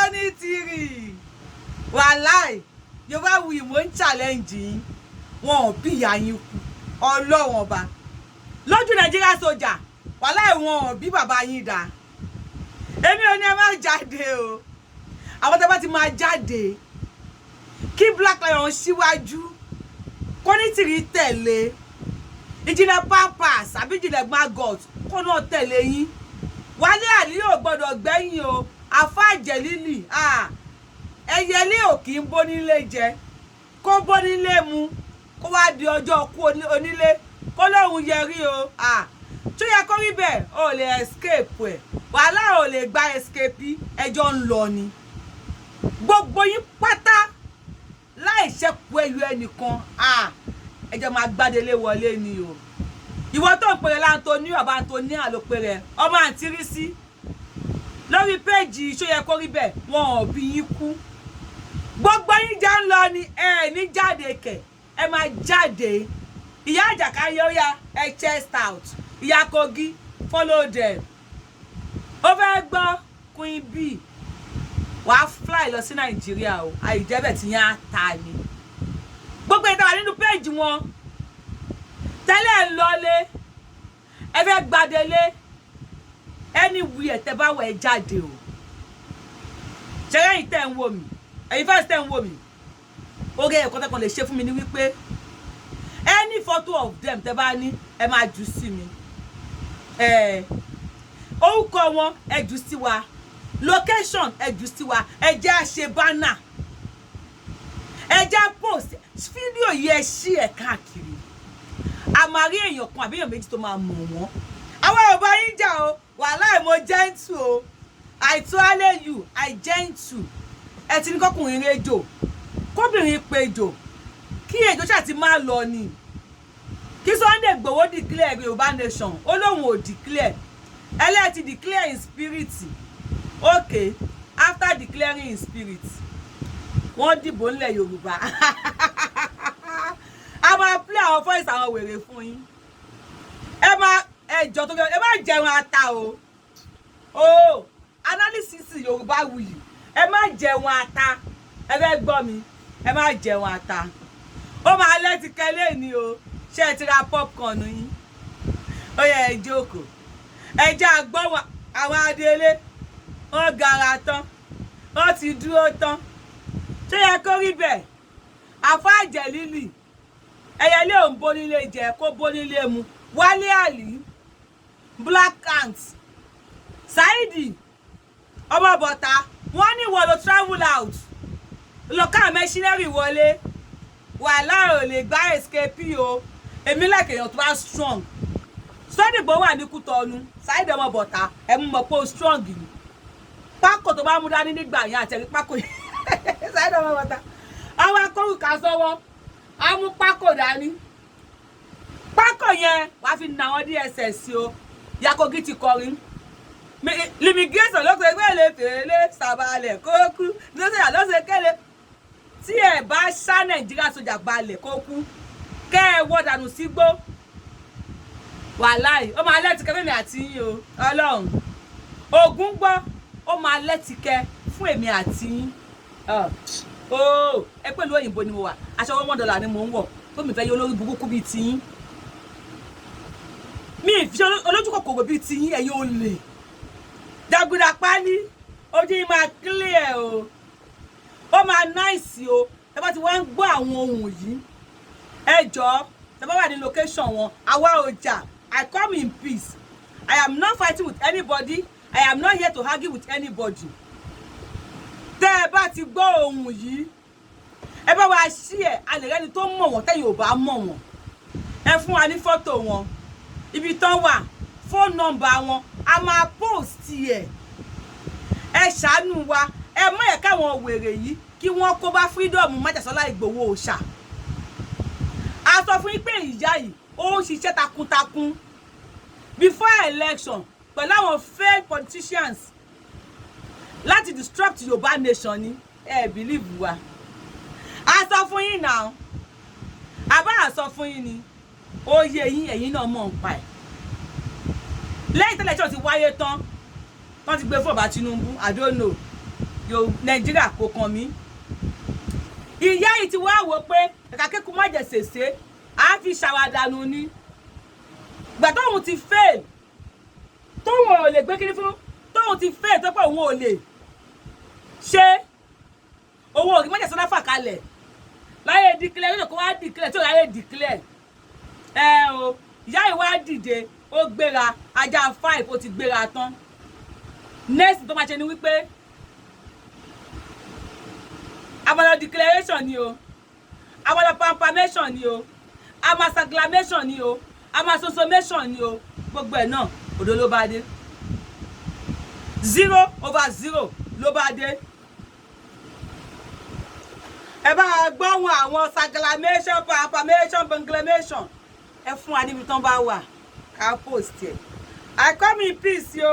Onitiri. Wàláì, Yorùbáwùyí mo ń challenge yín. Wọn ò bí ìyá yín kú. Ọlọ́run ọba. Lójú Nigeria Soldier, wàláì wọn ò bí bàbá yín dà. Èmi ò ní ẹ má jáde o. Àwọn tẹ́ bá ti máa jáde. Kí Black Lion síwájú. Onitiri tẹ̀lé. Ìjìnlẹ̀ Pampers àbí ìjìnlẹ̀ Maggot kó náà tẹ̀lé yín. Wálé Àlí ò gbọ́dọ̀ gbẹ̀yìn o. Àfá Àjẹlílì ẹyẹlé ò kì í bó nílé jẹ kó bó nílé mu kó wá di ọjọ́ kú onílé kó lóhun yẹrí o tó yẹ kó rí bẹ́ẹ̀ o lè escape ẹ̀ wàhálà ò lè gba escape ẹjọ́ ń lọ ni gbogbo yín pátá láì ṣẹ́kù ẹyọ ẹnìkan ẹjọ́ máa gbádélé wọlé ni o ìwọ tó ń pèrè láńtóní bàbá Antonia ló pèrè ọmọ Àǹtírí sí lórí péjì ṣó yẹ kó rí bẹ́ẹ̀ wọn ò bí yín kú gbogbo yín já ń lọ ni ẹ ní jáde kẹ ẹ máa jáde ìyá Àjàkáyé ó yá ẹ chest out ìyá Kogi follow them ó fẹ́ gbọ́ Queen B wàá fly lọ sí Nàìjíríà o àìjẹ́bẹ̀ tí yẹn á ta ni gbogbo ìta wà nínú péjì wọn tẹ́lẹ̀ ń lọlé ẹ fẹ́ gbadélé anywhere tẹ́ bá wọ ẹ jáde o ṣẹ́yìn yìí tẹ́ ń wò mí ẹ̀yin fẹ́ tẹ́ ń wò mí oge ẹ̀kọ́ tẹ́kàn lè ṣe fún mi ní wípé any photo of them tẹ́ bá ní ẹ máa jù sí mi orúkọ wọn ẹ jù sí wa location ẹ jù sí wa ẹ jẹ́ àṣẹ banner ẹ jẹ́ post fídíò yìí ẹ ṣí ẹ káàkiri a máa rí èèyàn kan àbí èèyàn méjì tó máa mọ̀ wọ́n àwọn Yorùbá yín jà o wàhálà mo gentle o I tolerate you I gentle ẹ ti ní kọkùnrin rẹjò kóbìnrin péjò kí èjò ṣáà ti máa lọ ni kí Sunday Igboho declare Yorùbá nation ó lóun ò declare ẹlẹ́ ti declare in spirit okay after declaring in spirit wọ́n dìbò ńlẹ̀ Yorùbá a máa play àwọn voice àwọn wèrè fún yín ẹ máa ẹjọ́ tó ẹ má jẹun ata o analysis Yorùbáwùyí ẹ má jẹun ata ẹ fẹ́ gbọ́ mi ẹ má jẹun ata ó máa lẹ́tí kẹ́lẹ́ ni o ṣé ẹ ti ra popcorn yín ó yẹ ẹ jókòó ẹ jẹ́ àgbọ̀ àwọn adélé wọ́n gara tán wọ́n ti dúró tán ṣé yẹ kó rí bẹ́ẹ̀ Àfá Àjẹlílì ẹyẹlé ò ń bó nílé jẹ kó bó nílé mu Wálé Àlí Black Ant Saidi ọmọ bọ̀tá wọ́n ní wọ́n lọ travel out lọ́kà Machineri wọlé wàhálà ò lè gbá escape o èmi like èèyàn tó bá strong Sunday Igboho wà ní Kútọ́nù Saidi ọmọ bọ̀tá ẹ mú mọ̀ pé ó strong ni pákó tó bá mú dání nígbà yẹn àtẹ̀rí pákó yẹn Saidi ọmọ bọ̀tá àwọn akórùkà sọ́wọ́ a mú pákó dání pákó yẹn wàá fi nà wọ́n DSS o Yakogi ti kọrin limitation ló pé gbélé fèlé sàbàlẹ̀ kó kú lọ́sẹ̀ lọ́sẹ̀ kẹ́lẹ́ tí ẹ bá ṣá Nàìjíríà sójà balẹ̀ kó kú kẹ́ ẹ wọ́ dànù sígbó wàláì ó máa lẹ́tìkẹ́ fún èmi àti yín o Ọlọ́run Ògún gbọ́ ó máa lẹ́tìkẹ́ fún èmi àti yín ẹ pẹ̀lú òyìnbó ni mo wà aṣọ $1 ni mo ń wọ̀ tó mi fẹ́ yí olórí burúkú bíi ti yín mi ìfi olójú kòkòrò bíi ti yín ẹ̀yin olè dàgùdà pálí ojú yín máa clear o ó máa nice o tẹ́ bá ti wá ń gbọ́ àwọn ohun yìí ẹ jọ̀ọ́ tẹ́ bá wà ní location wọn àwa ọjà I come in peace I am not fighting with anybody I am not here to argue with anybody tẹ́ ẹ bá ti gbọ́ ohun yìí ẹ bá wa share a lè rẹ́ni tó mọ̀ wọ́n tẹ́yin ò bá mọ̀ wọ́n ẹ fún wa ní fọ́tò wọn ibi tán wà phone number wọn a máa post ẹ ṣàánú wa ẹ mọ̀ ẹ káwọn wèrè yìí kí wọ́n kó bá freedom Májàsọ́lá Ìgbòho òòṣà a sọ fún yín pé ìyá yìí ó ń ṣiṣẹ́ takuntakun before election pẹ̀lú àwọn failed politicians láti disrupt Yorùbá nation ni ẹ believe wa a sọ fún yín náà àbá a sọ fún yín ni ó yé yín ẹ̀yin náà mọ̀ ń pa ẹ̀ lẹ́yìn tẹ́lẹ̀ tí ó ti wáyé tán wọ́n ti gbé fún ọba Tinubu I don't know yo Nàìjíríà kò kàn mí ìyá yìí ti wá wò pé ẹ̀ka kékun má jẹ sèse á fi ṣàwádànù ni gbà tóun ti fail tóun ò lè gbé kiri fún tóun ti fail tó pé òun ò lè ṣe owó òrì má jẹ sọdá fà kalẹ̀ láyé declare yóò kó wá declare tó láyé declare o ìyá yìí wá dìde ó gbéra ajá 5 ó ti gbéra tán next tó máa ṣe ni wípé amọ̀lọ́ declaration ni o amọ̀lọ́ pampamation ni o amassaglamation ni o amassosomation ni o gbogbo ẹ̀ náà òdo ló bá dé 0/0 ló bá dé ẹ bá gbọ́hùn àwọn saglamation pampamation banglamation ẹ fún wa níbi tán bá wà ká post ẹ̀ I come in peace yo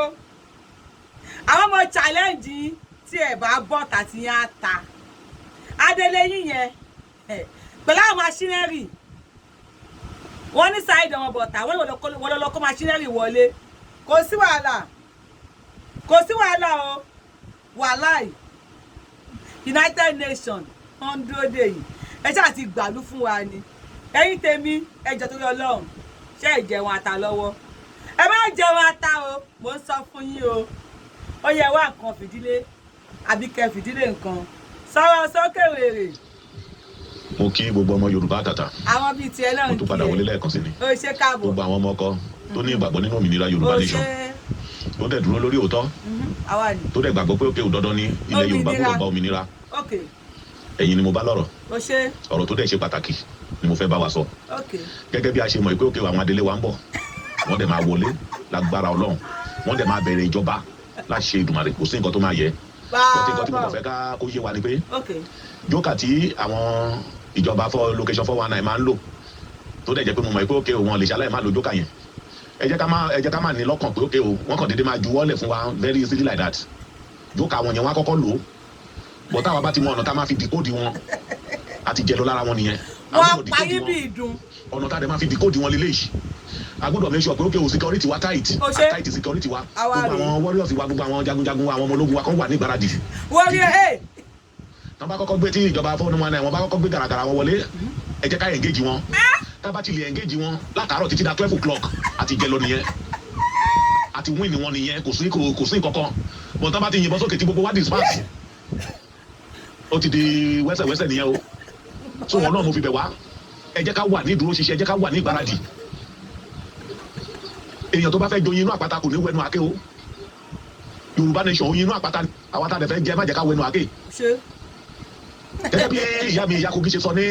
àwọn ọmọ challenge tí ẹ bá bọ́ tàti yẹn á ta adele yín yẹn pẹ̀lú àwọn machinery wọ́n ní side wọn bọ̀tà wọ́n lọ kó machinery wọlé kò sí wàhálà o wàláì United Nations wọ́n ń dúró dè yìí ẹ ṣáà ti gbàlú fún wa ni ẹ̀yin tèmi ẹjọ́ torí Ọlọ́run ṣé ìjẹun ata lọ́wọ́ ẹ má jẹun ata o mò ń sọ fún yín o ó yẹ wá nǹkan fìdílé àbí kẹ́ fìdílé nǹkan sọ̀rọ̀ sókè wèrè. Mo kí gbogbo ọmọ Yorùbá àtàtà. Àwọn bíi tiẹ̀ náà ń kí ẹ. Mo tún padà wọlé lẹ́ẹ̀kan sí ni. Ó ṣe káàbọ̀. Gbogbo àwọn ọmọ ọkọ tó ní ìgbàgbọ́ nínú òmìnira Yorùbá nation. Tó dẹ̀ dúró lórí òótọ́. Tó dẹ̀ gbàgbọ́ pé òkè òdandan ní ilẹ̀ Yorùbá gbọ́dọ̀ gba òmìnira. Ẹ̀yin ni mo bá lọ́rọ̀. Ọ̀rọ̀ tó dẹ̀ ṣe pàtàkì ni mo fẹ́ bá wa sọ. Gẹ́gẹ́ bí a ṣe mọ̀ pé òkè àwọn adelé wa ń bọ̀. Wọ́n dẹ̀ máa wọlé lágbára Ọlọ́run. Wọ́n dẹ̀ máa bẹ̀rẹ̀ ìjọba láṣẹ Èdùmàrè kò sí nǹkan tó máa yẹ. Nǹkan tí mo kàn fẹ́ ká kó yé wa ni pé jókà tí àwọn ìjọba fọ location 419 máa ń lò tó dẹ̀ jẹ́ pé mo mọ̀ pé òkè o wọn lè ṣaláì máa lo jókà yẹn ẹ jẹ́ ká máa ní lọ́kàn pé òkè o wọ́n kàn déédéé máa juwọ́lẹ̀ fún wa very easily like that jókà wọn yẹn wọ́n á kọ́kọ́ lò ó bọ̀ táwa bá ti mọ ọ̀nà tá a máa fi dìkóòdì wọn àti jẹ́ lọ lára wọn nìyẹn wọ́n pa yín bí ìdun ọ̀nà tá a dẹ̀ máa fi dìkóòdì wọn lélẹ́yìí a gbọ́dọ̀ make sure pé òkè o security wa tight tight security wa gbogbo àwọn warriors wa gbogbo àwọn jagunjagun àwọn ọmọ ológun wa kan wà ní ìgbáradì warrior tán bá kọ́kọ́ gbé tí ìjọba fọ́ọ̀nù wọn náà wọ́n bá kọ́kọ́ gbé gàràgàrà wọn wọlé ẹ jẹ́ ká engage wọn tá bá ti lè engage wọn látàárọ̀ títí da 12 o'clock àti jẹ lọ nìyẹn àti win wọn nìyẹn kò sí nǹkankan bọ̀ tán bá ti yìnbọn sókè tí gbogbo wa disperse ó ti di wẹ́sẹ̀wẹ́sẹ̀ nìyẹn o so wọn náà mo fi bẹ̀ wá ẹ jẹ́ ká wà ní ìdúró ṣiṣẹ́ ẹ jẹ́ ká wà ní ìgbáradì èèyàn tó bá fẹ́ joyin inú àpáta kò ní wẹnu àké o Yorùbá nation oyin inú àpáta àwọn tá a dẹ̀ fẹ́ jẹ má jẹ́ ká wẹnu àké gẹ́gẹ́ bí ìyá mi ìyá Kogi ṣe sọ ní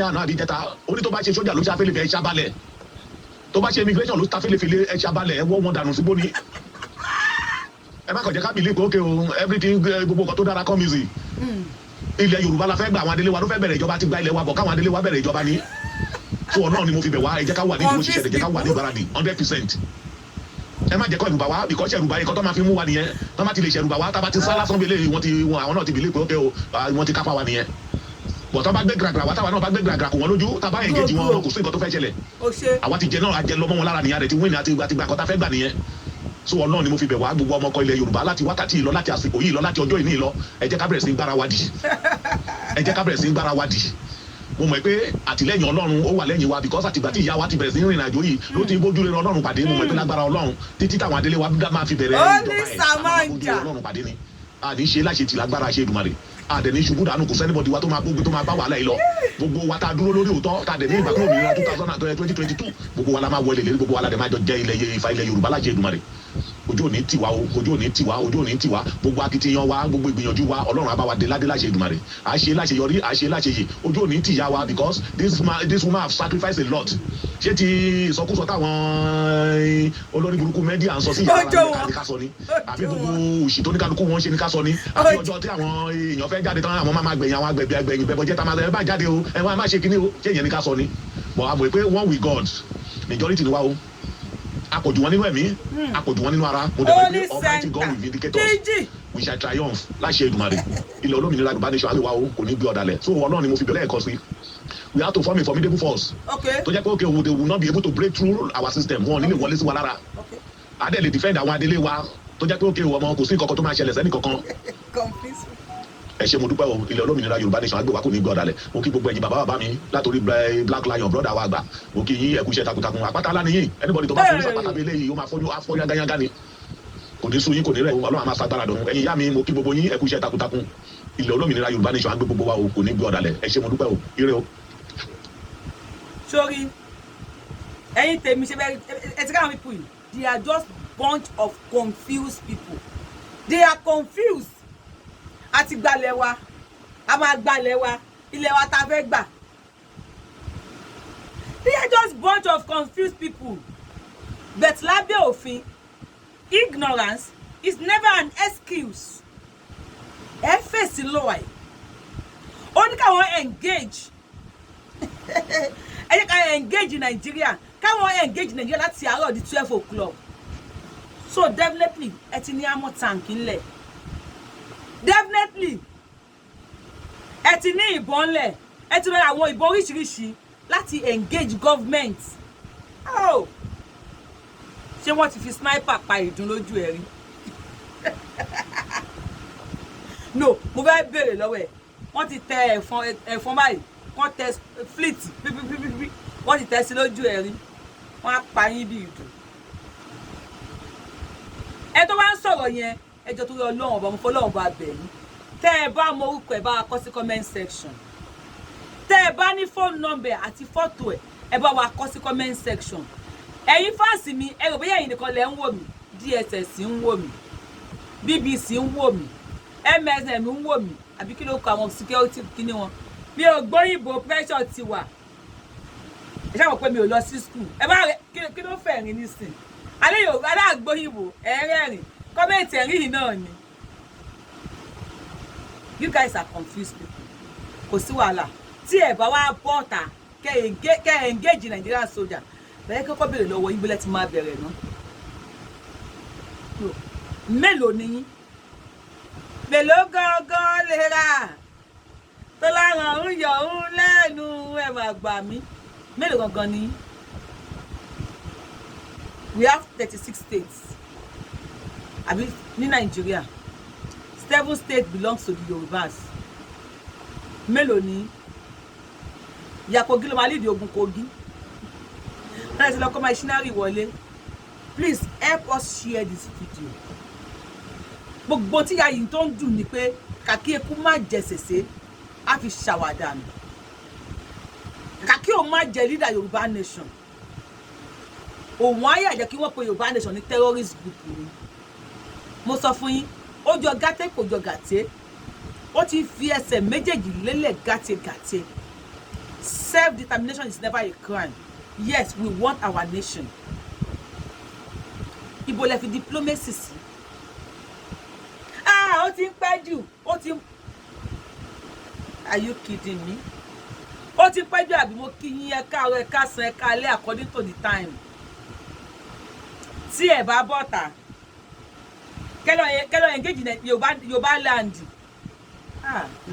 àná àbíjẹta ó ní tó bá ṣe sójà ló ṣe afẹ́lẹ́fẹ́ ẹ̀ṣá balẹ̀ tó bá ṣe immigration ló ṣàfẹ́lẹ́fẹ́ ẹ̀ṣá balẹ̀ ẹ̀wọ́ wọn dànù síbó ni ẹ má kàn jẹ́ ká bìlí pé ókè o everything gbogbo nǹkan tó dára come easy ilẹ̀ Yorùbá la fẹ́ gbà àwọn adélé wa ló fẹ́ bẹ̀rẹ̀ ìjọba ti gba ilẹ̀ wa bọ̀ káwọn adélé wa bẹ̀rẹ̀ ìjọba ni tó ọ náà ni mo fi bẹ̀ wá ẹ jẹ́ ká wà ní ìdúró ṣiṣẹ́ ẹ jẹ́ ká wà ní ìgbáradì 100%. ẹ má jẹ́ kó ẹ̀rùbà wá because ẹ̀rùbà yìí kọ́ tó máa fi mú wa nìyẹn tó máa ti lè ṣẹ̀rùbà wá tá a bá ti sá lásán bí eléyìí àwọn náà ti bìlí pé ókè o wọ́n ti kápá wa nìyẹn bọ̀ tó bá gbé gàgàrà wá táwa náà bá gbé gàgàrà kò wọ́n lójú tá a bá engage wọn kò sí nǹkan tó fẹ́ ṣẹlẹ̀ àwa ti jẹ náà àjẹ lọ́mọ wọn lára nìyẹn àti wíìnì àti gbà kọ́ta fẹ́ gbà nìyẹn so Ọlọ́run ni mo fi bẹ̀ wá gbogbo ọmọ ọkọ ilẹ̀ Yorùbá láti wákàtí ìlọ láti àsìkò yìí lọ láti ọjọ́ ìní lọ ẹ jẹ́ ká bẹ̀rẹ̀ sí gbára wa dì ẹ jẹ́ ká bẹ̀rẹ̀ sí gbára wa dì mo mọ̀ pé àtìlẹ́yìn Ọlọ́run ó wà lẹ́yìn wa because àtìgbà tí ìyá wa ti bẹ̀rẹ̀ sí rìnrìn àjò yìí ló ti bójú rere Ọlọ́run pàdé mo mọ̀ pé lágbára Ọlọ́run títí táwọn adélé wa máa fi bẹ̀rẹ̀ ìjọba ẹ̀ bójú Ọlọ́run pàdé ni àní ṣe láṣẹ ti lágbára ṣe Èdùmàrè àdẹ̀ní ṣubú dànù kò sẹ́nibọ̀dì wa tó máa gbógun tó máa bá wàhálà yìí lọ gbogbo wa tá a dúró lórí òótọ́ tá a dẹ̀ ní ìgbàgbọ́ òmìnira 2022 gbogbo wa la máa wọlé lérí gbogbo wa la dẹ̀ máa jọ jẹ ilẹ̀ Ifá ilẹ̀ Yorùbá láṣẹ Èdùmàrè ojú òní tiwa o ojú òní tiwa ojú òní tiwa gbogbo akitiyan wa gbogbo ìgbìyànjú wa Ọlọ́run á bá wa dé ládé láṣẹ Èdùmàrè à ṣe láṣeyọrí à ṣe láṣeyè ojú òní tìyá wa because this woman have sacrificed a lot ṣé ti ìsọkúsọ táwọn olórí burúkú mẹ́díà ń sọ sí ìyára ní ká sọ ni àbí gbogbo òṣì tó ní kálukú wọn ṣe ní ká sọ ni àbí ọjọ́ tí àwọn èèyàn fẹ́ jáde tán àwọn máa gbẹ̀yìn àwọn agbẹ̀gbẹ̀ bẹ̀bọ̀ jẹ́ tá máa bá jáde o ẹ wá má ṣe kíní o ṣé ìyẹn ní ká sọ ni but àmọ́ pé one with God majority ni wa o àpọ̀jù wọn nínú ẹ̀mí àpọ̀jù wọn nínú ara mo dẹ̀ wọ́n pé Almighty God will vindicate us we shall triumph láṣẹ Èdùmàrè ilẹ̀ olómìnira Yorùbá nation àlè wa o kò ní gbé ọ̀dàlẹ̀ so Ọlọ́run ni mo fi bẹ̀rẹ̀ ẹ̀kọ́ sí we have to form a formidable force tó jẹ́ pé okay they will not be able to break through our system wọn nílé wọlé sí wa lára adé lè defend àwọn adélé wa tó jẹ́ pé òkè ọmọ kò sí nǹkan kan tó máa ṣẹlẹ̀ sẹ́nì kankan. Ẹ ṣé mo dúpẹ́ o, ilẹ̀ olómìnira Yorùbá nation àgbẹ̀ wa kò ní gbọ́ ọ̀dàlẹ̀. Mo kí gbogbo ẹ̀yin bàbá mi látòrí Black Lion brother wa àgbà. Mo kí yín ẹ kú iṣẹ́ takuntakun. Àpáta alá nìyí, anybody tó bá fún àpáta bí eléyìí ó máa fọ́ yángá ni. Kò ní sú yín, kò ní rẹ̀, Ọlọ́run á máa fagbára dùn. Ẹ̀yin ìyá mi, mo kí gbogbo yín ẹ kú iṣẹ́ takuntakun. Ilẹ̀ olómìnira Yorùbá nation àgbẹ̀ gbogbo wa o kò ní gbọ́ ọ̀dàlẹ̀. Ẹ ṣé mo dúpẹ́ o, ire o. Sorry, ẹ̀yin tèmi ṣe bẹ́ẹ̀ ẹ ti ká àwọn people yìí, they are just bunch of confused people. They are confused. Àti gbalẹ̀ wa, a máa gbalẹ̀ wa, ilẹ̀ wa ta fẹ́ gbà. They are just bunch of confused people. But lábẹ́ òfin, ignorance is never an excuse. Ẹ fèsì lọ́wọ́ ẹ̀. Ó ní káwọn engage. Ẹ jẹ́ ká engage Nigeria. Káwọn engage Nigeria láti àárọ̀ di 12 o'clock. So definitely, ẹ ti ní amọ̀ tank ńlẹ̀. Definitely, ẹ ti ní ìbọn ńlẹ̀. Ẹ ti rẹ àwọn ìbọn oríṣiríṣi láti engage government. Oh, ṣé wọ́n ti fi sniper pa ìdun lójú ẹ̀ rí? No, mo fẹ́ béèrè lọ́wọ́ ẹ̀. Wọ́n ti tẹ ẹ̀fọn báyìí. Wọ́n tẹ fleet pípípípí. Wọ́n ti tẹ sí lójú ẹ̀ rí. Wọ́n á pa yín bí ìdun. Ẹ tó bá ń sọ̀rọ̀ yẹn, ẹjọ́ tó yọ Ọlọ́run ọba mo fọlọ́run ọba bẹ̀ yín. Tẹ́ ẹ bá mọ orúkọ ẹ̀ bá wa kọ sí comment section. Tẹ́ ẹ bá ní phone number àti photo ẹ bá wa kọ sí comment section. Ẹ̀yin fans mi, ẹ rò bóyá ẹ̀yin nìkan lẹ ń wò mí, DSS ń wò mí, BBC ń wò mí, MSN ń wò mí, àbí kí ló kọ àwọn security kíní wọn. Mi ò gbóyìnbó pressure ti wà. Ẹ ṣáà mọ̀ pé mi ò lọ sí school. Ẹ bá rẹ kí ló fẹ́ rìn nísìn. Alẹ́ Yorùbá aláàgbóyìnbó ẹ̀rẹ́rìn kọ́mẹ̀ntì ẹ̀rí yìí náà ni. You guys are confused people. Kò sí wàhálà. Tí ẹ bá wá bọ́ta kẹ́ engage Nigerian soldier. Bẹ́ẹ̀ kọ́kọ́ béèrè lọ́wọ́ yín bólẹ́ ti máa bẹ̀rẹ̀ ná. Mélòó ni yín? Mélòó gangan lè rà? Tó láwọn ń yọ̀ ń lẹ́nu ẹ̀ máa gbà mí. Mélòó gangan ni yín? We have 36 states. Àbí ní Nigeria. 7 states belongs to the Yorubas. Mélòó ni? Ìyá Kogi ló máa lead ogun Kogi. Let's look at Machineri wọlé. Please help us share this video. Gbogbo tí ya yìí tó ń dùn ni pé kàkí eku má jẹ sèse á fi ṣàwàdà nù. Kàkí ó má jẹ leader Yorùbá nation. Òun ayé àjẹ́ kí wọ́n pe Yorùbá nation ní terrorist group ni. Mo sọ fún yín, ó jọ gàtẹ́ kò jọ gàtẹ́. Ó ti fi ẹsẹ̀ méjèèjì lélẹ̀ gàtẹ́. Self-determination is never a crime. Yes, we want our nation. Ibo lẹ fi diplomacy sí. Ó ti ń pẹ́ jù. Are you kidding me? Ó ti ń pẹ́ jù àbí mo kí yín ẹ káàárọ̀ ẹ káàsán ẹ káalẹ́ according to the time. Tí ẹ bá bọ́ta. Kẹ́lọ́ engage in Yorùbá land.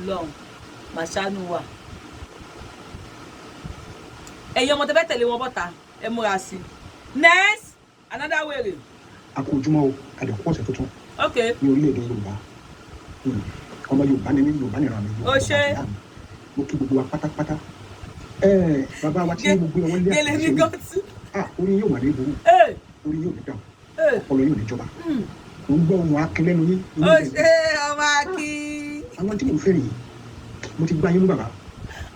Long. Màṣánú wà. Ẹ̀yin ọmọ tẹ́fẹ́ tẹ̀lé wọn bọ́ta ẹ múra sí. Next, another way. Àkójúmọ́ o, àdẹ̀kọ́ ọ̀sẹ̀ tuntun. Okay. Ní orílẹ̀-èdè Yorùbá. Ọmọ Yorùbá ni mí, Yorùbá nìran mi. Ó ṣe. Mo kí gbogbo wa pátápátá. Bàbá wa tí mo gbé wọn lé àkóso mi. Orí yóò wà ní ìbúrú. Orí yóò ní dáhùn. Ọpọlọ yóò ní jọba. Mo ń gbọ́ ohun akẹ́lẹ́nu yín. Ó ṣe ọmọ akí. Àwọn tí mo fẹ́ nìyí, mo ti gbá yín mú bàbá.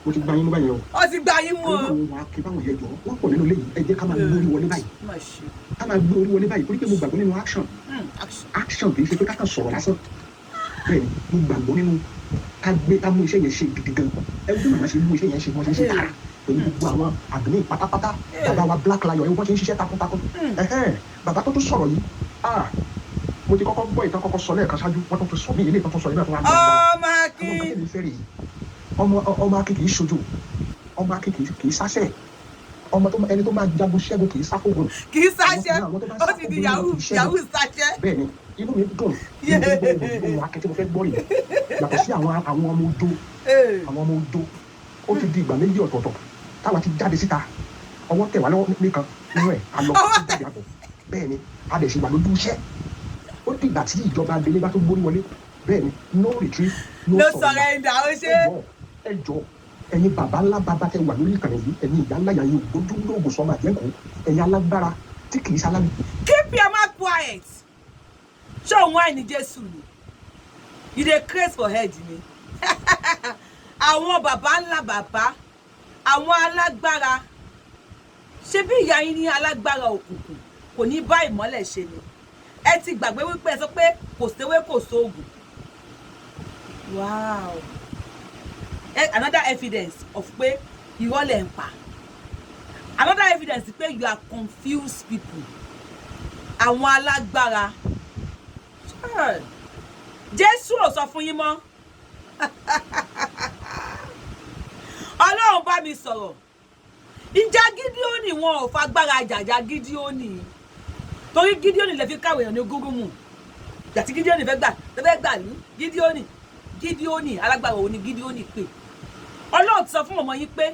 Mo ti gbá yín mú báyìí o. Ó ti gbá yín mú o. Àwọn ohun akẹ́ báwọn yẹn jọ, wọ́n pọ̀ nínú ilé yìí, ẹ jẹ́ ká máa gbé orí wọlé báyìí. Ká máa gbé orí wọlé báyìí, torí pé mo gbàgbọ́ nínú action. Action kì í ṣe pé ká kàn sọ̀rọ̀ lásán. Bẹ́ẹ̀ni, mo gbàgbọ́ nínú ká mú iṣẹ́ yẹn ṣe gidi gan. Ẹ bí màmá ṣe mú iṣẹ́ yẹn ṣe wọ́n ṣe ń ṣe tààrà. Pẹ̀lú gbogbo àwọn àgbẹ̀ pátápátá. Bàbá wa Black Lion, wọ́n ṣe ń ṣiṣẹ́ takuntakun. Bàbá tó tún sọ̀rọ̀ yìí, mo ti kọ́kọ́ gbọ́ ìtàn kọ́kọ́ sọ lẹ́ẹ̀kan ṣáájú, wọ́n tún sọ mí ilé ìtàn tó sọ yìí náà tó wà ní ọmọ akí kì í ṣojú, ọmọ akí kì í sáṣẹ, ẹni tó máa jagun ṣẹ́gun kì í sáfógun. Kì í sáṣẹ, ó ti di yahoo sáṣẹ. Bẹ́ẹ̀ni, inú mi dùn ní gbogbo akí tí mo fẹ́ gbọ́ yìí, yàtọ̀ sí àwọn ọmọ odó, ó ti di ìgbà méjì ọ̀tọ̀ọ̀tọ̀ táwa ti jáde síta, ọwọ́ tẹ̀ wá lọ́wọ́ nìkan nínú ẹ̀ àlọ́ tó jáde àbọ̀. Bẹ́ẹ̀ni, a dẹ̀ ṣe wà lójú iṣẹ́. Ó dìgbà tí ìjọba adélé bá tó gbórí wọlé bẹ́ẹ̀ ni no retreat no surrender ó ṣe. ẹ jọ ẹ̀yin bàbá ńlá bàbá tẹ wà lórí ìkànnì yìí ẹ̀yin ìyá ńlá yà yín ojú lóògùn sọmọ àjẹkù ẹ̀yin alágbára tí kì í ṣalábì. keep your mouth quiet. ṣé òun wá ní Jésù ni you dey craze for head ni. àwọn bàbá ńlá bàbá àwọn alágbára ṣe bí ìyá yín ní alágbára òkùnkùn kò ní bá ìmọ́lẹ̀ ṣe ni ẹ ti gbàgbé wípé ẹ sọ pé kò séwé kò sóògùn. Wow. Another evidence of pé irọ́ lẹ̀ ń pa. Another evidence pé you are confused people. Àwọn alágbára. Jésù ò sọ fún yín mọ́. Ọlọ́run bá mi sọ̀rọ̀. Ìjà Gídíónì wọn ò fagbára jàjà Gídíónì. Torí Gídíónì lè fi káwé èèyàn ní gúrúmù. Ìjà tí Gídíónì fẹ́ gbà ní Gídíónì alágbára òun ni Gídíónì pé. Ọlọ́run ti sọ fún ọmọ yín pé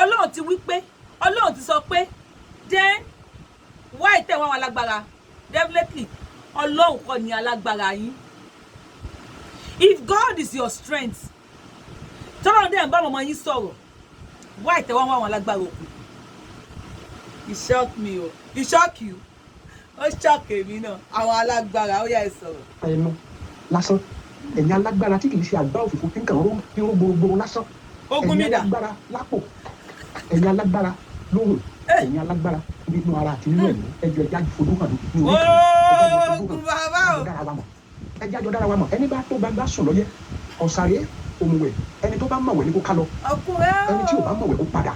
Ọlọ́run ti wí pé Ọlọ́run ti sọ pé then why tẹ̀ wọ́n alágbára definitely Ọlọ́run kọ́ ni alágbára yín. If God is your strength tọ́lọ́run dẹ̀ ń bá ọmọ yín sọ̀rọ̀ why tẹ̀ wọ́n alágbára òkú. It shock me o it shock you ó shock èmi náà àwọn alágbára ó yá ẹ sọ̀rọ̀. ẹnu lásán ẹ̀yin alágbára tí kì í ṣe àgbá òfìfo tí ń kàn ń gbogbo lásán. Ogun mi dà. ẹ̀yin alágbára lápò ẹ̀yin alágbára lóhùn ẹ̀yin alágbára nínú ara àti nínú ẹ̀mí ẹjọ́ ẹja fojú hàn ní orí kan ogun bàbá o ẹja jọ dára wa mọ̀ ẹni bá tó bá sùn lọ́yẹ ọ̀sàrẹ́ òmùwẹ̀ ẹni tó bá mọ̀wẹ̀ ní kó ká lọ ẹni tí ò bá mọ̀wẹ̀ kó padà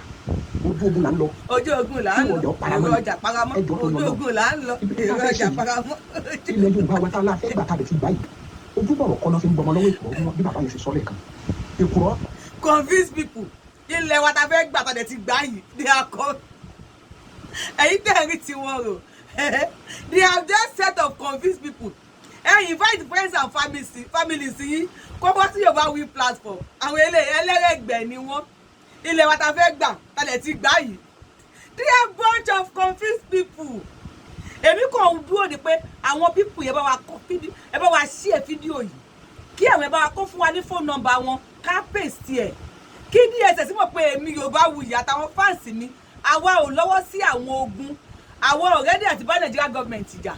ojú ogun là ń lọ ojú ogun là ń lọ èrò ọjà paramọ́ ojú ogun là ń lọ èrò ọjà paramọ́. ilẹ̀ Yorùbá wa tá a láfẹ́ gbà kalẹ̀ ti gbà yìí ojú bọ̀rọ̀ kọ́nà fi ń gbọmọ lọ́wọ́ ìkùrọ̀ bí bàbá yẹn ṣe sọ lẹ́ẹ̀kan ìkùrọ̀. Confuse people ilẹ̀ wa ta fẹ́ gbà tọ̀dẹ̀ ti gbà yìí ní akọ ẹ̀yin tẹ̀rí tí wọ́n rò they have just set of confused people invite friends and families yìí kó bọ́ sí YORUBAWUYI platform àwọn ẹlẹ́rẹ̀gbẹ́ ni wọ́n ilẹ̀ wa ta fẹ́ gbà tọ̀dẹ̀ ti gbà yìí they are bunch of confused people èmi kàn ń dúró de pé àwọn people yẹn bá wa kọ fídíò ẹ bá wa share fídíò yìí kí àwọn ẹ bá wa kó fún wa ní phone number wọn ká paste ẹ kí DSS mọ̀ pé èmi YORUBAWUYI àtàwọn fans mi àwa ò lọ́wọ́ sí àwọn ogun àwọn already àti bá Nigeria government jà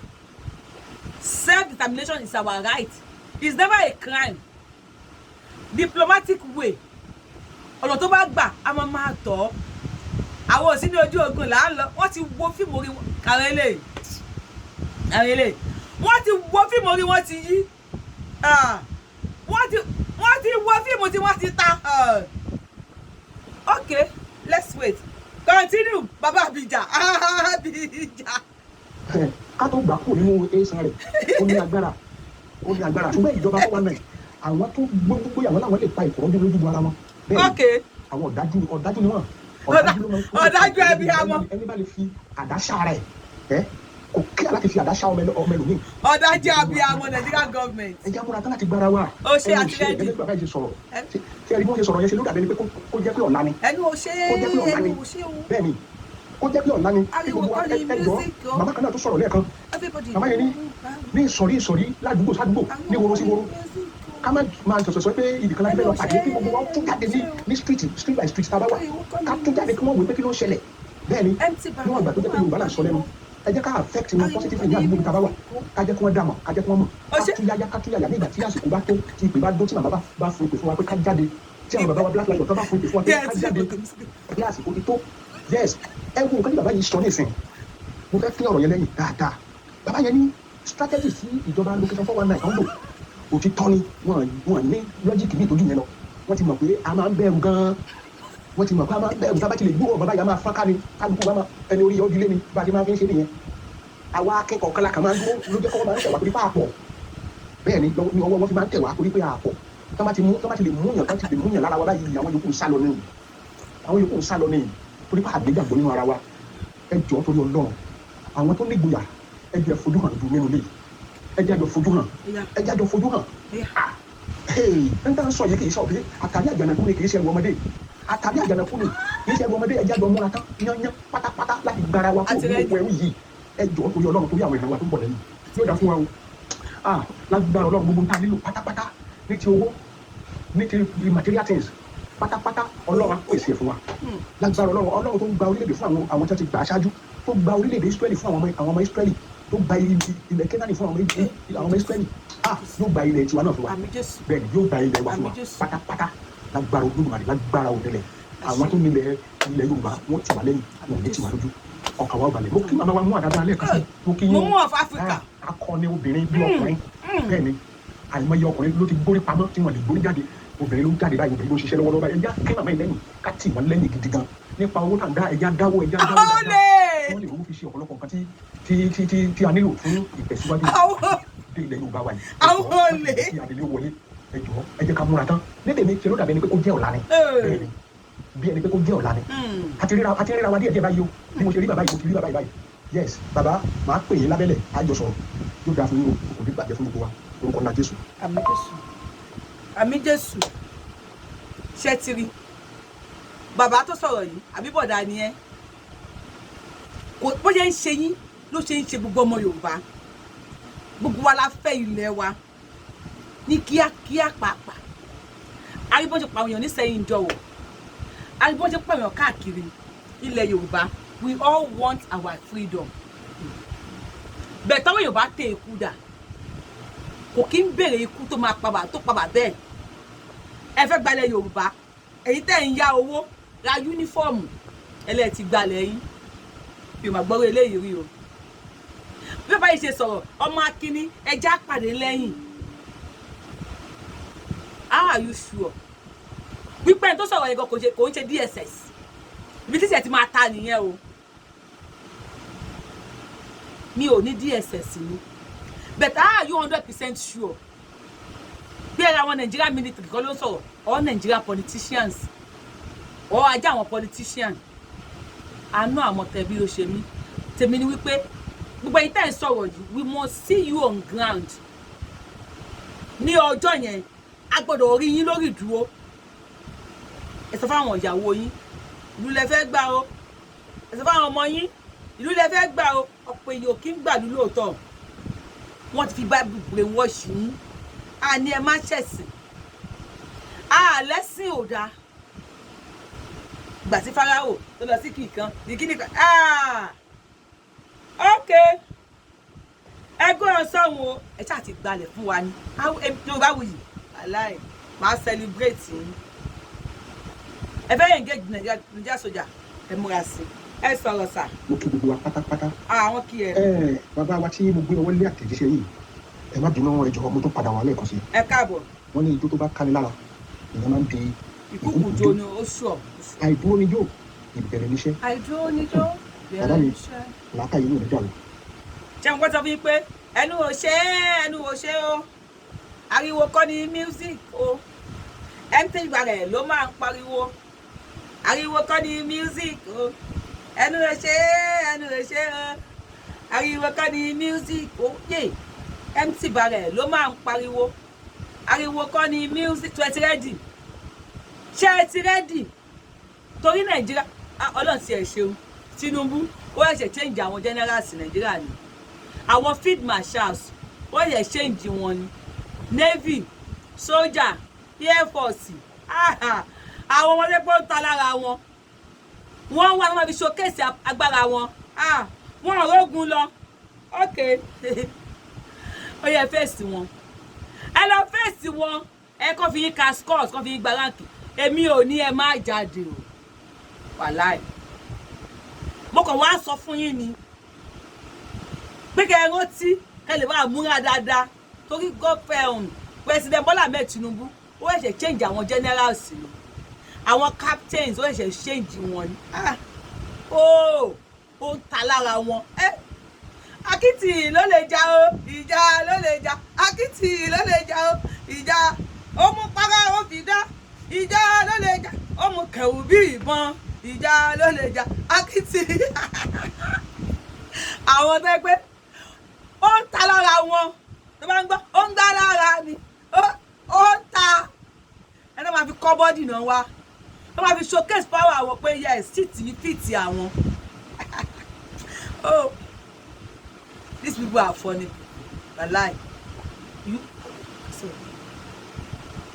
self determination is our right it's never a crime diplomatic way ọ̀nà tó bá gbà a máa tọ́ àwọn ò sí ní ojú ogun là ń lọ wọ́n ti wo fíìmù orí àwọn eléyìí wọ́n ti wo fíìmù orí wọ́n ti yí wọ́n ti wo fíìmù tí wọ́n ti ta okay let's wait continue baba Abija. ká tó gbà kú nínú ẹ̀sán rẹ̀ ó ní agbára ṣùgbọ́n ìjọba tó wà náà àwọn tó gbogbo àwọn làwọn lè pa ìkọ̀rọ̀ bí lójú ara wọn bẹ́ẹ̀ àwọn ọ̀dájú ni wọ́n ọ̀dájú ẹbí àmọ́ ẹni bá lè fi àdáṣà rẹ̀ kò kí aláti fi àdáṣà ọmọ ẹlòmíì. ọ̀dájú ẹbí àmọ́ Nigeria government. ẹ jẹ́ àmúra tán láti gbára wa. ó ṣe àtìlẹ́yìn ẹni bàbá yìí sọ̀rọ̀ ṣé ẹni bí wọ́n ṣe sọ̀rọ̀ yẹn ṣe ló dàbí ẹni pé kó jẹ́ pé ọ̀la ni. ẹnu ò ṣe bẹ́ẹ̀ ni kó jẹ́ pé ọ̀la ni ẹjọ́ màmá kan náà tó sọ̀rọ̀ lẹ́ẹ̀kan màmá yẹn ní ìsọ̀rí ládùúgbò sádùúgbò ní woro sí woro ká máa sọ̀sọ̀ pé ibìkan láti bẹ́ẹ̀ lọ pàdé kí gbogbo wọn tún jáde ní street by street tá a bá wà ká tún jáde kí wọ́n wò pé kí ló ń ṣẹlẹ̀ bẹ́ẹ̀ ni níwọ̀n ìgbà tó jẹ́ pé Yorùbá là ń sọ lẹ́nu ẹ jẹ́ ká affect wọn positively ní àdúgbò tá a bá wà ká jẹ́ kí wọ́n dàmọ̀ ká jẹ́ kí wọ́n mọ̀ ká túyáyá nígbà tí àsìkò bá tó tí ìpè bá dó tí màmá bá fún ìpè fún wa pé ká jáde tí àwọn bàbá wa black lives ọ̀tọ́ bá fún ìpè fún wa pé ká jáde bí àsìkò ti tó yes ẹ wo nǹkan tí bàbá yìí sọ nísìn mo fẹ́ pín ọ̀rọ̀ yẹn lẹ́yìn dáadáa bàbá yẹn ní strategy sí ìjọba location 419 kan lò òtítọ́ ni wọ́n ní lọ́jíìkì ní ìtọ́jú yẹn lọ wọ́n ti mọ̀ pé a máa ń bẹ̀rù gan-an wọ́n ti mọ̀ pé a máa ń bẹ̀rù tá a bá ti lè gbúrò bàbá yà máa fọ́n ká ni kálukú bá máa ẹni orí ọdún lé ni bá a ti máa fi ń ṣe nìyẹn àwa akẹ́kọ̀ọ́ kan la kà máa ń dúró ló jẹ́ kọ́ máa ń tẹ̀wá torí pé àpọ̀ bẹ́ẹ̀ ni ọwọ́ wọn fi máa ń tẹ̀wá torí pé àpọ̀ tó bá ti lè mú yàn lára wa báyìí àwọn yòókù ń sá lọ nìyí torí pé àgbégbàgbọ́ nínú ara wa ẹ jọ̀ọ́ torí Ọlọ́run àwọn tó nígboyà ẹ jẹ́ fojú hàn ju nínú ilé ẹ jẹ́ àjọ fojú hàn n ta sọ yìí kì í sọ pé àtàrí àjànàkú ni kì í ṣe ẹrù ọmọdé àtàrí àjànàkú ni kì í ṣe ẹrù ọmọdé ẹ jẹ́ àjọ múra tán yányán pátápátá láti gbára wa kó gbogbo ẹrù yìí ẹ jọ̀ọ́ torí Ọlọ́run torí àwọn èèyàn wa tó ń bọ̀ lẹ́yìn yóò dá fún wa o lágbára Ọlọ́run gbogbo ta nílò pátápátá ní ti owó ní ti material things pátápátá Ọlọ́run á pèsè ẹ̀ fún wa lágbára Ọlọ́run tó ń gba orílẹ̀-èdè fún àwọn tó ti gbà aṣáájú tó gba orílẹ̀-èdè Israeli fún àwọn ọmọ Israeli tó gba ilẹ̀ Kénáánì fún àwọn ọmọ Israeli yóò gba ilẹ̀ tiwa náà fún wa bẹ́ẹ̀ ni yóò gba ilẹ̀ wa fún wa pátápátá lágbára Olódùmarè lágbára òdẹlẹ̀ àwọn tó nílẹ̀ ilẹ̀ Yorùbá wọ́n ti wà lẹ́yìn àwọn ilẹ̀ tiwa lójú ọkàn wa balẹ̀ mo kí màmá wa mú àdáda alẹ́ kan sí mo kí yín akọni obìnrin bí ọkùnrin bẹ́ẹ̀ ni àìmọye ọkùnrin ló ti gbórí pamọ́ tí wọ́n lè gbórí jáde obìnrin ló ń jáde báyìí obìnrin ló ń ṣiṣẹ́ lọ́wọ́lọ́wọ́ ẹja kí màmá yìí lẹ́yìn ká tì wọ́n lẹ́yìn gidi gan nípa owó náà dá ẹja dáwọ́ dáadáa wọ́n lè owó fi ṣe ọ̀pọ̀lọpọ̀ nǹkan tí a nílò fún ìtẹ̀síwájú ilẹ̀ Yorùbá wa yìí tí adìlẹ̀ wọlé ẹjọ́ ẹ jẹ́ ká múra tán lédè mi ṣe ló dàbí ẹni pé kó jẹ́ ọ̀la ni bí ẹni pé kó jẹ́ ọ̀la ni àti ríra wa díẹ̀ báyìí o bí mo ṣe rí bàbá yìí mo ti rí bàbá yìí báyìí yes bàbá máa pè yín lábẹ́lẹ̀ àjọ sọ̀rọ̀ yóò dáa fún yín o kò ní bàjẹ́ fún gbogbo wa orúkọ ńlá Jésù. Àmín Jésù àmín Jésù ṣe ti rí bàbá tó sọ̀rọ̀ yìí àbí bọ̀dá ni ẹ́ bó ṣe ń ṣe yín ló ṣe ń ṣe gbogbo ọmọ Yorùbá gbogbo wa la fẹ́ ilẹ̀ wa ní kíákíá pàápàá aríbọ́n ṣe pàwọn èèyàn ní sẹ́yìn jọ̀wọ́ aríbọ́n ṣe pàwọn èèyàn káàkiri ilẹ̀ Yorùbá we all want our freedom bẹ́ẹ̀ táwọn Yorùbá tẹ ikú dà kò kí ń béèrè ikú tó máa pa bà bẹ́ẹ̀ ẹ fẹ́ gbalẹ̀ Yorùbá èyí tẹ́ ń yá owó ra yúnífọ́ọ̀mù ẹlẹ́ẹ̀tì gbalẹ̀ yín bí o máa gbọ́rọ̀ eléyìí rí o bí bàbá yìí ṣe sọ̀rọ̀ ọmọ akínní ẹja pàdé lẹ́yìn how are you sure wípé ẹni tó sọ̀rọ̀ yẹn gan kò ń ṣe DSS ibi tí ìṣẹ̀ ti máa ta nìyẹn o mi ò ní DSS ni but how are you 100% sure bí ẹ̀rọ àwọn Nigeria military kan ló ń sọ̀rọ̀ or Nigeria politicians or ajá àwọn politicians àánú àwọn tẹ̀bí ló ṣe mí tèmi ni wípé gbogbo ẹ̀yin tẹ́ ẹ̀ sọ̀rọ̀ yìí we must see you on ground ní ọjọ́ yẹn a gbọ́dọ̀ rí yín lórí ìdúró ẹ sọ fáwọn ìyàwó yín ìlú lẹ fẹ́ gbà o ẹ sọ fáwọn ọmọ yín ìlú lẹ fẹ́ gbà o ọ̀pọ̀ èèyàn kì í gbàlú lóòótọ́ wọ́n ti fi Bible brainwash yín àní ẹ má ṣẹ̀sìn lẹ́sìn ò dáa gbà tí Fáráò tó lọ sí kìkan ní kíní kan ok ẹgbẹ́ ọ̀sán o ẹ ṣáà ti gbalẹ̀ fún wa ní Yorùbáwùyí aláì máa celebrate yín ẹ fẹ́ engage Nigeria sójà ẹ múra sí ẹ sọ̀rọ̀ sà. mo kí gbogbo wa pátápátá. àwọn kí ẹ. bàbá wa tí mo gbé ọwọ́ lé àtẹ̀jíṣẹ́ yìí ẹ má bínú ẹ jọ̀ọ́ mo tún padà wá lẹ́ẹ̀kan sí. ẹ káàbọ̀. wọ́n ní ijó tó bá káni lára èèyàn máa ń di ìkúkú jó ni ó sọ. àìdúró níjó ìbẹ̀rẹ̀ níṣẹ́. àìdúró níjó ìbẹ̀rẹ̀ níṣẹ́. làákà yìí ló ní jàre. jẹun kó sọ fún yín pé ẹnu ò ṣe o ariwo kọ́ ni music o mt ìgbà rẹ̀ ló máa ń pariwo ariwo kọ́ ni music o ẹnu ò ṣe o ariwo kọ́ ni music o yé mt ìgbà rẹ̀ ló máa ń pariwo ariwo kọ́ ni music tó ẹ ti rẹ́dì ṣé ẹ ti rẹ́dì torí Nàìjíríà Ọlọ́run ti ẹ̀ ṣeun Tinubu ó ẹ̀ṣẹ̀ change àwọn generals Nàìjíríà ni àwọn field marshals ó ẹ̀ṣẹ̀ change wọn ni navy soldier air force àwọn ọmọdé pé ó ń ta lára wọn wọ́n wá wọ́n fi showcase agbára wọn wọ́n rógun lọ ok ó yẹ fèsì wọn ẹ lọ fèsì wọn ẹ kàn fi yín ka scores kàn fi yín gba ránkì èmi ò ní ẹ má jáde o wàláì mo kàn wá sọ fún yín ni pé kẹ́ ẹ rántí kẹ́ lè bá múra dáadáa torí gọ́fẹ̀hún president Bọ́lá Ahmed Tinubu ó ṣẹ̀ṣẹ̀ change àwọn generals ni àwọn captains ó ṣẹ̀ṣẹ̀ change wọn ni ó ń ta lára wọn akitì ló lè jà o ìjà ló lè jà akitì ló lè jà o ìjà ó mú para ó fi dá ìjà ló lè jà ó mú kẹ̀wù bí ìbọn ìjà ló lè jà akitì àwọn tó pé ó ń ta lára wọn tó bá ń gbọ́ ó ń gbá lára ni ó ń ta ẹni máa fi kọ́ bọ́dì náà wá ó máa fi showcase power àwọn pé yes títì fìtì àwọn oh these people are funny wallahi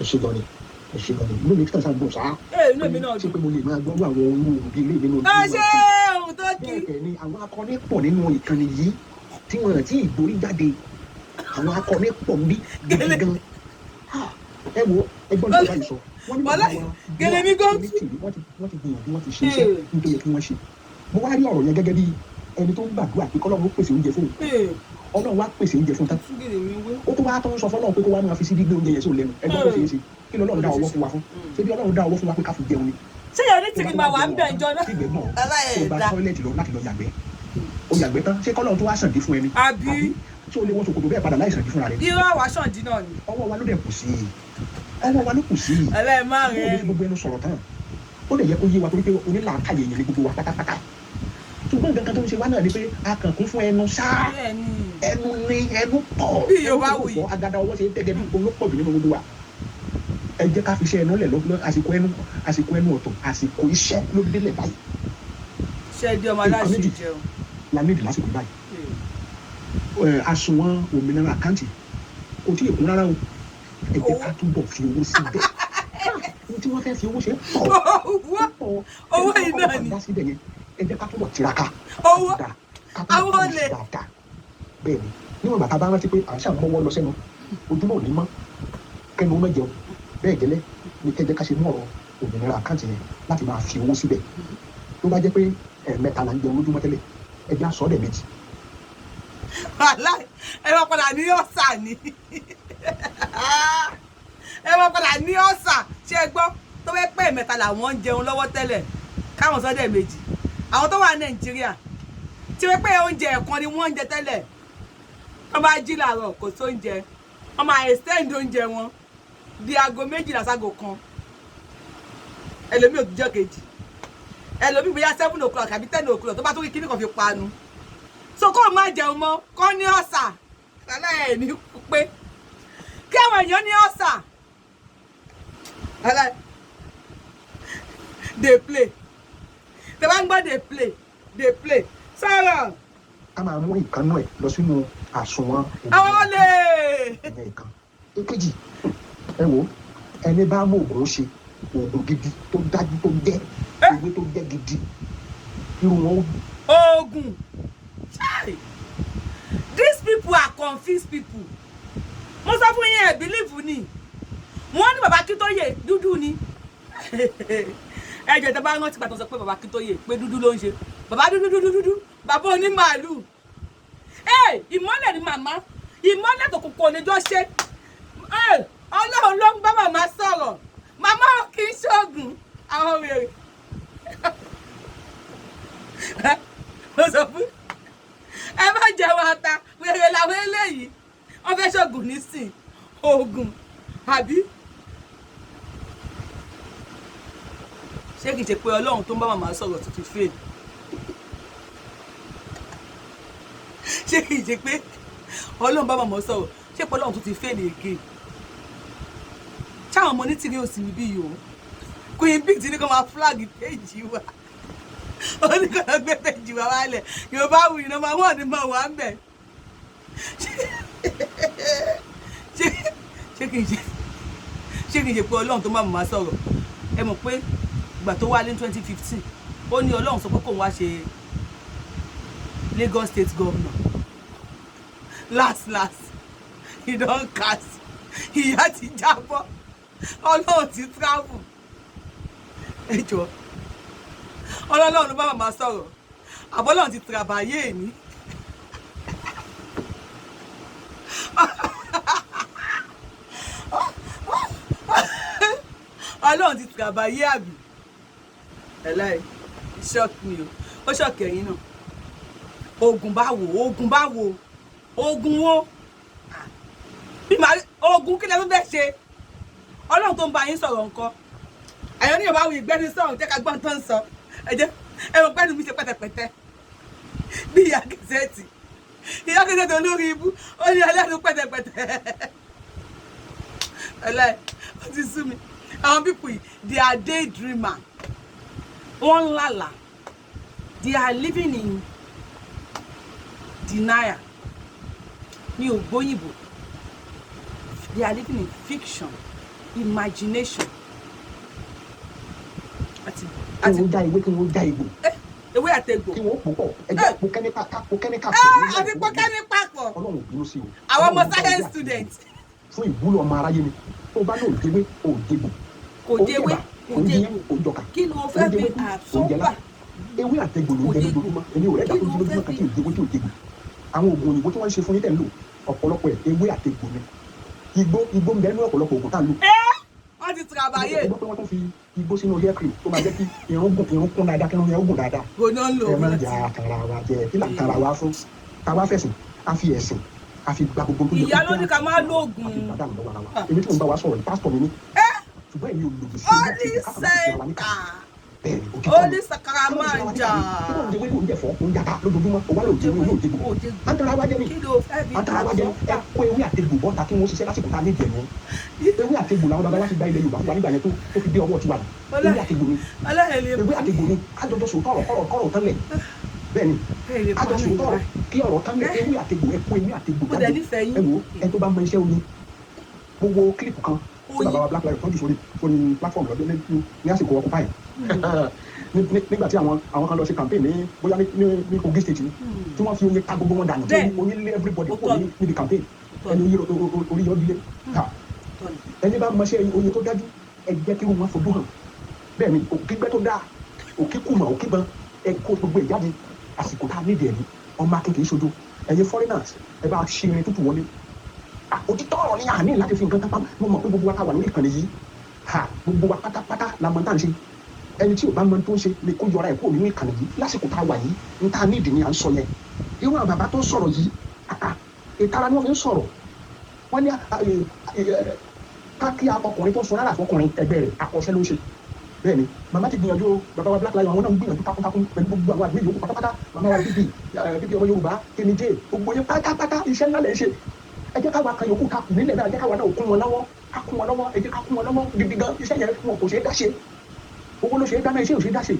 Ṣùgbọ́n inú mi kàn sáà dùn sáà. Inú mi náà dùn. Ṣé pé mo lè máa gbọ́ àwọn ohun òbí ilé nínú ìlú. Ṣé ohun tó kí. Bẹ́ẹ̀ ni àwọn akọni pọ̀ nínú ìkànnì yìí tí wọ́n rántí ìgbórí jáde. Àwọn akọni pọ̀ ń bí gidi gan. Ẹ wo ẹgbọ́n tó bá yìí sọ. Wọ́n ní bàbá wa gẹ́lẹ́ mi gan. wọ́n ti gbìyànjú wọ́n ti ṣe iṣẹ́ nítorí kí wọ́n ṣe. Mo wá rí ọ̀rọ̀ yẹn gẹ́gẹ́ bí ẹni tó ń gbàdúrà pé kọ́lọ́run ó pèsè oúnjẹ fún òun. Ọlọ́run wá pèsè oúnjẹ fún tán. Ó tó wá tó ń sọ fọ́lọ́run pé kó wá máa fi síbí gbé oúnjẹ yẹn sóò lẹ́nu. Ẹgbọ́n tó ṣe é ṣe kí lọ́lọ́run dá ọwọ́ fún wa fún. Ṣé bí Ọlọ́run dá ọwọ́ fún wa pé ká fi jẹun ni. Ṣé yẹn ní tìrì máa wà ń bẹ̀ ìjọ náà? Tí ìgbẹ́ náà tó bá tọ́ílẹ̀tì lọ láti lọ yàgbẹ́. Ó yàgbẹ́ tán ṣé kọ́lọ́run tó wá sàn dí fún ẹni. Àbí tí o lè wọ́n ṣòkòtò bẹ́ẹ̀ padà láì sàn dí fúnra rẹ̀. irọ́ àwa sàn dí náà ni. Ọwọ́ wa ló dẹ̀ kù sí i. Ọwọ́ wa ló kù sí i. Ẹlẹ́ẹ̀má rẹ̀. Ó ní gbogbo ẹnu sọ̀rọ̀ tán. Ó lè yẹ kó yé wa torí pé onílàákàyè yẹn ni gbogbo wa pátápátá. Ṣùgbọ́n nǹkan kan tó ń ṣe wá náà ni pé a kàn kún fún ẹnu ṣáá. Ẹnu ni ẹnu pọ̀. Bí Yorùbáwùyí. Agada ọwọ́ ṣe tẹ́gẹ́ bí olópọ̀ jù nínú gbogbo wa. Ẹ jẹ́ ká fi iṣẹ́ ẹnu lẹ̀ lọ́gbọ́n àsìkò ẹnu ọ̀tọ̀ àsìkò iṣẹ́ ló délẹ̀ báyìí. Ṣé di ọmọ aláṣẹ jẹun? La nídìí lásìkò báyìí. Àsùnwọ̀n òmìnira àkáǹtì kò tí ì kún rárá o. Ẹ jẹ́ ká túbọ̀ fi owó sí bẹ́ẹ̀. Tí wọ́n fẹ́ fi owó ṣe pọ̀. Owó yìí náà ni. Ẹ jẹ́ ká túbọ̀ tiraka. Owó àwọn olè. Bẹ́ẹ̀ ni níwọ̀n bàtà bá rántí pé à ń ṣàmúwọ́ lọ sẹ́nu ojúmọ́ ò ní mọ́ kẹ́nu ó mẹ́jẹun bẹ́ẹ̀ gẹ́lẹ́ ni kẹ́jẹ́ ká ṣe mú ọ̀rọ̀ òmìnira àkáǹtì yẹn láti máa fi owó síbẹ̀. Tó bá jẹ́ pé ẹ̀ẹ̀mẹ́ta là ń jẹun lójúmọ́ tẹ́lẹ̀ ẹ jẹ́ àsọ ọ̀dẹ̀ méjì. Ẹ máa padà ní ọ̀sà ni. Ẹ máa padà ní ọ̀sà ṣé ẹ gbọ́ tó fẹ́ pẹ́ ẹ̀ẹ̀mẹ́ta làwọn ń jẹun lọ́wọ́ tẹ́lẹ̀ káwọn sọ́dẹ̀ méjì. Àwọn tó wà ní Nàìjíríà tí wọ́n pé oúnjẹ ẹ̀kan ni wọ́n ń jẹ tẹ́lẹ̀ wọ́n bá jí làárọ̀ kò sóúnjẹ wọ́n máa extend oúnjẹ wọn di aago 12 ságo kan ẹlòmíì òtújọ́ kejì ẹlòmíì bóyá 7 o'clock àbí 10 o'clock tó bá tó kí kíní kan fi panu so kó o má jẹun mọ́ kó ní ọ̀sà lálẹ́ ẹ̀ ní pé kí àwọn èèyàn ní ọ̀sà lálẹ́ dey play tẹ bá ń gbọ́ dey play sọ̀rọ̀. Ká máa mú ìkànnú ẹ̀ lọ sínú àsùnwọ̀n àwọn olè. Ìyẹn ìkan. Èkejì ẹ wo ẹni bá mú òògùn ṣe òògùn gidi tó dájú tó jẹ́ ewé tó jẹ́ gidi irú wọn. Oògùn these people are confused people. Mo sọ fún yín ẹ believe ni wọ́n ní bàbá Akíntóyè dúdú ni ẹ jẹ́ tẹ́ bá rántí pàtó sọ pé bàbá Akíntóyè pé dúdú ló ń ṣe bàbá dúdú bàbá onímàálù ìmọ́lẹ̀ ni màmá ìmọ́lẹ̀ tó kókó oníjọ́ ṣe Ọlọ́run ló ń bá màmá sọ̀rọ̀ màmá kì í ṣoògùn àwọn wèrè mo sọ fún ẹ má jẹun ata wèrè làwọn eléyìí wọ́n fẹ́ ṣoògùn nísìn oògùn àbí ṣé kìí ṣe pé Ọlọ́run tó ń bá màmá sọ̀rọ̀ tuntun fèèlì ṣé kìí ṣe pé Ọlọ́run bá màmá sọ̀rọ̀ ṣé pé Ọlọ́run tó ti fèèlì èké ṣáwọn ọmọ Onitiri ò sí níbí yìí o Queen Bee ti ní kó máa flag péjì wa ó ní kó lọ gbé péjì wa wálẹ̀ Yorùbáwùyí nọ́mbà 1 ni mo wà ń bẹ̀ ṣé kìí ṣe pé Ọlọ́run tó bá màmá sọ̀rọ̀ ẹ mọ̀ pé ìgbà tó wá ní 2015 ó ní Ọlọ́run sọ pé kóun wá ṣe Lagos State Governor last he don cast ìyá ti jábọ́ Ọlọ́run ti travel ẹ jọ Ọlọ́run ló bá màmá sọ̀rọ̀ àbọ́lọ́run ti travayé ní Ọlọ́run ti travayé àbí ẹláì shock mi o ó shock ẹ̀yin náà oògùn báwo oògùn wo bí màá oògùn kí lẹ tó fẹ́ ṣe Ọlọ́run tó ń bá yín sọ̀rọ̀ nǹkan àyọ̀ ní Yorùbáwùyí ìgbẹ́ni sọ̀rọ̀ jẹ́ ká gbọ́n tó ń sọ ẹ mọ̀ pẹ́ẹ́nu mi ṣe pẹ́tẹ́pẹ́tẹ́ bí ìyá kẹsẹ́ẹ̀tì olórí ibú ó ní ẹlẹ́nu pẹ́tẹ́pẹ́tẹ́ ẹlẹ́ ó ti sú mi àwọn people yìí they are daydreamer wọ́n lálà they are living in denial mi ò gbóyìnbó They are living in fiction, imagination. Kí wọ́n já ewé, kí wọ́n já egbò. Ewé àtegbò. Kí wọ́n pò pọ̀. Ẹgbẹ́ àpò kẹ́míkà pọ̀. Àbí pọ̀ kẹ́míkà pọ̀. Ọlọ́run bínú sí o. Àwọn ọmọ science student. Fún ìwúlò ọmọ aráyé ni. Tó bá lóò déwé, ò dégbò. Kò déwé, kò dégbò. Ò jọkà. Kí ló fẹ́ fi àsọ́gbà? Ewé àtegbò ló ń jẹ lójoojúmọ́. Èmi ò rẹ́ dàgbò lójoojúmọ́ kan tí ò dégbò tí ò dégbò. Àwọn oògùn òyìnbó tí wọ́n ń ṣe fún yín tẹ̀ ń lò ọ̀pọ̀lọpọ̀ ewé àtegbò ni. Igbó ń bẹ nínú ọ̀pọ̀lọpọ̀ oògùn tá a lò. Wọ́n ti tìrabàyè. Ẹgbẹ́ pé wọ́n tún fi igbó sínú hair cream tó máa jẹ́ kí irun kún dáadáa, kí irun yẹn gùn dáadáa. Gbóná ń lò. Ẹ máa ń jà àkàrà wa jẹ kí là ń tara wa fún. Ká wá fẹ̀sìn, a fi ẹ̀sìn, a fi gba gbogbo tó yẹ. Ìyá ló ní ká máa lo oògùn. Èmi tí mo bá wa sọ̀rọ̀ pásítọ̀ mi ní. Ṣùgbọ́n èmi ò lòdì sí Holy Sacramanja. Antara wa jẹ́ ni. Ẹ kó ewé àtegbò bọ́ta kí wọ́n ṣiṣẹ́ lásìkò tá a ní ìjẹ̀mú. Ewé àtegbò làwọn bàbá wa ti gba ilẹ̀ Yorùbá fún wa nígbà yẹn tó fi dé ọwọ́ tiwa. Ewé àtegbò ni. Ewé àtegbò ni. Àjọjọ sòótọ́ kọ́rọ̀ tán lẹ̀. Bẹ́ẹ̀ni. Àjọjọ sòótọ́ kí ọ̀rọ̀ tán lẹ̀. Ewé àtegbò, ẹ kó ewé àtegbò jáde. Ẹ wo ẹ tó bá mọ iṣẹ́ oyin. Gbogbo kílípù kan tí bàbá wa Black Lives tọ́jú sórí platform lọ́dún ní àsìkò Occupy. Nígbà tí àwọn kan lọ ṣe campaign ní bóyá ní Kogi state ni tí wọ́n fi oyin ká gbogbo wọn dànù tí oyin lé everybody kò níbi campaign ẹni orí yọ dílé. Ẹni bá mọṣẹ́ oyin tó dájú ẹ jẹ́ kí wọ́n fojú hàn. Bẹ́ẹ̀ni òkígbẹ́ tó dáa òkíkùmọ̀ òkíbọn ẹ kó gbogbo ìjáde àsìkò tá a nídìí ẹ̀rí ọmọ akéèké ṣojú ẹ̀yin foreigners ẹ bá ṣe irin tútù wọlé. Òtítọ́ ọ̀rọ̀ ni àní láti fi nǹkan kápá mo mọ̀ pé gbogbo wa ká wà lórí ìkànnì yìí gbogbo wa pátápátá la mọ̀ tá à ń ṣe ẹni tí ò bá mọ̀ tó ń ṣe ni kó yọra ẹ̀ kúrò nínú ìkànnì yìí lásìkò tá a wà yìí ní tá a nídìí ni à ń sọ yẹn irú àwọn bàbá tó ń sọ̀rọ̀ yìí ìtara ni wọ́n fi ń sọ̀rọ̀ wọ́n ní káàkiri ọkùnrin tó ń sọ rárá fọkùnrin ẹgbẹ́ rẹ̀ àkọsẹ́ ló ń ṣe bẹ́ẹ̀ ni màmá ti gbìyànjú bàbá wa Black Lives àwọn náà ń gbìyànjú takuntakun pẹ̀lú gbogbo àwọn àgbẹ̀ yòókù pátápátá màmá wa bíbí ọmọ Yorùbá kéníjé gbogbo yẹn pátápátá iṣẹ́ ńlá lè ṣe ẹ jẹ́ káwa kan yòókù ká nílẹ̀ náà ẹ jẹ́ káwa náà kún wọn lọ́wọ́ ẹ jẹ́ ká kún wọn lọ́wọ́ gidi gan iṣẹ́ yẹn wọn kò ṣe é dá ṣe owó ló ṣe é dáná iṣẹ́ ò ṣe é dá ṣe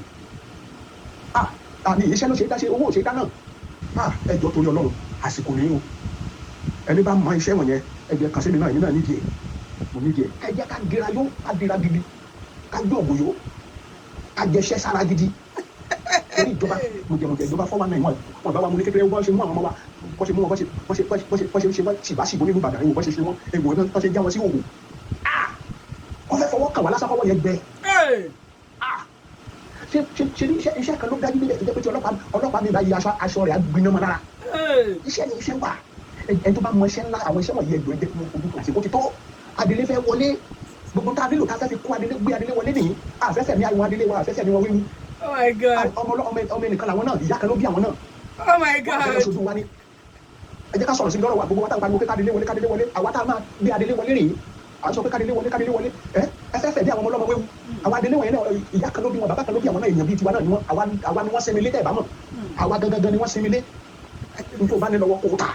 àmì iṣẹ́ ló ṣe é dá ṣe owó ò ṣe é dáná ẹ jọ̀ọ́ torí Ọlọ́run àsìkò nìyí o ẹni bá mọ iṣẹ́ wọ̀nyẹn ẹ jẹ́ kan sí mi náà èmi náà nídìí ẹ̀ mo nídìí ẹ̀ ẹ jẹ́ ká dira yó ká dira gidi ká gbé ògùn yó ká jẹṣẹ́ sára gidi torí ìjọba mo jẹ ìjọba fọwọ́ náà wọn bá wa mú ní kékeré wọ́n ṣe mú àwọn ọmọ wa wọ́n ṣe mú wọn wọ́n ṣe ṣìbáṣìbó nínú Ìbàdàn ìwọ̀n ṣe wọn egbò náà wọ́n ṣe já wọn sí òwò wọ́n fẹ́ fọwọ́ kàn wá lásán fọwọ́ yẹn gbẹ ṣe ní iṣẹ́ kan ló dájú níbẹ̀ tó jẹ́ pé tí ọlọ́pàá mi bá yí aṣọ rẹ̀ á gbiná mọ́ lára iṣẹ́ ni iṣẹ́ wà ẹni tó bá mọ iṣẹ́ ńlá àwọn iṣẹ́ wọ̀nyí ẹgbẹ̀rún ẹgbẹ́ fún ojú àsìkò ti tó adelé fẹ́ wọlé gbogbo tá a nílò tá a fẹ́ fi kó adelé gbé adelé wọlé nìyí àfẹ́fẹ́ ní àwọn adelé wa àfẹ́fẹ́ ní wọn wíwú Oh my God. ọmọ ẹnìkan làwọn náà ìyá kan ló bí àwọn náà Oh my God. ẹ jẹ́ ká sọ̀rọ̀ sí lọ́rọ̀ wa gbogbo wa tá a pariwo pé kádélé wọlé àwa tá a máa gbé adélé wọlé rèé à ń sọ pé kádélé wọlé ẹ fẹ́ bí àwọn ọmọ ọlọ́mọ wéwu àwa adélé wọ̀nyẹn náà ìyá kan ló bí wọn bàbá kan ló bí àwọn náà èèyàn bíi tiwa náà ni wọn àwa ni wọ́n sinmi lé tẹ̀ bá mọ̀ àwa gangan ni wọ́n sinmi lé nítorí bá ní lọ́wọ́ kó ta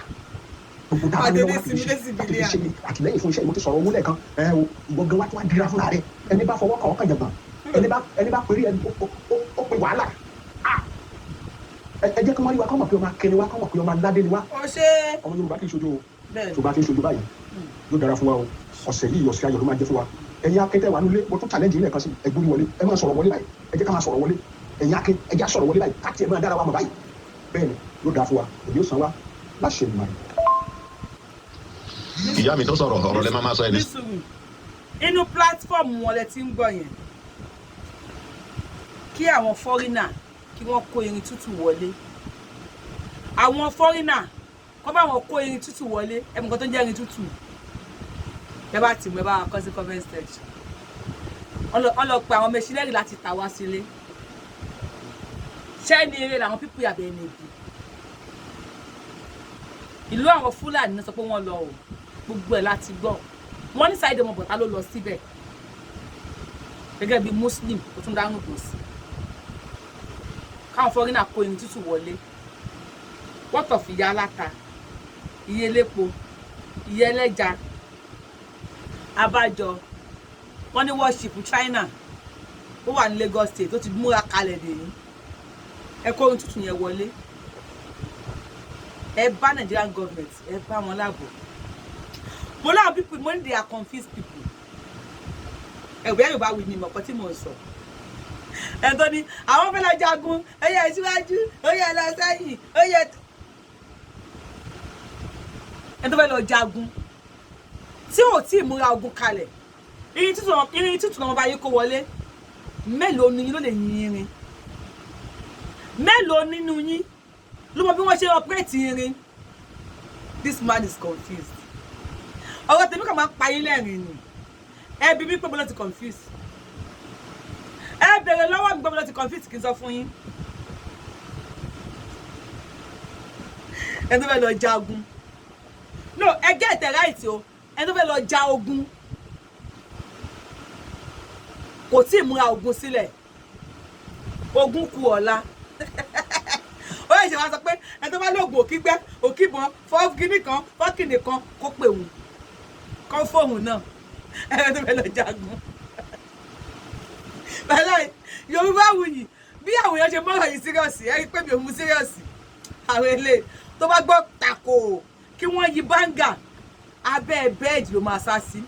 gbogbo tá a ní lọ́wọ́ láti ṣe àtìlẹ́yìn fún iṣẹ́ mo ti sọ̀rọ̀ owó lẹ́ẹ̀kan ìgbọ̀ngàn wa tí wọ́n dira fúnra rẹ̀ ẹni bá fọwọ́ kàn ọ́ kàn jàgbọ́n ẹni bá pèrè ẹni ó pe wàhálà ẹ jẹ́ kí wọ́n rí wa kọ́ mọ̀ pé ọmọ akẹ́ni wa kọ́ mọ̀ pé ọmọ aládé ni wa ọmọ Yorùbá kì í ṣojú o Yorùbá kì í ṣojú báyìí yóò dára fún wa o ọ̀sẹ̀ yìí ọ̀sẹ̀ ayọ̀ ló máa jẹ́ fún wa ẹ̀yin akẹ́tẹ̀ wa nílé mo tún challenge ilé ẹ̀kan sí ẹgbórí wọlé ẹ máa sọ̀rọ̀ wọlé báyìí ẹ jẹ́ ká máa sọ̀rọ̀ wọlé ẹ̀yin akẹ́ ẹ jẹ́ sọ̀rọ̀ wọlé báyìí káàtì ẹ̀ máa dára wa mọ̀ báyìí bẹ́ẹ̀ ni yóò dára fún wa èyí ó san wa láṣẹ ìmọ̀ rẹ̀. ìyá mi tó sọ̀rọ̀ ọ̀rọ̀ lẹ́ máa sọ ẹni. inú platform wọn lẹ ti ń gbọ́ yẹn kí àwọn foreigner kí wọ́n kó irin tútù wọlé àwọn foreigner kọ́ bá wọn kó irin tútù wọlé ẹ̀mí kan tó ń jẹ́ irin tútù ẹ bá tì mọ́ ẹ bá wa kọ́ sí comment section wọ́n lọ pe àwọn Machineri láti tà wá sílé ṣẹ́ni eré làwọn pípù yàbẹ̀ ẹni èbí ìlú àwọn Fúlàní náà sọ pé wọ́n lọ o gbogbo ẹ̀ láti gbọ́ wọ́n ní Saheed Ọmọbọ̀tá ló lọ síbẹ̀ gẹ́gẹ́ bí Muslim tó tún dáhùn tó sí káwọn foreigner kó irin tútù wọlé wọ́tọ̀ fìyà aláta iye elépo iye ẹlẹ́ja abájọ wọ́n ní worship China ó wà ní Lagos State tó ti múra kalẹ̀ dèyí ẹ kó irin tútù yẹn wọlé ẹ bá Nigerian government ẹ bá wọn láàbò mo láwọn people mo ní they are confused people ẹ̀wẹ̀ Yorùbáwùyí ni mọ̀kọ́ tí mo sọ ẹ̀tọ́ ni àwọn fẹ́ lọ jagun ó yẹ síwájú ó yẹ lọ sẹ́yìn ó yẹ ẹ̀tọ́ fẹ́ lọ jagun tí ò tí ì múra ogun kalẹ̀ irin títù náà bá yí kó wọlé mélòó ni yín ló lè yin irin mélòó nínú yín ló mọ bí wọ́n ṣe operate irin. This man is confused ọ̀rọ̀ tèmi kàn máa pa yín lẹ́rìn ni ẹ bí mi pé bọ́lá ti confused ẹ bèrè lọ́wọ́ mi pé bọ́lá ti confused kí n sọ fún yín ẹ tó fẹ́ lọ jagun no ẹ get it right o ẹ tó fẹ́ lọ ja ogun kò tí ì múra ogun sílẹ̀ ogun kù ọ̀la ó yẹ ṣe wá sọ pé ẹ tó bá lóògùn òkígbẹ́ òkíbọn fọ́ọ̀kìnì kan fọ́ọ̀kìnì kan kó pè wù kọ́ fóònù náà ẹ tó fẹ́ lọ jagun bẹ́ẹ̀ Yorùbáwùyí bí àwọn èèyàn ṣe mọ́rọ̀ yìí sírìọ̀sì ẹ rí pé mi ò mú sírìọ̀sì àwọn ilé tó bá gbọ́ tako kí wọ́n yí báńgà abẹ́ bẹ́ẹ̀dì ló máa sá sí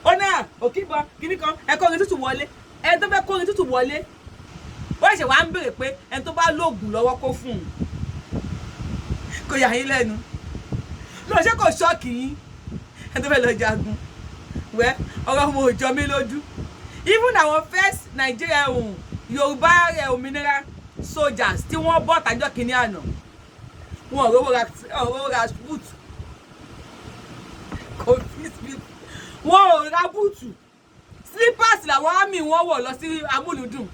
ó náà òkíbọn kìnnì kan ẹ kó orin tútù wọlé ẹ tó fẹ́ kó orin tútù wọlé ó ṣe wá ń béèrè pé ẹni tó bá lóògùn lọ́wọ́ kó fún un kò yà yín lẹ́nu ló ṣe kò ṣọ́ọ̀kì yín ẹni tó fẹ́ lọ jagun wẹ́ ọ̀rọ̀ mo jọ mí lójú even àwọn first Nigeria Yorùbá òmìnira soldiers tí wọ́n bọ́ tàjọ́ kìíní àná wọn ò ra búùtù wọn ò ra búùtù slippers làwọn àmì wọn wọ̀ lọ sí amúlùdùn.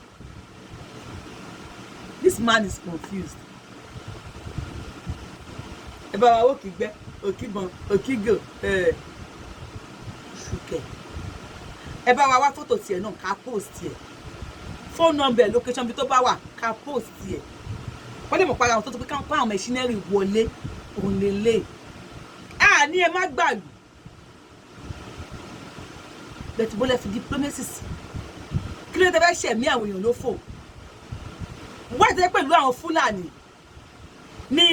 This man is confused. Ẹ bá wa òkìgbẹ́ òkìbọn òkìgò ṣùkẹ́ ẹ bá wa wá fọ́tò tiẹ̀ náà ká post tiẹ̀ phone number location bí tó bá wà ká post tiẹ̀ wọ́n lè mọ̀ para àwọn tó tó pé káwọn pa àwọn machinery wọlé òun lè lè ní ẹ má gbàgbé bẹ̀tù bó lẹ fi diplomacy sí kí ló dé bẹ́ẹ̀ ṣẹ̀mí àwọn èèyàn ló fò wọ́n ti pẹ̀lú àwọn Fúlàní ní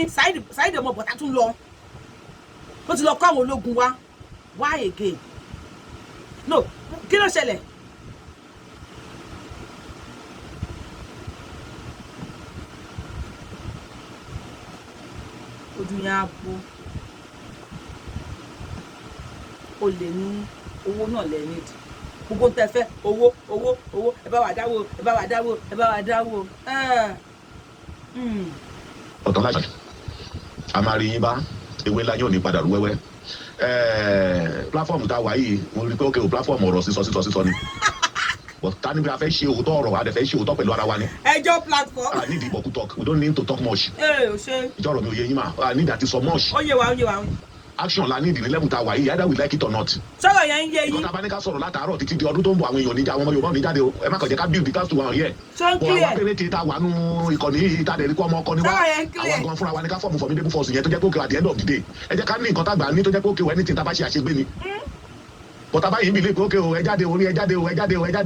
Saheed ọmọ bọ̀tá tún lọ ó ti lọ kọ́ àwọn ológun wá why again no kí ló ṣẹlẹ̀ ojú yẹn á bó o lè ní owó náà lẹ́yìn ìdí gbogbo tẹ́ fẹ́ owó ẹ bá wa dáwó ọ̀tọ̀ láti a máa rí yín bá ewé ńlá yóò ní padà rú wẹ́wẹ́ platform tá a wà yìí mo rí pé ókè o platform ọ̀rọ̀ sísọ ni but ká níbi a fẹ́ ṣe òótọ́ ọ̀rọ̀ wa dẹ̀ fẹ́ ṣe òótọ́ pẹ̀lú ara wa ni. ẹjọ́ platform. I need ìbọ̀kú talk we don't need to talk much. o ṣe. ìjọ́rọ̀ mi ò yé yín mà I need àti so much. ó yé wa. action la need ní level tá a wà yìí either we like it or not. sọ̀rọ̀ yẹn ń yé yín. ìjọba bá ní ká sọ̀rọ̀ látàárọ̀ títí di ọdún tó ń bọ̀ àwọn èèyàn níjà àwọn ọmọ Yorùbá ní jáde o ẹ má kàn jẹ́ ká build the cast to one here. so clear. bọ̀ àwọn akérèké tá a wà nù ìkànnì yìí tá a dẹ̀ rí kó ọmọ ọkọ ni wá sọ̀rọ̀ yẹn clear. àwọn gan fúnra wa ní ká fọ́ọ̀mù formidable force yẹn tó jẹ́ pé òkè at the end of the day ẹ jẹ́ ká ní nǹkan tá a gbà ní tó jẹ́ pé òkè wọ anything tá a bá ṣe àṣegbé ni. bọ̀tà báyìí bí lè pé òkè o ẹ jáde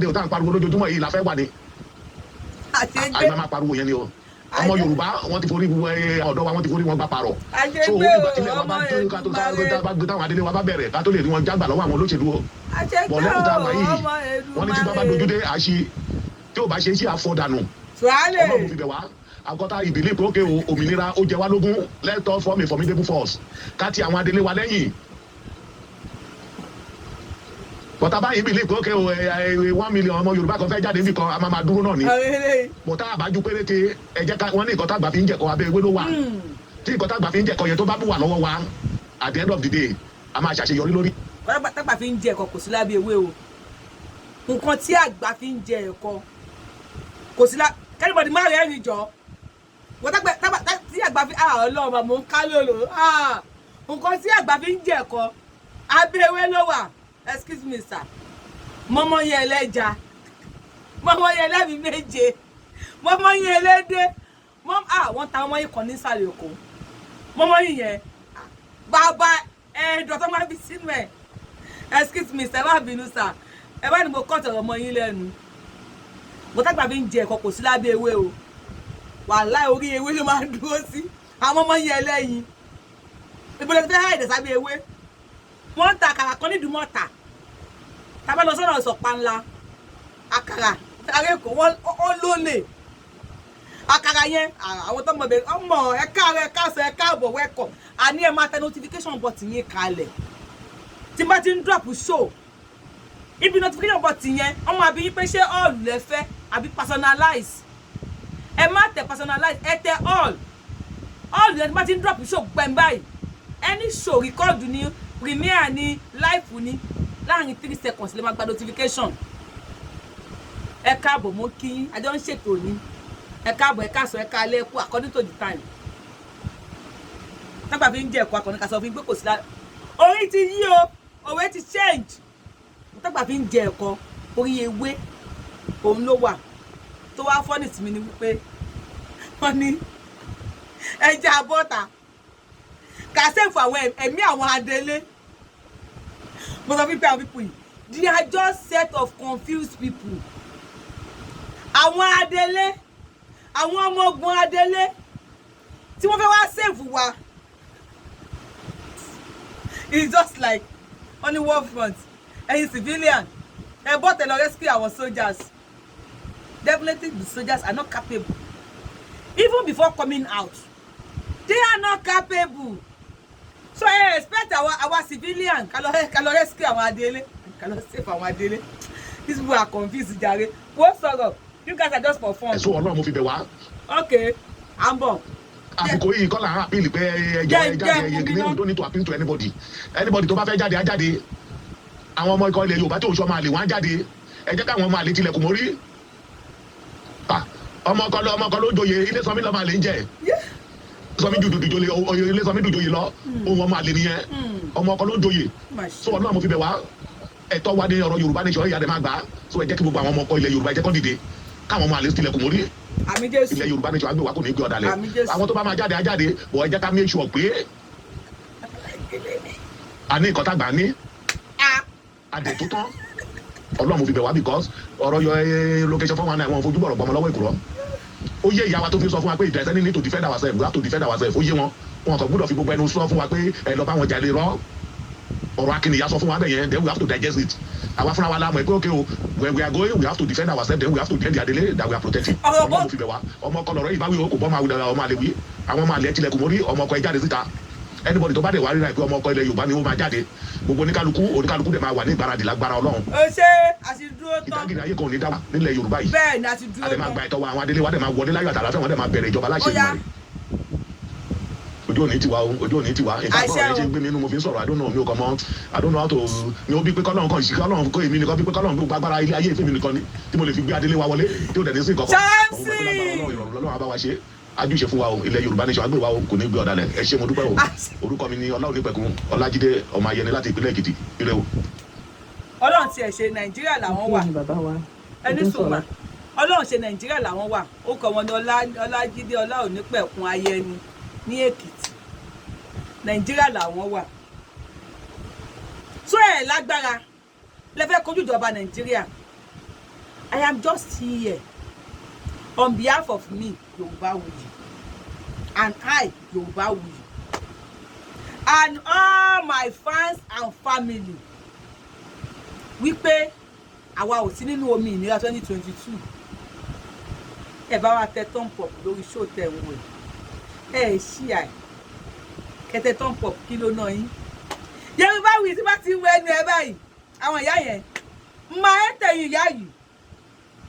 o tá à ń pariwo lójoojúmọ́ yìí la fẹ́ wà ní. àyè máa pariwo yẹn ni o ọmọ Yorùbá wọn ti forí ọ̀dọ́ wa wọn ti forí wọn gbà parọ́ so owó ìgbà tí wa bá tó ká tó bá gbé táwọn adélé wa bá bẹ̀rẹ̀ ká tó lè rí wọn jágbà lọ́wọ́ àwọn olóṣèlú o bọ̀ lẹ́kùn tá a wà yìí wọ́n ní tí bá dojú dé àṣì tí ò bá ṣe é sí àfọ̀dànù ọlọ́run fi bẹ̀ wá àgọ́ta ìbílẹ̀ pé ókè òmìnira ó jẹ wá lógún let us form a formidable force ká ti àwọn adélé wa lẹ́yìn bọ̀tà báyìí bí lè pé ókè 1 million ọmọ Yorùbá kan fẹ́ jáde níbi kan a máa dúró náà ni bọ̀tà àbájú péréte ẹ̀jẹ̀ ká wọ́n ní nǹkan tàgbà fi ń jẹ̀kọ́ abẹ́ ewé ló wà tí nǹkan tàgbà fi ń jẹ̀kọ́ yẹn tó bá bù wà lọ́wọ́ wa at the end of the day a máa ṣàṣeyọrí lórí. nǹkan tàgbà fi ń jẹ ẹ̀kọ́ kò sí lábẹ́ ewé o nǹkan tí àgbà fi ń jẹ ẹ̀kọ́ kò sí lábẹ́ kẹ́nìbọ̀dì má rẹ̀ ẹ̀rìn jọ tí àgbà fi ọlọ́run mò ń ká lólo nǹkan tí àgbà fi ń jẹ ẹ̀kọ́ abẹ́ ewé ló wà. Excuse me sir mọmọ yẹn ẹlẹ́ja mọmọ yẹn ẹlẹ́mi méje mọmọ yẹn ẹlẹ́dẹ̀ wọ́n ta ọmọ yìí kan nísàlẹ̀ Èkó mọmọ yìí yẹn bàbá ẹ̀ẹ́dọ̀ tó máa fi sínú ẹ̀ excuse me sir ẹ má bínú sir ẹ bá ní mo kọ́ tọ̀rọ̀ ọmọ yín lẹ́nu mo tágbà fi ń jẹ ẹ̀kọ́ kò sí lábẹ́ ewé o wàláhì orí ewé ló máa ń dúró sí àwọn ọmọ yẹn ẹlẹ́yin ìbọ̀lẹ̀ tó fẹ́ háìdẹ̀ sábẹ́ ewé wọ́n ta àkàrà kan nídùú mọ́ta tábà lọ sọ́nà ọ̀sọ̀pá ńlá àkàrà ààrẹ kò wọ́n lólè àkàrà yẹn àwọn tó mọ̀ bẹ́ẹ̀ ọmọ ẹ̀ka rẹ̀ káàsọ̀ ẹ̀ka àbọ̀ wẹ́kọ̀ àní ẹ̀ máa tẹ notification button yẹn kalẹ̀ tí bá ti ń drop show ibi notification button yẹn ọmọ àbí yín pé ṣé all lẹ fẹ́ àbí personalize ẹ má tẹ personalize ẹ tẹ all yẹn bá ti ń drop show gbẹ̀m báyìí any show record ni premiere ni live ni láàrin 3 seconds lè máa gba notification ẹ káàbọ̀ mo kí yín àjọ ń ṣètò ní ẹ káàbọ̀ ẹ káàsọ̀ ẹ káalẹ́ kú according to the time tábà fi ń jẹ ẹ̀kọ́ akọni ká sọ fún pé kò sí lára orí ti yí o òwe ti change tábà fi ń jẹ ẹ̀kọ́ orí ewé òun ló wà tó wá fọ́nì sí mi ni wípé wọ́n ní ẹja bọ́ta kà sẹ́fù àwọn ẹ̀mí àwọn adélé mo sọ wípé àwọn people yìí they are just set of confused people àwọn adélé àwọn ọmọ ogun adélé tí wọ́n fẹ́ wá sẹ́fù wa it's just like on the war front ẹ̀yin civilian ẹ bọ́ tẹ̀lé rescue our soldiers definitely the soldiers are not capable even before coming out they are not capable so I expect our civilian ká lọ rescue àwọn adélé ká lọ save àwọn adélé these people are confused jàre wọ́n sọ̀rọ̀ you guys are just for fun. ẹ̀sùn ọlọ́run mo fi bẹ̀ wá. okay I'm born. àsìkò yìí kọ́ là ń appeal pé ẹjọ́ jáde ẹ̀yẹ we don't need to appeal to anybody tó bá fẹ́ jáde á jáde àwọn ọmọ ikọ̀ ilẹ̀ Yorùbá tó oṣù ọmọ àlè wọn á jáde ẹ jẹ́ káwọn ọmọ àlè tilẹ̀kùn mórí ọmọ ọkọ ló joyè ilé sọmí lọ́mọ àlè ń jẹ sọmí dùdùjòyè ilé sọmí dùdùjòyè lọ ohun ọmọ àlè nìyẹn ọmọ ọkọ ló joyè so ọlọ́run mo fi bẹ̀ wá ẹ̀tọ́ wa ní ọ̀rọ̀ Yorùbá nation ìyá rẹ̀ máa gbà á so ẹ jẹ́ kí gbogbo àwọn ọmọ ọkọ ilẹ̀ Yorùbá ẹ jẹ́ kó dìde káwọn ọmọ àlè tilẹ̀kùn mórí ilẹ̀ Yorùbá nation àgbẹ̀ wa kò ní gbé ọ̀dàlẹ̀ àwọn tó bá máa jáde á jáde bọ̀ ẹ jẹ́ ká make sure pé a ní nǹkan tágbà ní adẹ̀ tó tán ọlọ́run mo fi bẹ̀ wá because ọ̀rọ̀ yọ location 419 wọn fojú bọ̀rọ̀ gbọmọ lọ́wọ́ ìkúrọ̀ ó yé ìyá wa tó fi sọ fún wa pé if there is any need to defend ourselves we have to defend ourselves ó yé wọn kò gbọ́dọ̀ fi gbogbo ẹnu sọ fún wa pé ẹ lọ bá wọn jalè rọ ọ̀rọ̀ akínìyà sọ fún wa bẹ́ẹ̀ yẹn then we have to digest it àwa fúnra wa la mọ̀ pé okay o when we are going we have to defend ourselves then we have to defend the adele that we are protecting ọlọ́run mo fi bẹ̀ wá ọmọ ọkọ lọ́rọ̀ ìbáwí o kò bọ́ ọmọ àlè wí àwọn ọmọ àlè tilẹ̀kùn mórí ọmọ ọkọ ẹ jáde síta anybody tó bá dé wá rí ra pé ọmọ ọkọ ilẹ̀ Yorùbá ni ó máa jáde gbogbo oníkálukú dẹ̀ máa wà ní ìgbáradì lágbára Ọlọ́run. ó ṣe àṣìdúró tán ìdágìrì ayé kan ò ní dá wà nílẹ̀ Yorùbá yìí. bẹ́ẹ̀ ni àṣìdúró tán àdè máa gba ìtọ́wọ́ àwọn adélé wa dẹ̀ máa wọlé láyọ̀ àtàlàfẹ́ wọn dẹ̀ máa bẹ̀rẹ̀ ìjọba láṣẹ ìmọ̀ rẹ̀. ojú òní tiwa nǹkan kọ́ ọ̀rẹ́ ṣe ń gbé mi inú mo fi ń sọ̀rọ̀ I don't know how to ní ó bí pé kọ́lọ́run kan ìṣìkà Ọlọ́run kó èmi nìkan bí pé kọ́lọ́run gbogbo agbára ilé ayé ìfẹ́ mi nìkan ni tí mo lè fi gbé adélé wa wọlé tí ó dẹ̀ ní sí nǹkan kan ajúṣe fún wa o ilẹ̀ Yorùbá nation agbèrè wa o kò ní gbé ọ̀dàlẹ̀ ẹ ṣé mo dúpẹ́ o orúkọ mi ni Ọláonípẹ̀kun Ọlájídé ọmọ Ayẹni láti ìpínlẹ̀ Èkìtì ire o. Ọlọ́run tiẹ̀ ṣe Nàìjíríà làwọn wà ẹni sùnmà Ọlọ́run ṣe Nàìjíríà làwọn wà ó kọ wọn ní Ọlájídé Ọláonípẹ̀kun Ayẹni ní Èkìtì Nàìjíríà làwọn wà tó ẹ̀ lágbára lẹ́fẹ́ kojú ìjọba Nàìjíríà I am just here on behalf of me Yorubawuyi and I Yorubawuyi and all my fans and family wípé àwa ò sí nínú omi ìnira 2022 ẹ bá wa tẹ thumb up lórí show tẹ ń wò ẹ ṣí à kẹtẹ thumb up kí ló ná yín Yorubawuyi tí bá ti wọ ẹnu ẹ báyìí àwọn ìyá yẹn máa ń tẹ̀yìn ìyá yìí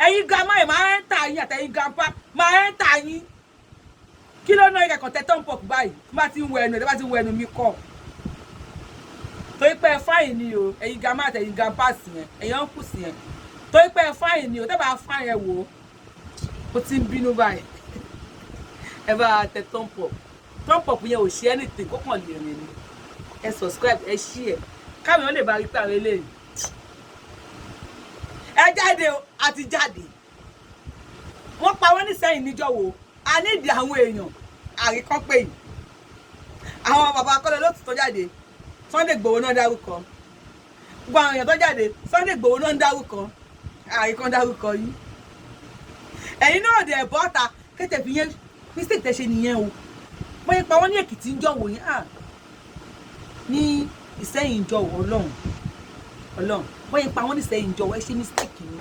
ẹ̀yin grandma ẹ máa ń tà yín àtẹ̀yin grandpa máa ń tà yín kí ló ná yín kẹkọọ tẹ thumb up báyìí tí bá ti ń wọ ẹnu ẹ bá ti ń wọ ẹnu mi kọ torí pé ẹ fáyìn ni o ẹ̀yin grandma àtẹ̀yin grandpa sì yẹn ẹ̀yin uncle sì yẹn torí pé ẹ fáyìn ni o tẹ́ bá fáyìn ẹ wò ó ti ń bínú báyìí ẹ bá tẹ thumb up yẹn ò ṣe anything kó kàn lè rìn ni ẹ subscribe ẹ share káwọn èèyàn lè bá rí pé àwọn eléyìí ẹ jáde àti jáde wọ́n pa wọ́n ní sẹ́yìn níjọ́wọ́ a nídìí àwọn èèyàn àríkọ́ pé yìí àwọn bàbá akọ́lẹ̀ ló ti tó jáde Sunday Igboho náà dárúkọ gbogbo àwọn èèyàn tó jáde Sunday Igboho náà ń dárúkọ àríkọ́ dárúkọ yìí ẹ̀yin náà dẹ̀ bọ́ta kété fi yẹn mistake tẹ́ ṣe nìyẹn o wọ́n yẹn pa wọ́n ní Èkìtì ń jọ̀wọ́ yẹn ní Ìsẹ́yìn jọ̀wọ́ Ọlọ́run wọ́n yẹn pa wọ́n ní Ìsẹ́yìn jọ̀wọ́ ẹ ṣe mistake ni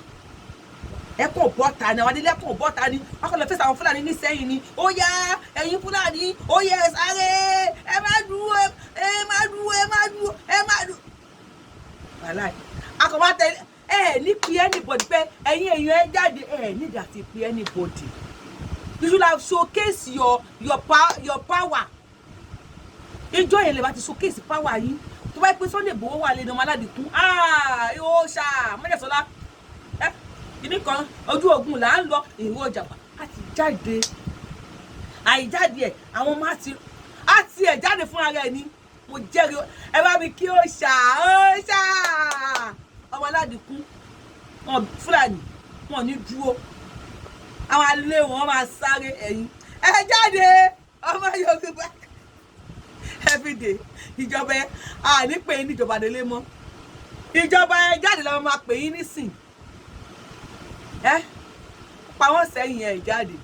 ẹ kò bọ́ta ni àwọn adélé kò bọ́ta ni wọ́n kọ́ lọ fẹ́ sàwọn Fúlàní ní Ìsẹ́yìn ni ó yá ẹ̀yin Fúlàní ó yẹ ẹ sáré ẹ má dúró wàhálà akọ̀wá tẹ̀lé ẹ ní pe anybody pé ẹ̀yin èèyàn ẹ jáde ẹ need àti pe anybody you should have showcase your power ìjọ yẹn lè bá ti showcase power yín tó bá pé Sunday Igboho wà lẹ́nu ọmọ aládìkún yóò ṣá mọ́jẹ̀sọ́lá kìíní kan ojú ogun là ń lọ èrò ọjà àti jáde àìjáde ẹ̀ àwọn ọmọ àti ẹ̀ jáde fún ara ẹ̀ ni mo jẹ́rìí ẹ bá mi kí ó ṣá ọmọ aládìkún wọn Fúlàní wọn ní dúró àwọn alẹ́ wọn máa sáré ẹ̀yìn ẹ jáde ọmọ Yorùbá everyday ìjọba ẹ ní pè yín níjọba délé mọ́ ìjọba ẹ jáde lọ́wọ́ máa pè yín nísìn pa wọ́n sẹ́yìn ẹ̀ jáde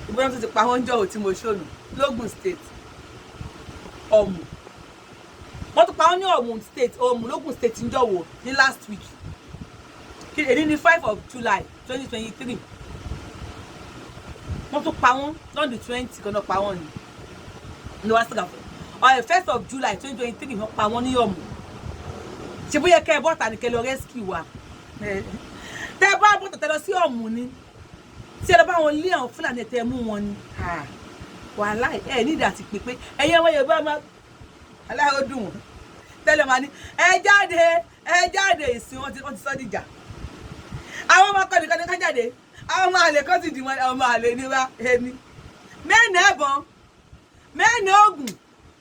ìbọn tó ti pa wọ́n jọ tí mo ṣònù lógùn state Ọ̀mù wọ́n tún pa wọ́n ní Ọ̀mù state Ọ̀mù lógùn state ń jọ̀wọ́ ní last week èyí ní 5 of July 2023 wọ́n tún pa wọ́n lọ́dún 20 kan náà pa wọ́n ní wàá sọ̀rọ̀ on the 1st of July 2023 wọ́n pa wọ́n ní Ọ̀mù ṣe bóyá kẹ́ ẹ bọ́ta ní kẹ́ lọ rescue wa tẹ́ ẹ bá bọ́ta tẹ́ lọ sí Ọ̀mù ni tí ẹ lọ bá wọn lé àwọn Fúlàní tẹ́ ẹ mú wọn ni wàhálà ẹ nídìí àti pèpè ẹ̀yin ọmọ Yorùbá máa aláwọ̀ dùn wọ́n tẹ́lẹ̀ máa ní ẹ jáde ìsìn wọn ti sọ dìjà àwọn ọmọ akọni kan ní ká jáde àwọn ọmọ àlè kan ti dì wọn ọmọ àlè ní wa èmi mẹ́ẹ̀nì ẹ̀bọn mẹ́ẹ̀nì oògùn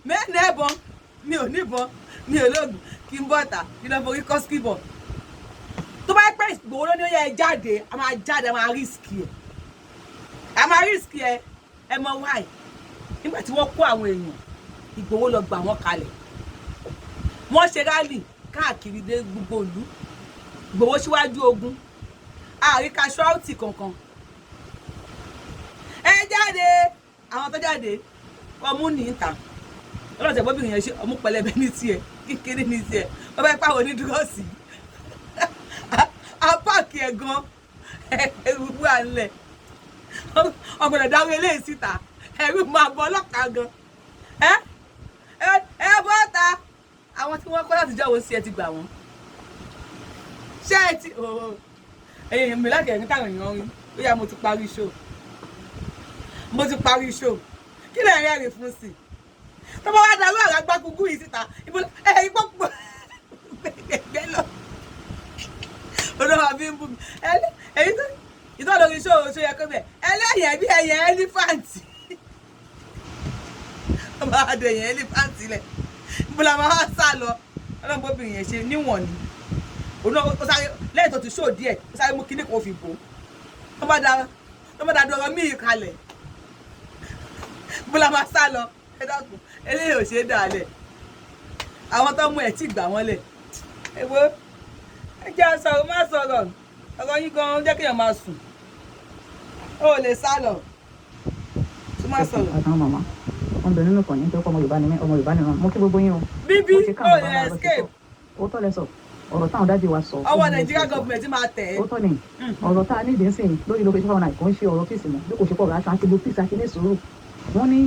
mẹ́ẹ̀nì ẹ̀bọn mi ò níbọn mi ò lóògùn kí n bọ́ta kí n lọ forí kọ́ skibọ̀ tó bá pẹ́ Ìgbòho ló ní ó yẹ ẹ jáde a máa jáde a máa rísìkì ẹ ẹ mọ wáì nígbà tí wọ́n kó àwọn èèyàn Ìgbòho lọ gbà wọ́n kalẹ̀ wọ́n ṣe rálì káàkiri dé gbogbo ìlú Ìgbòho síwájú ogun àríkà ṣọ́ọ̀tì kankan ẹ jáde àwọn tó jáde ọmú ní ìta ọlọ́sẹ̀ bọ́bìnrin yẹn ṣe ọmú pẹlẹbẹ ní tiẹ̀ kékeré ní tiẹ̀ wọ́n bá pàwọn onídúróòsì apáàkì ẹ̀ gan ẹ̀rùbú àlẹ̀ ọgbọ̀dọ̀ dáwọ́ eléyìí síta ẹ̀rù máa bọ́ ọlọ́pàá gan ẹ bọ́ta àwọn tí wọ́n kọ́ láti jáwọ́ sí ẹ ti gbà wọ́n ṣé ẹ ti ẹ̀yìn mi láti ẹ̀rín táwọn èèyàn rí ó yá mo ti parí show kí lè rí ẹ̀rí fún sí tó bá wá darú àrà gbákugú yìí síta ìbò ẹ̀yìn pọ́pọ́ gbẹ̀gbẹ̀ lọ olóòwà bí ń bú mi ẹ̀yìn tó ìtọ́ lórí show yẹ kó bẹ̀ ẹlẹ́yìn ẹ̀bí ẹ̀yìn ẹlífàǹtì tó bá wá dé ẹ̀yìn ẹlífàǹtì lẹ̀ ìbò làwọn wá sá lọ ọlọ́mọbìnrin yẹn ṣe níwọ̀n ni ó sáré lẹ́yìn tó ti show díẹ̀ ó sáré mú kíní kan fi bò tó bá da dọ̀rọ̀ míì kalẹ̀ bọ́lá máa sá lọ ẹ dákun eléyìí ò ṣe é dàálẹ̀ àwọn tó mú ẹ̀ tí gbà wọ́n lẹ̀ èwo ẹ jẹ́ sọ̀rọ̀ má sọ̀rọ̀ ọ̀rọ̀ yín gan jẹ́ kéèyàn máa sùn ó lè sá lọ tó má sọ̀rọ̀. àtàwọn màmá wọn bẹ̀rẹ̀ nínú kàn yín tó kọ́ ọmọ Yorùbá ni ọmọ Yorùbá ni wọn mo kí gbogbo yín o. bíbí ó lè escape. ó tọ́ lẹ sọ ọ̀rọ̀ táwọn dájú wa sọ. ọwọ́ Nàìjíríà gọ́ọ̀mẹ̀ntì máa tẹ̀ ẹ́. ó tọ́ ni ọ̀rọ̀ tá a ní ìdínsìn lórí lókè ṣọ́ọ̀nà kò ń ṣe ọ̀rọ̀ fíìsì mọ́ bí kò ṣe pọ̀ rà aṣọ àti gbogbo fíìsì àti ní sùúrù. wọ́n ní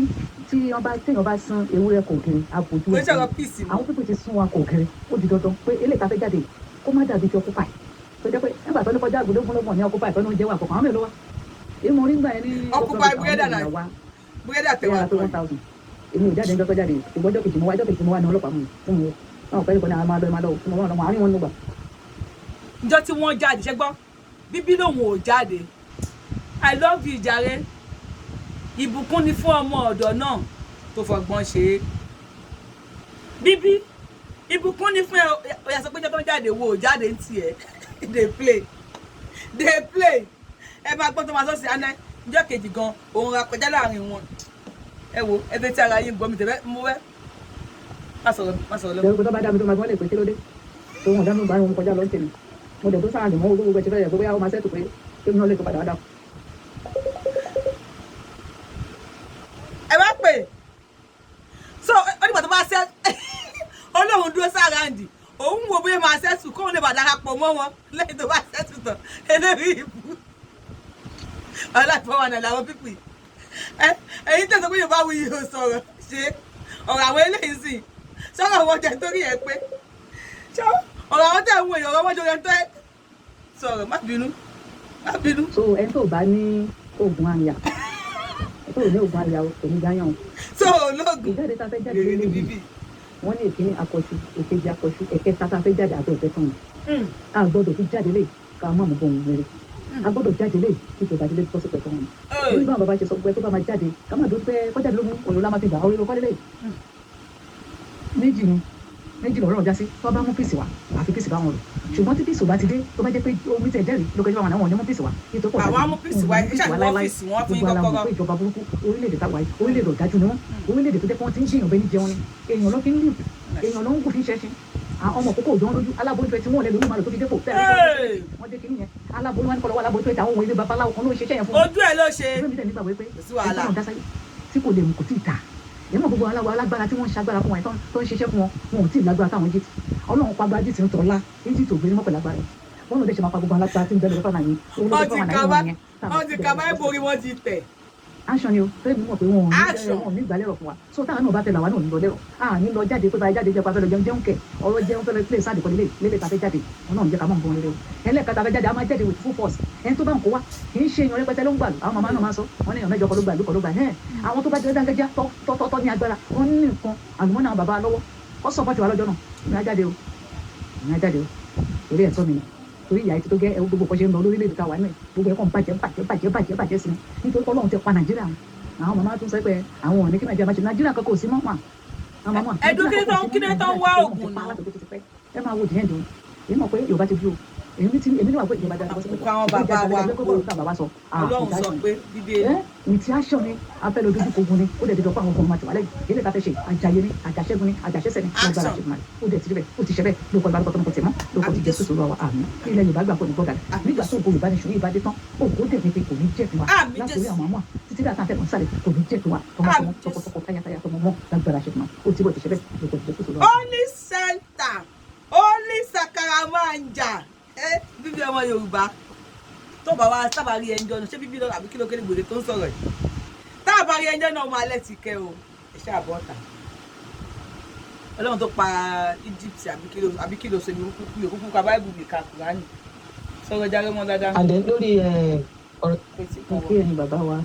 tí téèyàn bá san ewúrẹ́ kò kiri àbójú ẹ̀ àwọn pípé ti sún wa kò kiri ó di dandan pé eléyìí tá fẹ́ jáde kó má dàbí ti Occupy tó jẹ́ pé nígbà tó ní kọjá àgbòdógúnlọ́gbọ̀n ní Occupy tó ní oúnjẹ wà kọ̀ọ̀kan àwọn mélòó wa èmi ò rí gbà ẹ ní Occupy búrẹ́dà tẹ̀wá tó 1000 èmi ò jáde ní ọjọ́ jáde ìgbọ́jọ́ kejì mo wá ní ọlọ́pàá mú fún mi wọn ò fẹ́ kọ́ ní àwọn máa lọ fún wọn lọ́wọ́ àárín wọn nígbà. ìjọ tí wọ́n jáde ṣẹ́gbọ́n bíbí lòun ò jáde I love you jàre ìbùkún ni fún ọmọ ọ̀dọ̀ náà tó fọgbọ́n ṣe é bíbí ìbùkún ni fún ọ̀yà sọ pé jọ́ tó ń jáde wo ò jáde ń tiẹ̀ dey play ẹ máa gbọ́ tó máa sọ sí aná ìjọ kejì gan òun ra kọjá láàrin wọn ẹ wo ẹ fẹ́ tí ara yín gbọ́ mi tẹ̀fẹ́ mú wẹ́ má sọ̀rọ̀ lọ. ìjọba tó bá dá mi tó máa gbọ́ lè pè kí ló dé tó wọn dá mi bá wọn kọjá lọ tèmi mo dẹ̀ tó sáà lè mọ owó gbogbo ẹ̀ tí fẹ́ yẹ gbogbo yà ó máa ṣètò pé kí mi náà lè tó padà wá dà. ẹ bá pè so ó nígbà tó bá ṣe máa ṣẹ́tù kóun lè bá darapọ̀ mọ́ wọn lẹ́yìn tó bá ṣẹ́tù tán eléyìí ìbú aláìfọwọ́ náà làwọn pípì ẹ̀yin tẹ̀sán pé Yorùbáwùyí ò sọ̀rọ̀ ṣe ọ̀rọ̀ àwọn eléyìí sì sọ̀rọ̀ wọn jẹ́ torí ẹ̀ pé ọ̀rọ̀ àwọn tẹ̀ ń wo èèyàn ọ̀rọ̀ wọn jọ rẹ̀ tó ẹ̀ sọ̀rọ̀ má bínú. so ẹni tó bá ní oògùn àyà tó ní oògùn àyà kò ní gáyàn. so olóògùn ìjáde tá a fẹ́ jáde lé níbi wọ́n ní èkíní akọ̀ṣù èkejì akọ̀ṣù ẹ̀kẹta tá a fẹ́ jáde àbẹ̀ ẹ̀fẹ́ tán ni a gbọ́dọ̀ fi jáde lé ká mọ̀ mọ́ bọ̀ wọn rere a gbọ́dọ̀ jáde lé kí ìjọba délé tó sì pẹ̀tọ́ wọn. lórí báwọn bàbá ṣe sọ pé tó bá máa jáde ká máa dó pé kọjá lógún òyìnbó lá máa fi gbà orí ló kọ́lé lé méjì lọ́rọ̀ ọjà sí tó bá mú pèsè wá àfi pèsè bá wọn rò ṣùgbọ́n tí pèsè bá ti dé tó bá jẹ́ pé omi tẹ̀ jẹ́rìí lókè ìjọba àwọn ọ̀nà mú pèsè wá kí tó pọ̀ àwọn amú pèsè wá iṣẹ́ àwọn ọ́fíìsì wọn fún yín kọ́kọ́rọ́ pé ìjọba burúkú orílẹ̀-èdè táwa yìí orílẹ̀-èdè ọ̀dájú ni wọ́n orílẹ̀-èdè tó jẹ́ pé wọ́n ti ń jiyàn bẹ́ẹ̀ ní jẹun ni èèyàn ló fi ń lù èèyàn ló ń kú fi ṣẹ́ṣin àwọn ọmọ kókó òjò ń lójú aláboyún tí wọ́n lè lórí màlúù tó fi dépò fẹ́ẹ́ wọ́n dé kí nìyẹn aláboyún wọn kọ́ lọ́wọ́ aláboyún tí àwọn ohun ilé babaláwo kan ló ń ṣiṣẹ́ yẹn fún ojú ẹ̀ ló ṣe tí kò lè mú kò tí ì ta èèmọ̀ gbogbo alágbára tí wọ́n ń ṣagbára fún wọn tó ń ṣiṣẹ́ fún wọn wọn ò tí ì lágbára táwọn Egypt Ọlọ́run pa agbára Egypt ń tọ́lá Egypt ò gbé ní mọ́pẹ̀ lágbára wọn ló dé ṣe máa pa gbogbo alágbára tí ń bẹ́ẹ̀ lọ́fà náà yìí wọ́n ti kaba ìborí wọn ti tẹ̀. aṣọ ni o fẹ́ẹ́ mọ̀ pé wọn ò ní ìgbàlérò fún wa so táwọn náà bá tẹ̀lé àwa náà ní lọ lérò a ní lọ jáde pé báyìí jáde jẹ́ pàfẹ́ lọ jẹun kẹ̀ ọ̀rọ̀ jẹun fẹ́lẹ́ play sáàdì kọ́lé lélẹ̀ tàfẹ́ jáde wọn náà ń jẹ́ ká mọ̀ nǹkan rere o ẹlẹ́ẹ̀ka tàfẹ́ jáde a máa jáde with full force ẹni tó bá ń kó wa kì í ṣe èèyàn rẹpẹtẹ ló ń gbàlù àwọn màmá náà máa sọ wọn ní èèyàn mẹ́jọ kọ́ ló gbàlù kọ́ ló gbà àwọn tó bá jẹ́ dáńgájá tọ́tọ́ ní agbára wọn ní nǹkan àlùmọ́nà àwọn bàbá lọ́wọ́ ọ sọ fọ́ọ̀tì wa lọ́jọ́ náà ìyá jáde o torí ẹ̀ tọ́ mi ni torí ìyá ètò tó gẹ́ ẹ̀wọ́ gbogbo kọ́ṣẹ́ ń lọ lórílẹ̀-èdè táwa náà gbogbo ẹ̀kọ́ ń bàjẹ́ sí ni nítorí Ọlọ́run ti pa Nàìjíríà àwọn màmá tún sọ pé àwọn ò ní kí Nàìjíríà máa ṣe Nàìjíríà kankan ò sí mọ́ ẹdún kí ni tó ń wá oògùn náà ẹ máa wo dìyẹn dùn èyí mọ̀ pé Yorùbá ti bí o èmi ní wà pé ìjọba dára bọ́sẹ̀ àwọn bàbá wa Ọlọ́run sọ pé bíbélì ní ti aṣọ ni afẹ́lẹ́ ojú kogun ni ó dẹ̀ ti dọ̀pọ̀ àwọn ọmọ àti wàlẹ́ yìí ilé ìtafẹ́ ṣe àjàyè ni àjàṣẹ́gun ni àjàṣẹ́sẹ̀ ni lágbára ṣe máa ó dẹ̀ ti rí bẹ́ẹ̀ ó ti ṣe bẹ́ẹ̀ lóko ìbálòpọ̀ tó ń kọ tẹ̀ mọ́ lóko ti Jésù sọ̀rọ̀ wa àmì ilẹ̀ Yorùbá gbà fún ìgbọ́dà nígbà tó ògo Yorùbá nation yìí bá dé tán ògo dẹ̀ pé kò ní jẹ́ fún wa látòrí àwọn àmọ́ títí dá àtàkùn kan sáré kò ní jẹ́ fún wa tọmọ tọkọtọkọ táyàtáyà tọmọ mọ́ lágbára ṣe máa ó ti bọ̀ ti ṣe bẹ́ẹ̀ lóko ti Jésù sọ̀rọ̀ wa. Only center only Sakaramanja bíbí ọmọ Yorùbá tó bá wa sábà rí ẹnjọ náà ṣé bíbí lọ àbí kí ló kéde gbèrè tó ń sọ̀rọ̀ yìí táàbà rí ẹnjọ náà ọmọ alẹ́ ti kẹ́ o ẹ̀ṣẹ́ àbọ̀tà Ọlọ́run tó pa Egypt àbí kí ló ṣe ní òkúkú ká báìbù mi ká Kùránì sọ̀rọ̀ járe mọ́ dáadáa. and then lórí ọ̀rọ̀ kí ẹni bàbá wa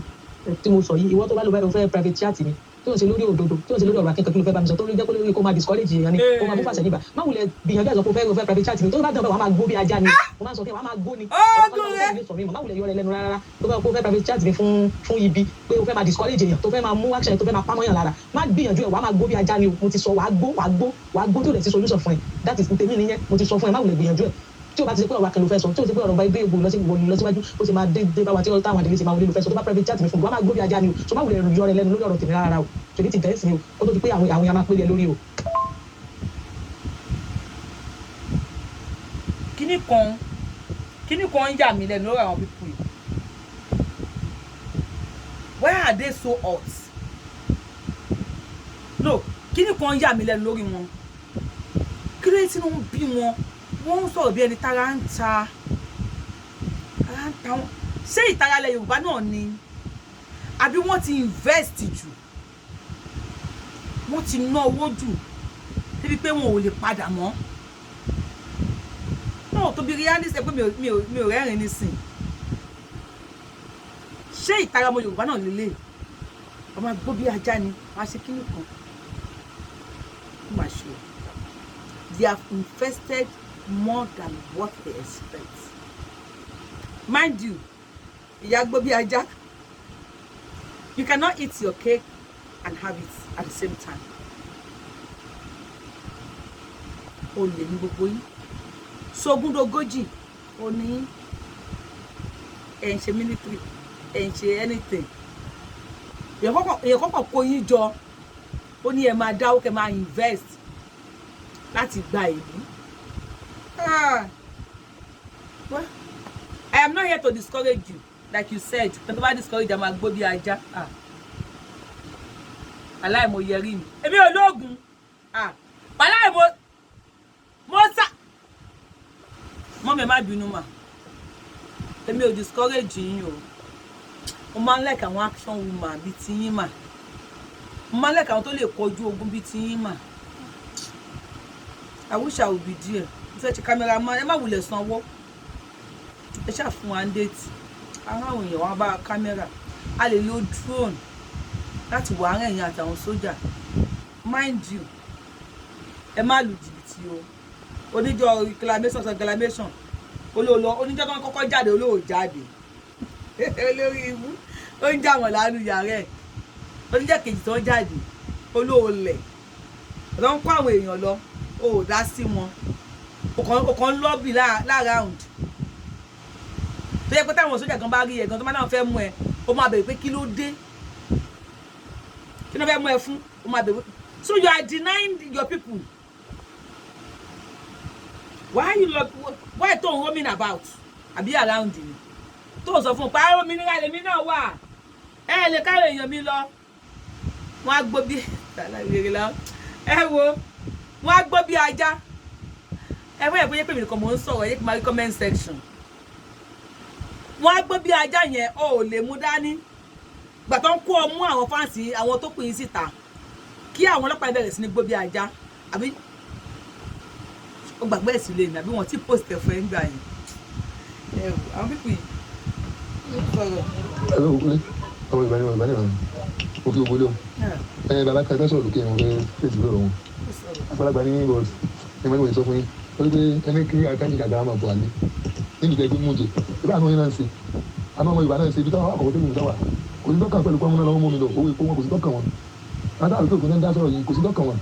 tí mo sọ yìí ìwọ tó bá lọ bá fẹ́ private chat ni tí o ṣe lórí òdodo tí o ṣe lórí ọ̀rọ̀ akẹ́kọ̀ọ́ kí ló fẹ́ bá mi sọ tó lè jẹ́ kó lórí kó máa discourage èèyàn ni kó máa mú fàṣẹ níbà má wulẹ̀ gbìyànjú àìsàn kó fẹ́ private chat ni tó bá dán bá wàá máa gbó bí ajá ni mo máa sọ fún ẹ wàá máa gbó ni má wulẹ̀ yọ ẹ lẹ́nu rárá tó bá kó fẹ́ private chat ni fún ibi pé o fẹ́ máa discourage èèyàn tó fẹ́ máa mú action tó fẹ́ máa pamọ́ yàn lára má gbìyànjú ẹ wàá máa gbó bí ajá ni mo ti sọ wàá gbó tó lè ti solution fún ẹ that is tèmi nìyẹn mo ti sọ fún ẹ má wulẹ̀ gbìyànjú ẹ tí o bá ti ṣe pé ọ̀rọ̀ akẹ́lò fẹ́ sọ tí o ti pé ọ̀rọ̀ bá ibé ìbò lọ́síwájú ó ti máa dé bá wa tí ó táwọn àdéhùn ṣe máa wọlé ló fẹ́ sọ tó bá private chat mi fún mi wọ́n máa gbóbi ajá ni o tó bá wulẹ̀ yọ rẹ lẹ́nu lórí ọ̀rọ̀ tèmi rárá o tòní ti bẹ́ẹ̀ sí ni o ó tó di pé àwọn ya máa pélé lórí o. kíní kan ń yà mí lẹ́nu lórí àwọn pípù yìí why are they so hot no kíní kan ń yà mí lẹ́nu lórí wọn kí ló tí wọ́n bí wọ́n ń sọ̀rọ̀ bí ẹni tára ń ta wọn ṣé ìtara ilẹ̀ Yorùbá náà ni àbí wọ́n ti invest jù wọ́n ti ná owó jù débi pé wọn ò lè padà mọ́ náà tó bí reality pé mi ò rẹ́rìn nísìn ṣé ìtara ọmọ Yorùbá náà lélẹ̀ ọmọ agbó bí ajá ni wọ́n á ṣe kíní kan ó mà ṣe o they have invested more than what they expect. Mind you, ìyá gbó bí ajá, you cannot eat your cake and have it at the same time. O lè ní gbogbo yín. Sógúndogójì, o ní ẹ̀ ń ṣe military, ẹ̀ ń ṣe anything. Èèyàn kọ́kọ́ kó yín jọ, ó ní ẹ máa dáwó kẹ́ máa invest láti gba ìlú. Well, I am not here to discourage you, like you said. Tó bá discourage, I'm a gbó bí ajá. Aláì mo yẹrí mi. Èmi ológun. Aláì mo mọ́ mi má bínú mà èmi ò discourage yín o mo máa ń like àwọn action woman bíi ti yín mà mo máa ń like àwọn tó lè kojú ogun bíi ti yín mà I wish I would be there mo fẹ́ ṣe kámẹ́rà mọ́ ẹ má wulẹ̀ sanwó ẹ ṣáà fún wa ń déètì àwọn èèyàn wá bá kámẹ́rà a lè lo drone láti wà àárín ẹ̀yìn àtàwọn sójà mind you ẹ má lu jìbìtì o oníjọ reclamation olóòlò oníjọ tó ń kọ́kọ́ jáde olóò jáde olórí ibú ó ń jà wọ́n lánú yàrá ẹ̀ oníjọ kejì tó ń jáde olóòlẹ̀ lọ ń kó àwọn èèyàn lọ ó dá sí wọn ó kàn ń lọ́bì láàráùnd tó yẹ pé táwọn sójà kan bá rí ẹ̀gàn tó máa náà fẹ́ mú ẹ ó máa bẹ̀rẹ̀ pé kí ló dé kí ló fẹ́ mú ẹ fún ó máa bẹ̀rẹ̀ so you are denying your people why tó ń roaming about àbí around ni tó ń sọ fún un pa ẹ̀rọ mi nígbà lèmi náà wà ẹ lè káwé èèyàn mi lọ wọn á gbó bí ẹ wo wọn á gbó bí ajá ẹ wọ́n yẹ kó yẹ pé mi nìkan mò ń sọ̀rọ̀ yẹ kí n máa rí comment section wọ́n á gbé bí ajá yẹn ò lè mú dání gbà tó ń kó ọmú àwọn fáǹsì àwọn tó pè é síta kí àwọn ọlọ́pàá bẹ̀rẹ̀ sí ní gbé bí ajá àbí ó gbàgbé ẹ̀sìn lè ní àbí wọ́n ti post ẹ̀ fún ẹ̀ ń gbà yẹn àwọn pípì yìí sọ̀rọ̀. ọmọ ìbàdàn mo fi gbogbo lóhùn bàbá kan sọ̀rọ̀ lókè wọn fẹ́ fèsì lọ́rọ̀ wọn àgbàlagbà ní bọ́ọ̀lù ní wọ́n ti sọ fún yín wọ́n ti pé ẹni kí akáyí gàgà máa bọ̀ àlẹ́ níbi tẹ́ gbé mú jẹ ìbá àwọn yẹn náà ń ṣe àmọ́ ọmọ ìbàdàn ń ṣe ibi táwọn akọ̀wé tó ń sáwà kò sí dọ́kàn pẹ̀lú pọ́nmúná lọ́wọ́ mú mi lọ owó epo wọn kò sí dọ́kàn wọn látàrí pé òkúta ń dá sọ̀rọ̀ yìí kò sí dọ́kàn wọn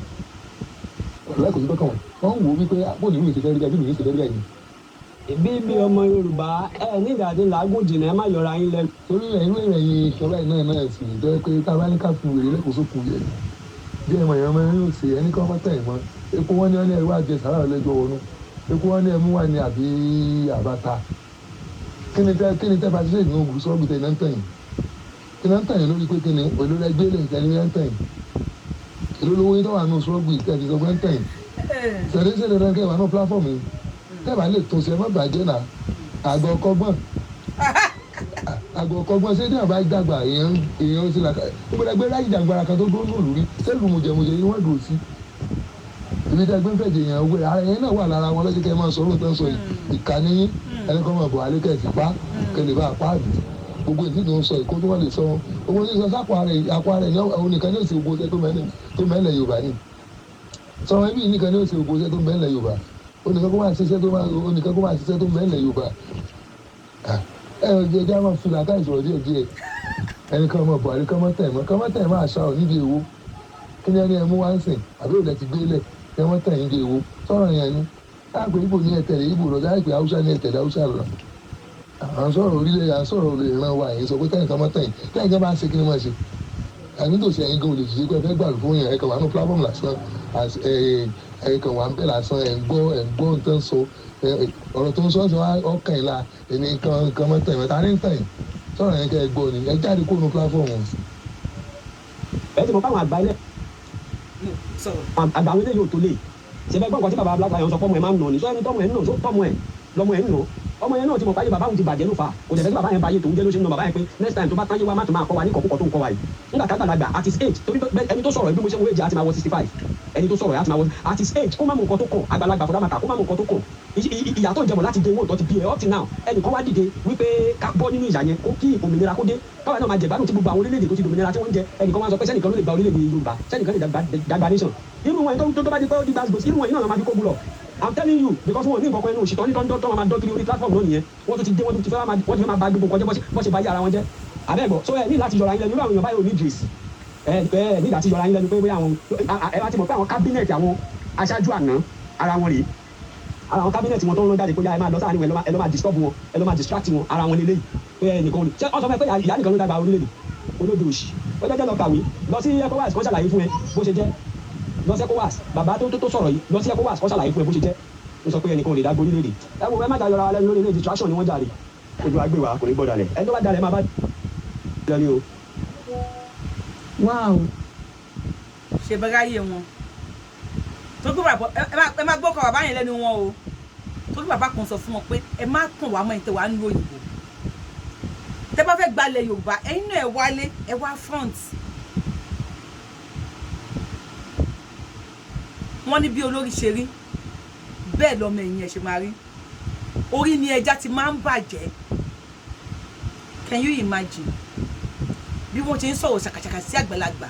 ọ̀rẹ́ kò sí dọ́kàn wọn wọ́n ń wò wípé bóòlù ìlú ìṣẹ̀fẹ́ rí bí ìlú ìṣẹ̀fẹ́ rí ẹ̀yìn. bí ọmọ Yorùbá ẹ ní ìdàdé làágùn jìnnà ẹ má yọra yín lẹ́nu. torí irú ìrẹ̀yìn ìṣọ̀rọ̀ ẹ̀ náà sì jẹ́ pé táwa ní ká fún wèrè lẹ́kọ̀ọ́ sókun yẹn bí ẹ̀mọ̀ èèyàn máa ń yóò ṣe ẹni kọ́ mọ́tà ìmọ̀ epo wọn ní ọ ní ẹ̀rọ àjẹ sàrà ọ̀lẹ́jọ́ wọnú epo wọn ní ẹmú wà ní àbí àbáta kí ni tẹ́ bá ṣe ìdùnnú ògùn sọ́ọ̀bù tẹ̀ náà ń tẹ̀yìn kí náà ń tẹ̀yìn lórí pé kí ni olórí ẹgbẹ́ lè tẹ̀lé ń tẹ̀yìn èló lówó yín tó wà nù sọ́ọ̀bù ìtẹ̀lé sọ́ọ̀bù ń tẹ̀yìn ṣẹlẹ̀ rẹ̀ kẹ́ wà nù pláfọ́ọ̀mù yìí tẹ́ bá lè tún ṣe má bàjẹ́ náà àgọ́ ọkọ̀gbọ́n ṣé ní àbá dàgbà èèyàn sí la gbọ́dọ̀ gbé láyé dàgbàrà kan tó dúró ní òlùrí sẹ́lù mùjẹ̀mùjẹ̀ yìí wọ́n dùn sí ibi tẹ́ gbé ń fẹ̀jẹ̀ yẹn owó ara yẹn náà wà lára wọn lọ́jọ́ kẹ́ máa sọ ọ́ lóòótọ́ sọ ìkànnì yín ẹni kan máa bọ̀ alẹ́ kẹ́ ìfipá kẹ́lẹ́ bá apá àdùn gbogbo ìdí tó ń sọ ìkó tó wọ́n lè sọ owó ní sọ sápò ara rẹ̀ òun nìkan ní òsì ògbó ṣẹ́ tó mẹ́lẹ̀ Yorùbá ni sọ wọn bí nìkan ní òsì ògbó ṣẹ́ tó mẹ́lẹ̀ Yorùbá onìkan kó máa ṣiṣẹ́ tó mẹ́lẹ̀ Yorùbá jẹ́ jẹ́ máa fi làákà ìṣòro díẹ̀ ẹni kan máa bọ̀ àrí kan máa tẹ̀ máa ṣá ọ̀ níbi èwo kí ni ẹni ẹ mú wá ń sìn àbí òde ti gbé lẹ̀ ẹ wọ́n tẹ̀ níbi èwo sọ̀rọ̀ yẹn ni láàpẹ Ìgbò ní ẹ̀tẹ̀lẹ̀ Ìgbò lọ láìpẹ́ Haúsá ní ẹ̀tẹ̀lẹ̀ Haúsá lọ à ń sọ̀rọ̀ orílẹ̀ à ń sọ̀rọ̀ ìran wa yìí sọ pé tẹ̀yìn kan máa tẹ̀yìn tẹ̀yìn kan bá ń ṣe kí ni máa ṣe ànítòsí ẹ̀yin gan olè ṣiṣẹ́ pé ẹ fẹ́ gbàlù fún yẹn ẹ kàn wà ní platform lásán ẹ kàn wà ń bẹ̀ lásán ẹ̀ ń gbọ́ nǹkan sọ ọ̀rọ̀ tó ń sọ ọkàn ìlà ẹni kan mọ́ tẹ̀yìn mẹ́ta ní tẹ̀yìn sọ̀rọ̀ yẹn kẹ́ ẹ gbọ́ ni ẹ jáde kó nu platform. ẹ ti mọ káwọn àgbà ilé àgbà àwọn ilé yóò tó lè ṣe bẹ́ẹ̀ gbọ́n kan tí bàbá Black Lion sọ fọ́mọ ẹ̀ máa ń nà ní sọ ẹni tọ́mọ ẹ̀ ń nà tọ́mọ ẹ̀ lọ́mọ ẹ̀ ń nà ọmọ yẹn náà ti mọ̀ páyé bàbá òun ti bàjẹ́ ló fà kò dẹ̀ fẹ́ kí bàbá yẹn báyé tòun jẹ́ ló ṣe ń nà bàbá yẹn pé next time tó bá táyé wá má tó máa kọ́ wa ní kọ̀kọ́ tó ń kọ́ wa yìí nígbà tá gbàlagbà at his age torí ẹni tó sọ̀rọ̀ bí mo ṣe wọ́n èjì àti máa wọ 65 ẹni tó sọ̀rọ̀ àti máa wọ at his age kó má mọ nǹkan tó kàn àgbàlagbà fọdà màtà kó má mọ nǹkan tó kàn ìyà tó ń jẹmọ̀ láti dé owó ìtọ́ ti bí ẹ up till now ẹnìkan wá dìde wípé ká bọ́ nínú ìyà yẹn kó kí òmìnira kó dé káwa náà máa jẹ ìgbádùn tí gbogbo àwọn orílẹ̀-èdè tó ti dòmìnira tí wọ́n ń jẹ ẹnìkan wá sọ pé sẹ́nìkan ló lè gba orílẹ̀-èdè Yorùbá sẹ́nìkan lè dàgbà nation irú wọn tó bá di pé ó di gbàgbó irú wọn yìí náà máa fi kó gbúlọ̀ I'm telling you because wọn ní nǹkan kan inú òṣìṣẹ́ ní tọ́ máa dọ́ kiri orí platform náà nìyẹn wọ́n tún ti dé wọ́n ti fẹ́ máa ba gbogbo nǹkan jẹ́ bọ́ ṣe bá yé ara wọn jẹ́ àbẹ́gbọ́ so ẹ ní láti yọra yín lẹ́nu irú àwọn èèyàn báyìí ò ní dris ẹ ní láti yọra yín lẹ́nu pé bóyá àwọn ẹ bá ti mọ̀ pé àwọn kábínẹ̀tì àwọn aṣáájú àná ara wọn rèé ara àwọn kábínẹ̀tì wọn tó ń lọ jáde kóyá ẹ máa lọ sáà ní ẹ lọ máa disturb wọn ẹ lọ máa distract wọn ara wọn lélẹ́yìí pé ẹnìkan ṣé ọ sọ fún ẹ pé ìyá nìkan ló dàgbà orílẹ̀-èdè olódò òṣì ó jẹ́ lọ kàwé lọ sí ECOWAS kó ṣàlàyé fún ẹ bó ṣe jẹ́ lọ sí ECOWAS bàbá tó sọ̀rọ̀ yìí lọ sí ECOWAS kó ṣàlàyé fún ẹ bó ṣe jẹ́ ó sọ pé ẹnìkan lè dágbó orílẹ̀-èdè ẹ wo ẹ má jà yọra wa lẹ́nu lórí ilé distraction ni wọ́n jàre ojú agbèwà kò ní gbọ́dọ̀ lẹ̀ ẹ tó bá dalẹ̀ máa bá lẹ́ni o. wow. ṣe bẹ́ẹ̀ ráyè wọn tó gbọ́ ẹ má gbọ́kọ̀ bàbá yẹn lẹ́nu wọn o torí bàbá kan sọ fún wọn pé ẹ má kàn wá mọ́ ẹ̀yin tẹ́ wà ń lo òyìnbó tẹ́ bá fẹ́ gbalẹ̀ Yorùbá ẹ̀yin náà ẹ wálé ẹ wá front. wọ́n ní bí olórí ṣe rí bẹ́ẹ̀ lọ́mọ ẹ̀yìn ẹ̀ ṣe máa rí orí ni ẹja ti máa ń bàjẹ́. Can you imagine bí wọ́n ti ń sọ̀rọ̀ ṣàkàṣàkà sí àgbàlagbà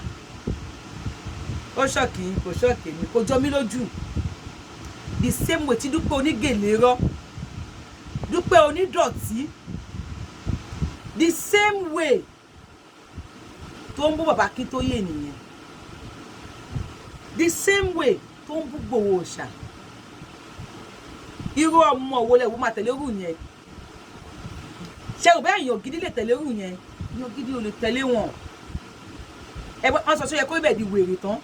ó ṣọ́ọ̀kì kò ṣọ́ọ̀kì mi kò jọ mí lójú the same way tí Dúpẹ́ Onígèlè rọ́ Dúpẹ́ Onídọ̀tí the same way tó ń bú bàbá Akíntóyè nìyẹn the same way tó ń bú Ìgbòho Òòṣà irú ọmọ wo lẹ wo máa tẹ̀lé rú yẹn ṣe ò bẹ́ẹ̀ èèyàn gidi lè tẹ̀lé rú yẹn èèyàn gidi ò lè tẹ̀lé wọn ẹgbẹ́ wọn sọ sọ yẹ kó ibẹ̀ di wèrè tán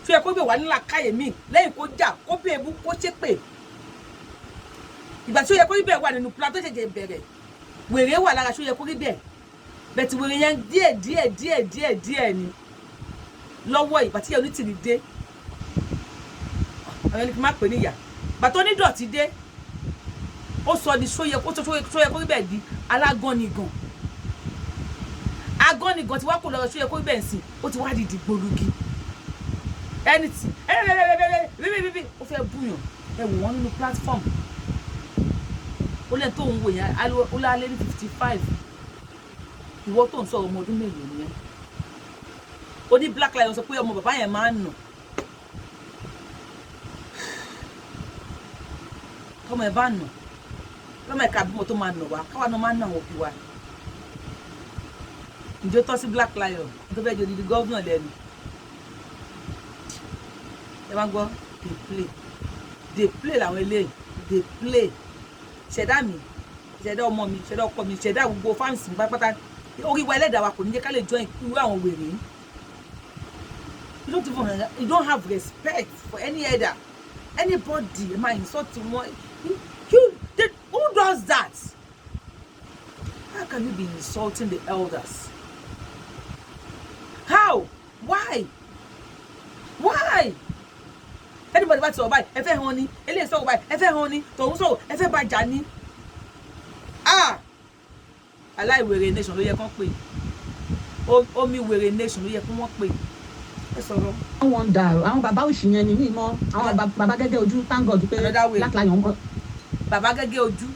tó yẹ kó ibẹ̀ wà nílà káyè míì lẹ́yìn kó jà kó bí ebú kó ṣépè ìgbà tí ó yẹ kó ibẹ̀ wà nínú plan tó ṣẹ̀ṣẹ̀ bẹ̀rẹ̀ wèrè wà lára tó yẹ kó ibẹ̀ bẹ̀tì wèrè yẹn díẹ̀ ni lọ́wọ́ ìgbà tí Onitiri dé àwọn ẹni kí n má pè níyà bàtọ́ Onídọ̀tí dé ó sọ di sóyẹ kó ibẹ̀ di alágọ́nigàn agọ́nigàn tí wá kò lọ́rọ̀ sóyẹ kó ibẹ̀ ń sìn ó ti wá di dìgbòlugi anything bíbí ó fẹ́ búyàn ẹ wò wọ́n nínú platform ó lẹ́yìn tó ń wò yẹn ó lálẹ́ ní 55 ìwọ tó ń sọ̀rọ̀ ọmọ ọdún mélòó nìyẹn ó ní Black Lion sọ pé ọmọ bàbá yẹn máa ń nà tọmọ ẹ bá nà lọ́mọ ẹ̀ka bímọ tó máa nà wá káwa náà máa nà wọ́n fi wá ǹjẹ́ ó tọ́ sí Black Lion tó fẹ́ jẹ́ odidi gọ́vnà lẹ́nu ẹ máa gbọ́ dey play làwọn eléyìí dey play ṣẹ̀dá mi ṣẹ̀dá ọmọ mi ṣẹ̀dá ọkọ mi ṣẹ̀dá gbogbo fáǹsì pátápátá orí wa ẹlẹ́dàá wa kò ní jẹ́ ká lè join irú àwọn wèrè you don't have respect for any elder anybody ẹ máa insult wọn who does that? How can you be insulting the elders? How? Why? Anybody bá ti sọ̀rọ̀ báyìí ẹ fẹ́ hàn ni eléyìí sọ̀rọ̀ báyìí ẹ fẹ́ hàn ni tòun sọ̀rọ̀ ẹ fẹ́ bàjá ni aláìwèrè nation ló yẹ kán pè omi wèrè nation ló yẹ kí wọ́n pè ẹ sọ̀rọ̀. wọ́n dà àwọn bàbá òṣì yẹn ni mí mọ́ àwọn bàbá gẹ́gẹ́ ojú thank God pé Black Lion mọ́. bàbá gẹ́gẹ́ ojú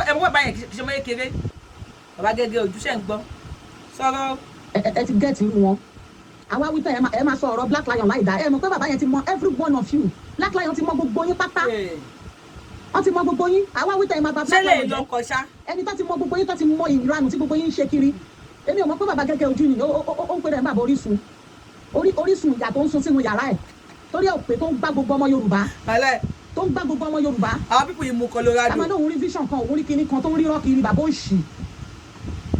ẹ mọ́ bàbá yẹn kì í ṣe ọmọ kékeré bàbá gẹ́gẹ́ ojú ṣe ń gbọ́ sọ̀rọ̀. ẹ ti gẹ́ẹ̀tì wọn àwa wípé ẹ máa sọ ọ̀rọ̀ Black Lion láì dá ẹ mọ̀ pé bàbá yẹn ti mọ every one of you Black Lion ti mọ gbogbo yín pátá wọ́n ti mọ gbogbo yín àwa wípé ẹ máa bá Black Lion jẹ́ ẹni tó ti mọ gbogbo yín tó ti mọ ìranù tí gbogbo yín ń ṣe kiri èmi ò mọ̀ pé bàbá gẹ́gẹ́ ojú ni ó ń pè rẹ̀ ń bàbá orísun ìyà tó ń sun sínú yàrá ẹ̀ torí ẹ̀ pé tó ń gbá gbogbo ọmọ Yorùbá tó ń gbá gbogbo ọmọ Yorùbá àwọn pípọ̀ yìí mú Colorado àmọ́ òun rí vision kan òun rí kinní kan tó ń rírọ́ kiri bàbá òṣì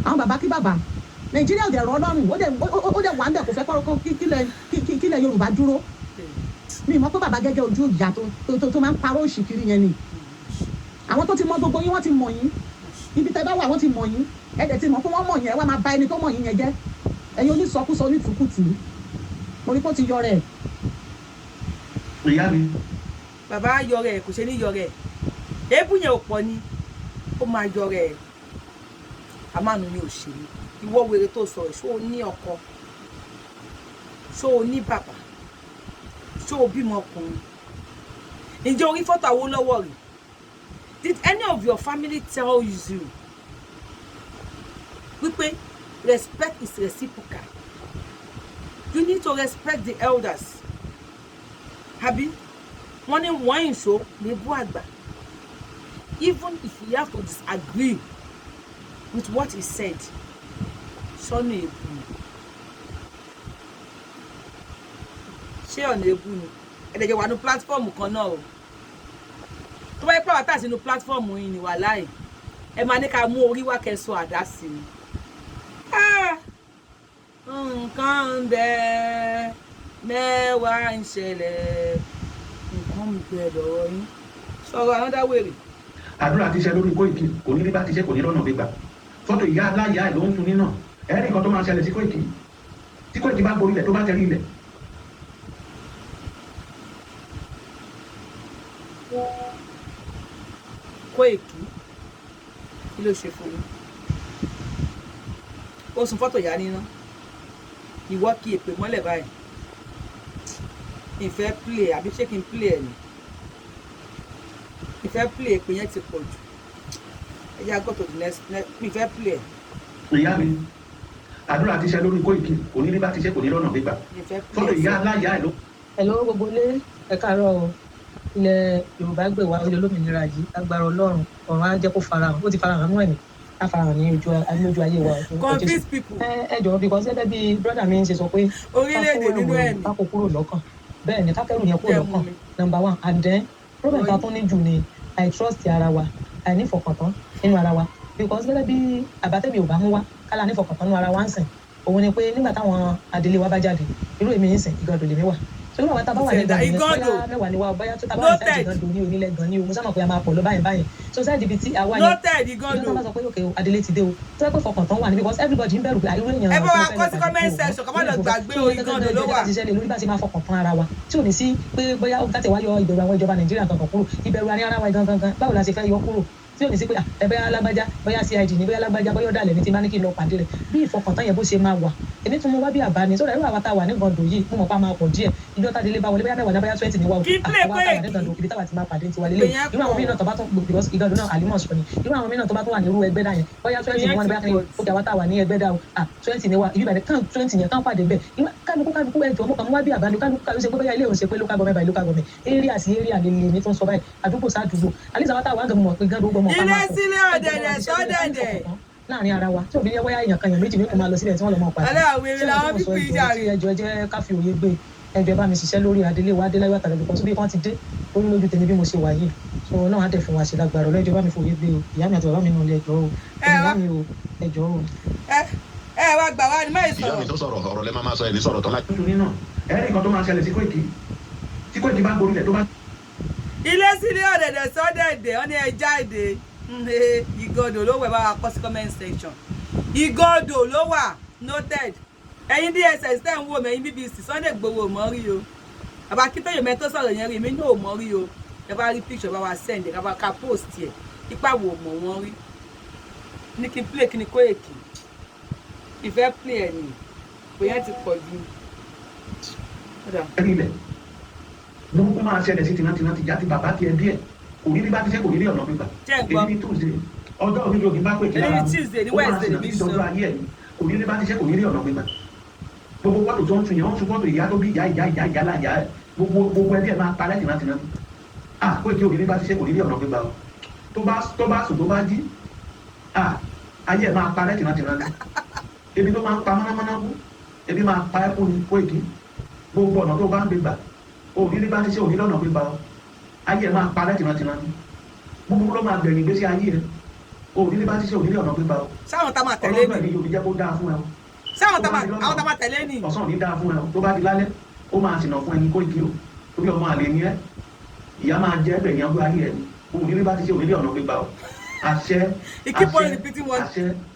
àwọn bàbá kí bàbá Nàìjíríà ò dẹ̀ rọ́ lọ́rùn ó dẹ̀ wà ń bẹ̀ kò fẹ́ kọ́ kílẹ̀ Yorùbá dúró mi mọ̀ pé bàbá gẹ́gẹ́ ojú ìyá tó máa ń parọ́ òṣì kiri yẹn ni àwọn tó ti mọ gbogbo yín wọ́n ti mọ̀ yín ibi tẹ́ bá wà wọ́n ti mọ̀ yín ẹ dẹ̀ ti mọ̀ pé wọ́n mọ̀ yín ẹ wá máa ba ẹni tó mọ̀ yín yẹn jẹ́ ẹ̀yin onísọkúsọ onítùkùtù mo rí pé ó ti yọ rẹ̀. ìyá mi. bàbá yọ rẹ̀ kò ṣe ní yọ rẹ̀ èébú yẹn ò pọ̀ ni ó máa yọ rẹ̀ àmánu ni òṣèré ìwọ wèrè tó sọ̀rọ̀ ṣó o ní ọkọ ṣó o ní bàbá ṣó o bímọ ọkùnrin ǹjẹ́ orí fọ́tò Awólọ́wọ̀ rẹ̀ did any of your family tell you wípé respect is reciprocal you need to respect the elders àbí wọ́n ní wọ́n ìṣó lè bú àgbà even if you have to disagree with what he said sọ́nà èbú ni ṣé ọ̀nà èbú ni ẹ̀dẹ̀jẹ̀ wà ní pílátífọ́ọ̀mù kan náà o tó bá yẹ pé àwátà sínú pílátífọ́ọ̀mù yìí ni wà láì ẹ máa ní ká mú orí wá kẹsọ àdá sí i nǹkan ń bẹ mẹ́wàá ń ṣẹlẹ̀ nǹkan ń bẹ lọ́wọ́ yín sọ̀rọ̀ àwọn dáwèrè. àdúrà ti ṣe lórí Kóìkì kò ní rí bá ti ṣe kò ní lọ́nà gbégbà fọ́tò ìyá aláìyá ẹ̀ ló ń fún ní náà ẹ̀rí nǹkan tó máa ṣẹlẹ̀ sí Kóìkì tí Kóìkì bá gborí ilẹ̀ tó bá tẹ̀rí ilẹ̀. Koiki kí ló ṣe fún yín ó sun fọ́tò yá níná ìwọ kí èpè mọ́lẹ̀ báyìí ìfẹ́ play àbí ṣé kí n play ẹ̀ ni ìfẹ́ play èpè yẹn ti pọ̀ jù ẹ jẹ́ go to the next ìfẹ́ play ẹ̀. ìyá mi àdúrà ti ṣe lórí Koiki kò ní rí bá ti ṣe kò ní lọ́nà gbígbà fọ́tò ìyá aláya ẹ̀ ló. Hello gbogbo ilé ẹ káàárọ̀ o ilẹ̀ Yorùbá gbè wá ilẹ̀ olómìnira yìí agbára Ọlọ́run ọ̀run á jẹ́ kó farahàn ó ti farahàn nínú ẹ̀mí á farahàn ní ojú ayé wa. confuse people. ẹ jọ̀ọ́ because gẹ́gẹ́ bí brother mi ń ṣe sọ pé orílẹ̀-èdè nínú ẹ̀mí ká kó kúrò lọ́kàn bẹ́ẹ̀ ni ká kẹ́rù yẹn kúrò lọ́kàn number one and then problem ta tún ní jù ni I trust ara wa àìnífọkàntán nínú ara wa because gẹ́gẹ́ bí àbátẹ́mi ò bá mú wá kálá nífọkàntán nínú ara wa ń sìn òun ni pé nígbà táwọn adelé wa bá jáde irú èmi ń sìn ìgbàdùn lèmi wà sórí àwọn tábà wà ní ìgbàdùn bóyá mẹ́wàá ni wa bóyá tó tábà wà ní sáìdì ìgbàdùn ní onílẹ̀ gan ni o mo sábà pé a máa pọ̀ lọ báyìí so sáìdì ibi tí àwa yẹn ìgbàdùn tó bá sọ pé òkè adelé ti dé o tó yẹ pé fọkàntán wà ní because everybody ń bẹ̀rù pé irú èèyàn ẹ bá wa kọ sí comment section kọ́ má lọ gbàgbé ìgbàdùn ló wà. lórí bá ti máa fọkàntán ara wa tí ò ní sí pé bóyá ó káàtẹ̀ wá yọ ìbẹ̀rù àwọn ìjọba Nàìjíríà kankan kúrò ìbẹ̀rù ara wa gangan báwo la ṣe fẹ́ yọ kúrò tí ò ní sí pé ẹ bóyá alágbájá bóyá CID ní bóyá alágbájá bóyá ọ̀dàlẹ̀ ní ti máa ní kí n lọ pàdé rẹ̀ bí ìfọkàntán yẹn bó ṣe máa wà èmi tún mú wá bí àbá ni sódà irú àwa tá a wà ní gàndò yìí mo mọ̀ pa máa pọ̀ díẹ̀ ìjọ tá délé bá wọlé bóyá mẹ́wàá náà bóyá 20 ní wa o àwa tá a wà ní gàndò kìdí táwa ti máa pàdé tiwa lélẹ̀ irú àwọn mìíràn tó bá tún because ìgàndò náà àlímọ̀ sọ ni irú àwọn mìíràn tó bá tún wà ní irú ẹgbẹ́ dà yẹn bóyá 20 ní wọn bóyá kí ó àwa tá a wà ní ẹgbẹ́ dà o 20 ní wa ibi ìbàdàn kan 20 yẹn kan pàdé bẹ́ẹ̀ kálukú ẹjọ́ mo kàn mú wá bí àbá ni kálukú ṣe pé bóyá ilé òun ṣe pé local government by local government area sí area lè lè ní tó ń sọ báyìí àdúgbò sáàdúgbò àlejò àwọn táwa ń gbọmọ pé gàndò gbọmọ pa máa pọ̀ láàrin ara wa tí òbí yẹ wáyà èèyàn kan èèyàn méjì ní kò máa lọ síbẹ̀ tí wọ́n lọ máa pàdé. aláwèrè làwọn pípọ̀ ìjà rẹ̀. ẹjọ́ jẹ́ káfí òye gbé ẹjọ́ bá mi ṣiṣẹ́ lórí adélé wa adéláyọ̀ àtàlẹ́ lùkọ́ síbi kan ti dé orí lójú tèmi bí mo ṣe wà yìí so náà á dẹ̀ fún wa ṣe lágbára ọlọ́jọ́ bá mi fòye gbé o ìyá mi àti bàbá mi nù lẹ ẹjọ́ o ìyá mi o ẹjọ́ o. ẹ wá gbà wá ní máyì sọ̀rọ̀. ìyá mi tó sọ̀rọ̀ ọ̀rọ̀ lẹ́ máa sọ ẹni sọ̀rọ̀ tán láti. nítorí náà ẹ̀rí kan tó máa ṣẹlẹ̀ sí Koiki tí Koiki bá gborí rẹ̀ tó bá. ilé sílé ọ̀dẹ̀dẹ̀ sọ́dẹ̀dẹ̀ ọ́ ní ẹ jáde ìgọdọ̀ ló wẹ̀ bá wa kọ́ sí comment section ìgọdọ̀ ló wà noted ẹ̀yin DSS tẹ́ ń wò mẹ́yìn BBC Sunday Igboho mọ́ rí o bàbá Akíntóyè mẹ́tò sọ̀rọ̀ yẹn rí mi ní ò mọ́ rí o ẹ bá rí picture bá wa send ẹ ká post ẹ ipa wo mọ̀ wọ́n rí ní kí n play kí ni Koiki ìfẹ́ play ẹ̀ nì pé yẹn ti pọ̀ jù. ẹ̀rí ilẹ̀ ló ń kó máa ṣẹlẹ̀ sí tìǹtìǹtì ti já ti bàbá tiẹ̀ díẹ̀ kò ní rí bá ti ṣe kò ní rí ọ̀nà gbígbà èyí ní Tuesday ọjọ́ òní yóò kí n bá pè kí ara ó máa ṣe ní sọ́jọ́ ayé ẹ̀ kò ní rí bá ti ṣe kò ní rí ọ̀nà gbígbà gbogbo wọ́tò tó ń tún yẹn wọ́n tún wọ́tò ìyá tó bí ìyá láyà ẹ̀ gbogbo ẹbí ẹ̀ máa parẹ́ tìǹtìǹtì Koiki òní rí bá ti ṣe kò ní rí ọ̀nà gbígbà tó bá sùn tó bá jí ayé ẹ̀ máa parẹ́ tìǹtìǹtì ebi tó máa ń pa mọ́nàmọ́ná kú ebi máa pa ẹ́ kú ní Koiki gbogbo ọ̀nà tó bá ń gbégbà òní rí bá ti ṣe òní rí ọ̀nà gbígbà ayé ẹ̀ máa parẹ́ tìǹtìǹtì gbogbo ló máa gbẹ̀yìn gbèsè ayé rẹ̀ òní rí bá ti ṣe òní rí ọ̀nà gbígbà sáwọn tá máa tẹ̀lé ọlọ́run ẹ̀mí yóò fi jẹ́ kó dáa fún ẹ o sáwọn tá máa tẹ̀lé ni ọ̀sán ní dáa fún ẹ o tó bá di lálẹ́ ó máa ṣìnà fún ẹni Koiki o torí ọmọ àlè ni ẹ ìyá máa jẹ́ gbẹ̀yìn ọgbẹ́ ayé ẹ̀ òní rí bá ti ṣe òní rí ọ̀nà gbígbà o àṣẹ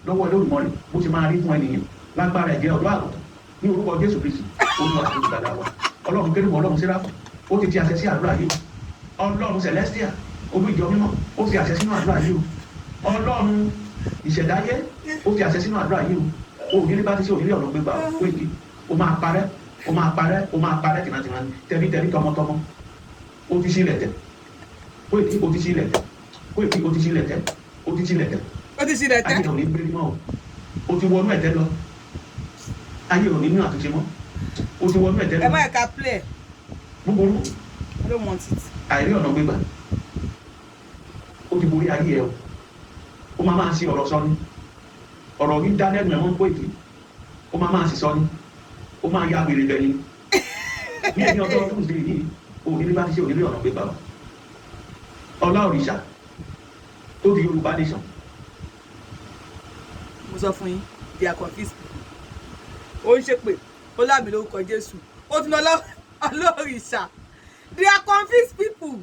lọ́wọ́ Olódùmarè bó ṣe máa rí fún ẹnìyàn lágbára ẹ̀jẹ̀ ọ̀dọ́ àgùntàn ní orúkọ Jésù Kristi Olúwa àti olùgbàlà wa ọlọ́run kérúbù ọlọ́run séráfù ó ti àṣẹ sí àdúrà yìí ọlọ́run celestia olú ìjọ mímọ́ ó fi àṣẹ sínú àdúrà yìí o ọlọ́run ìṣẹ̀dáyé ó fi àṣẹ sínú àdúrà yìí o òní bá ti ṣe òní ọ̀nà gbégbá Koiki ó máa parẹ́ tìǹtìǹtì tẹ̀mítẹ̀mí tọmọtọmọ ó ti sílẹ̀ tẹ̀ Koiki ó ti sílẹ̀ tẹ̀ Koiki ó ti sílẹ̀ tẹ̀ ó ti sílẹ̀ tẹ̀ ayé ò ní gbé mọ́ o ti wọnú ẹ̀tẹ́ lọ ayé ò ní nínú àtúnṣe mọ́ o ti wọnú ẹ̀tẹ́ lọ ẹ má ẹ̀ka play búburú I don't want it. àìrí ọ̀nà gbégbá ó ti borí ayé ẹ o ó máa ṣe ọ̀rọ̀ sọ ni ọ̀rọ̀ ní dá lẹ́nu ẹ̀wọ̀n Koiki ó máa sì sọ ni ó máa ya gbèrè bẹ̀rẹ̀ ní ẹni ọjọ́ Tuesday yìí òní bá ti ṣe òní ọ̀nà gbégbá ọlá òrìṣà tó di Yorùbá nation. mo sọ fún yín they are confused ó ń ṣe pé ó láàmì lórúkọ Jésù ó tún lọ ọlọ́rìṣà they are confused people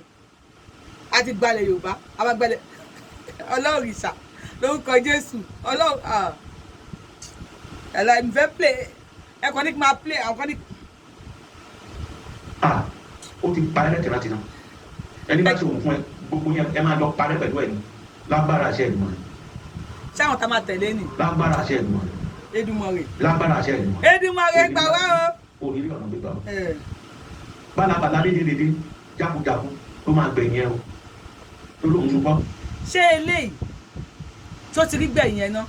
àti gbalẹ̀ Yorùbá àwọn gbalẹ̀ ọlọ́rìṣà lórúkọ Jésù ọlọ́run ẹ̀la ìfẹ́ play ẹ̀kọ́ ní kí máa play àwọn kan ní. ó ti parẹ́ tìǹtìǹtì ẹni bá ti wò fún ẹ gbogbo yẹn ẹ máa lọ parẹ́ pẹ̀lú ẹ ni lágbára àṣẹ Èdùmàrè. Ṣáwọn tá máa tẹ̀lé ni. Lágbára àṣẹ Èdùmàrè. Èdùmàrè. Lágbára àṣẹ Èdùmàrè. Èdùmàrè gbà wá o. Òní ọ̀nà gbégbá o. Bálabàlá dédédédé jákujáku tó máa gbẹ̀yìn ẹ o. Tó lóun ṣubọ́. Ṣé eléyìí tó ti rí gbẹ̀yìn ẹ ná?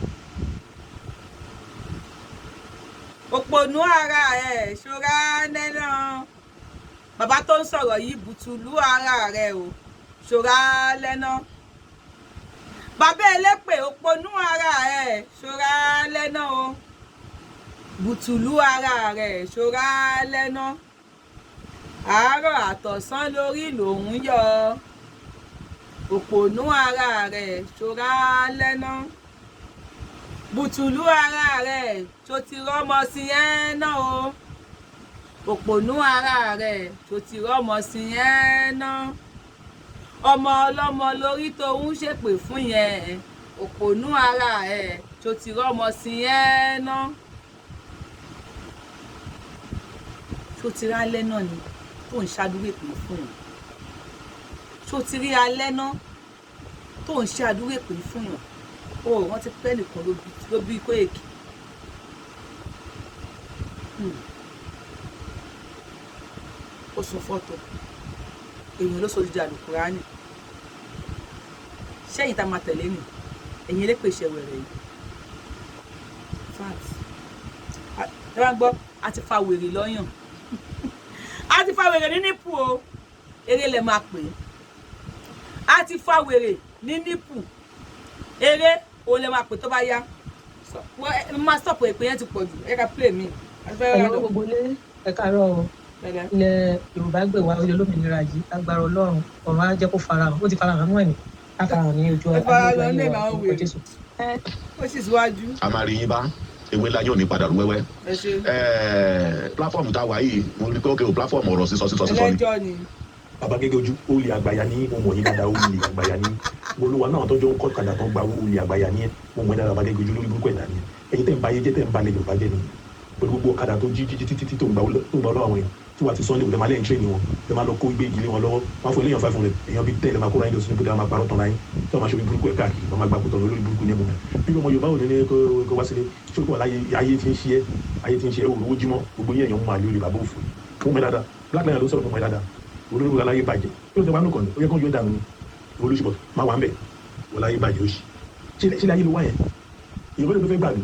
Òpònú ara ẹ̀ ṣọ́ra nẹ́nà. Bàbá tó ń sọ̀rọ̀ yìí bùtùlù ara rẹ̀ o ṣọ́ra lẹ́nà. Bàbá elépè òpònú ara ẹ̀ ṣọ́ra lẹ́nà o bùtùlù ara rẹ̀ ṣọ́ra lẹ́nà. Àárọ̀ àtọ̀sán lórí lòún yọ òpònú ara rẹ̀ ṣọ́ra lẹ́nà. Bùtùlù ara rẹ̀ tó ti rọ́mọ sí ẹ́ náà o òpònú ara rẹ̀ tó ti rọ́mọ sí ẹ́ náà. Ọmọ ọlọ́mọ lórí tó ń ṣépè fún yẹn òpònú ara ẹ̀ tó ti rọ́mọ sí ẹ́ náà. Tó ti rí alẹ́ náà ni tó ń ṣàdúró èpè fún yẹn. Tó ti rí alẹ́ náà tó ń ṣàdúró èpè fún yẹn. O wọ́n ti pẹ́ nìkan ló bí Kóyèkì. Ó sọ fọ́tò èèyàn ló sojú jà lùkùránì. Ṣẹ́yìn tá máa tẹ̀lé nì ẹ̀yìn lè pèsè wẹ̀rẹ̀ yìí. Fact ẹ wá gbọ́ a ti fa wèrè lọ́yàn a ti fa wèrè ní nípù o eré lẹ máa pè é. A ti fa wèrè ní nípù eré o lè máa pè tó bá yá. Máa stop èpè yẹn ti pọ̀ jù ẹ ká play mi. Ẹ̀yin gbogbo lé ẹ káàárọ̀ o. Ilẹ̀ Yorùbá gbè wá oyè olómìnira yìí agbára Ọlọ́run ọ̀run á jẹ́ kó farahàn ó ti farahàn nú ẹ̀mí á farahàn ní ojú ayé wa orúkọ Jésù. Ó sì síwájú. A máa rí yín bá ewé ńlá yóò ní padà rú wẹ́wẹ́. Pláfọ́ọ̀mù tá a wà yìí mo rí pé ó kéwò pláfọ́ọ̀mù ọ̀rọ̀ sísọ ni. Ẹlẹ́jọ́ ni. Bàbá gẹ́gẹ́ ojú olè àgbàyà ní mo mọ̀ yín dáadáa olè àgbàyà ní olúwa náà tó jọ ń kọ́ kàdà tó gba olè àgbàyà ní mo mọ̀ dáadáa bàbá gẹ́gẹ́ ojú lórí burúkú ẹ̀dá ni ẹ̀yin tẹ̀ ń ba ayé jẹ́ tẹ̀ ń ba ilẹ̀ Yorùbá jẹ́ ni pẹ̀lú gbogbo ọ̀kadà tó jí títí tó ń gbà lọ́wọ́ àwọn èèyàn tí wàá ti sọ́ọ́lẹ̀ òde máa lẹ́yìn tírẹ̀nì wọn lè máa lọ kó gbé ìdílé wọn lọ́wọ́ máa fún eléyàn 500 èèyàn bíi tẹ́lẹ̀ máa kó ráyìn lọ sínú ibùdó máa parọ́ tán láyé tí wọ́n máa ṣe orí burúkú ẹ̀ káàkiri wọ́n máa gbà pọ̀tọ̀ lórí burúkú ní ẹ̀bùn bí ọmọ Yorùbá ò ní kó wá sílé ṣé kò ayé ti ń ṣe owó jímọ̀ gbogbo yẹn èèyàn mú àlè olè bàbá òfò fún mi dáadáa Black Lion ló sọ̀rọ̀ fún mi dáadáa olórí aláyé bàjẹ́ kí ló tẹ wá nù kàn ní ó yẹ kó yọ dànù olùsìbọ̀ máa wà ń bẹ̀ wọ́n láyé bàjẹ́ òsì ṣé láyé ló wá yẹn èèyàn ló fẹ́ gbà mí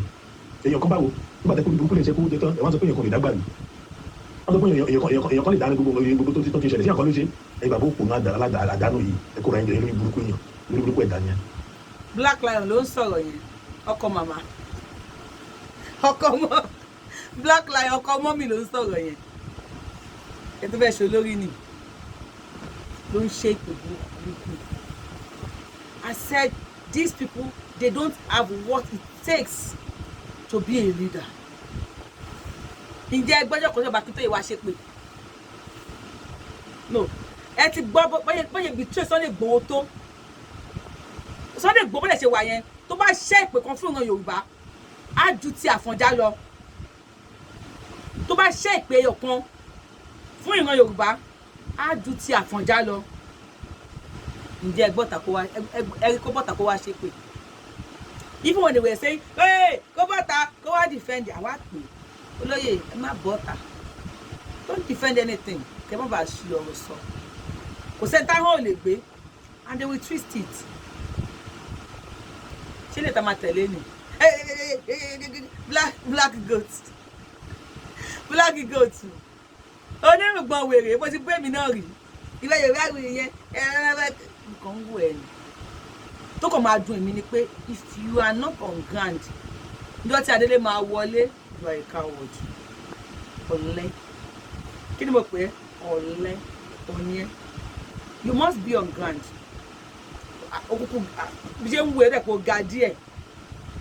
èèyàn kan báwo nígbà tẹ kó burúkú lè ṣe kó jẹ tán ẹ̀ wọ́n sọ pé èèyàn kan lè dá gbà mí wọ́n sọ pé èèyàn kan lè dáná gbogbo tó ti ṣẹlẹ̀ sí àkọlù ṣe ẹ̀yìn bàbá òkú náà àdánù yìí ẹ̀kọ́ ra ẹ̀yìn lórí burúkú yẹn lórí burúkú ẹ̀dá yẹn. Black Lion ló ń sọ̀rọ̀ yẹn ọkọ màmá ọkọ mọ́ Black Lion ọkọ mọ́mì ló ń sọ̀rọ̀ yẹn ètò bẹ́ẹ̀ ṣe olórí ni ló ń ṣe ìpè burúkú. I said these people they don't have what it takes to be a leader. Ǹjẹ́ ẹgbẹ́jọ́ kan ṣọba Akíntóyè wá ṣe pé no ẹ ti gbọ́ bóyá ibi tí Sunday Igboho tó Sunday Igboho bó lè ṣe wà yẹn tó bá ṣẹ́ ìpè kan fún ìran Yorùbá á ju ti Àfọ̀njá lọ tó bá ṣẹ́ ìpè ọ̀kan fún ìran Yorùbá á ju ti Àfọ̀njá lọ. Ǹjẹ́ ẹ̀rí kó bọ́ta kó wá ṣe pé even when they were saying hey kó bọ́ta kó wá defend àwa pè olóyè ẹ má bọ́ta don't defend anything kẹ má bàa ṣe ọ̀rọ̀ sọ kò sẹ́ni táwọn ò lè gbé and they will twist it ṣé lè ta máa tẹ̀lé ni black goat onírùngbọ̀n wèrè bó ti gbé mi náà rí ìwé yorùbá wèrè yẹn nǹkan ń wò ẹ̀ ni tó kàn máa dùn èmi ni pé if you are not on ground níjọ́ tí Adélé máa wọlé you are a coward ọ̀lẹ kí ni mo pè é ọ̀lẹ òní ẹ you must be on ground òkùnkùn bí ṣe ń wo ẹ̀rẹ̀ kó ga díẹ̀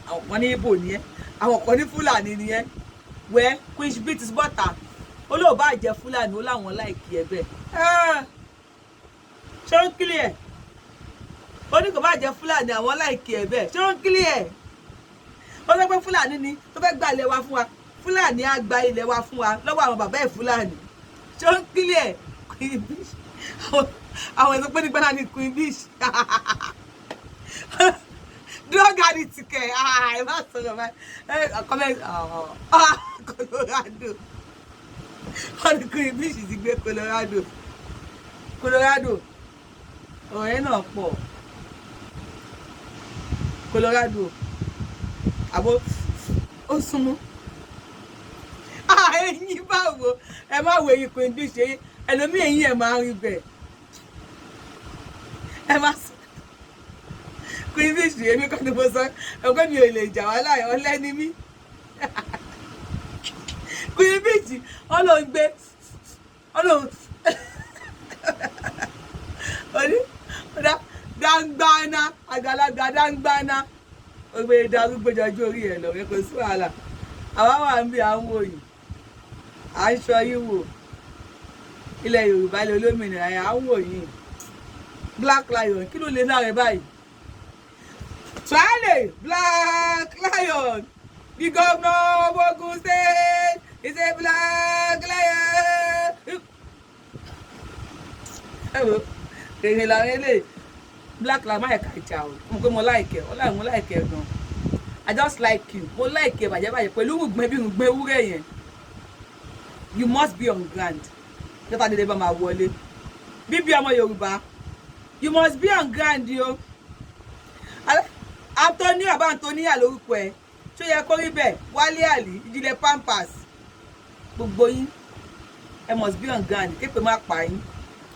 àwọn kan ní Ìgbò ni ẹ àwọn kan ní Fúlàní ni ẹ wẹ́ Queen Bee is butter olóòbá jẹ Fúlàní ó láwọn láìkí ẹ bẹ́ẹ̀ ṣé ń kílì ẹ̀ ó ní kò bá jẹ Fúlàní àwọn láìkí ẹ bẹ́ẹ̀ ṣé ń kílì ẹ̀ ó sọ pé Fúlàní ni tó fẹ́ gba ilẹ̀ wa fún wa Fúlàní á gba ilẹ̀ wa fún wa lọ́wọ́ àwọn bàbá ẹ̀ Fúlàní ṣé ń kílì ẹ̀ Queen Bee àwọn èso pé nígbà náà ni Queen Bee drug addict kẹ̀ ẹ má sọ̀rọ̀ báyìí comment Colorado ọdún bíṣì ti gbé Colorado ọ̀rẹ́ náà pọ̀ Colorado àbó ó súnmọ́ ẹ̀yin báwo ẹ má wo eyín Queen Bee ṣe ẹlòmíì ẹ̀yin ẹ̀ máa ń rí bẹ́ẹ̀ ẹ má sọ Queen Bee ṣe èmi kan ní mo sọ ẹgbẹ́ mi ò lè jà wá láì ọlẹ́ni mí Queen Bee ṣe ọlọ́gbé oní dangbana àgbàlagbà dangbana ogbe darúgbó jọjú orí ẹ lọ kò sí wàhálà àwa wà ń bí àwọn òyìn à ń sọ yìí wò ilẹ̀ Yorùbá lè olómìnira yẹn à ń wò yìí Black Lion kí ló lè náà rẹ báyìí Tuale Black Lion the governor of Ogun State is a Black Lion. ẹ wo èyí làwọn eléyìí Black Lion má yẹ ká ìjà o mo pé mo láìkẹ mo láìkẹ gan I just like you mo láìkẹ bàjẹ́ pẹ̀lú gbẹ bí gbẹ wúrẹ́ yẹn you must be on ground jọta dédé bá máa wọlé bíbí ọmọ Yorùbá you must be on ground yo Antonia àbá Antonia lórúkọ ẹ tó yẹ kó rí bẹ́ẹ̀ Wálé Àlì Ìjìnlẹ̀ Pampers gbogbo yín ẹ must be on ground képe má pa yín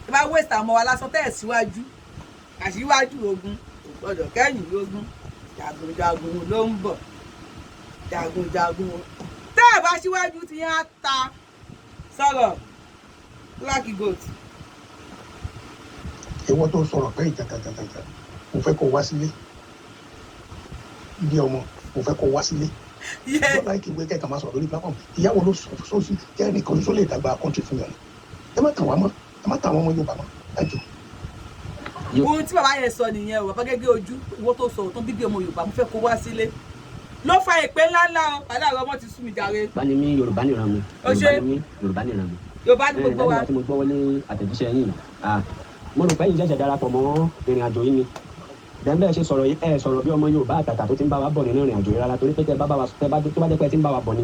ẹ bá waste àwọn ọmọ wa lásán tẹ́ ẹ̀ síwájú àṣíwájú ogun kò gbọdọ̀ kẹ́yìn lógún jagunjagun ló ń bọ̀ jagunjagun tẹ́ ẹ̀ bá síwájú ti yẹn á ta sọ̀rọ̀ Black Goat. ìwọ tó sọ̀rọ̀ pé ìjàgàjàgàjà mo fẹ́ kó wá sílé ilé ọmọ mo fẹ́ kó wá sílé lọ́la ìkíwé kẹ́kọ̀ọ́ máa sọ̀rọ̀ lórí platform ìyàwó ló sọ sí jẹ́ nìkan tó lè dàgbà country fún yàrá ẹ má tàn wá mọ́ ẹ má tàn àwọn ọmọ Yorùbá mọ́ ẹjọ́. ohun tí bàbá yẹn sọ nìyẹn o bàbá gẹ́gẹ́ ojú ìwọ tó sọ̀rọ̀ tán bíbí ọmọ Yorùbá mo fẹ́ kó wá sílé ló fa ìpè ńláńlá o aláàrọ̀ ọmọ ti sú mi jàre. bani mi Yorùbá nìran mi Yorùbá nìran mi Yorùbá ní gbogbo wa. lẹ́yìn tí mo gbọ́ wọlé àtẹ̀jíṣẹ́ yìí mo rò pé yìí ṣẹ̀ṣẹ̀ darapọ̀ mọ́ ìrìn àjò yìí ni dẹ́nbẹ́ ṣe sọ̀rọ̀ yìí sọ̀rọ̀ bí ọmọ Yorùbá àtàtà tó ti ń bá wa bọ̀ nínú ìrìn àjò yìí rárá torí pé tó bá jẹ́ pé ẹ ti ń bá wa bọ̀ ni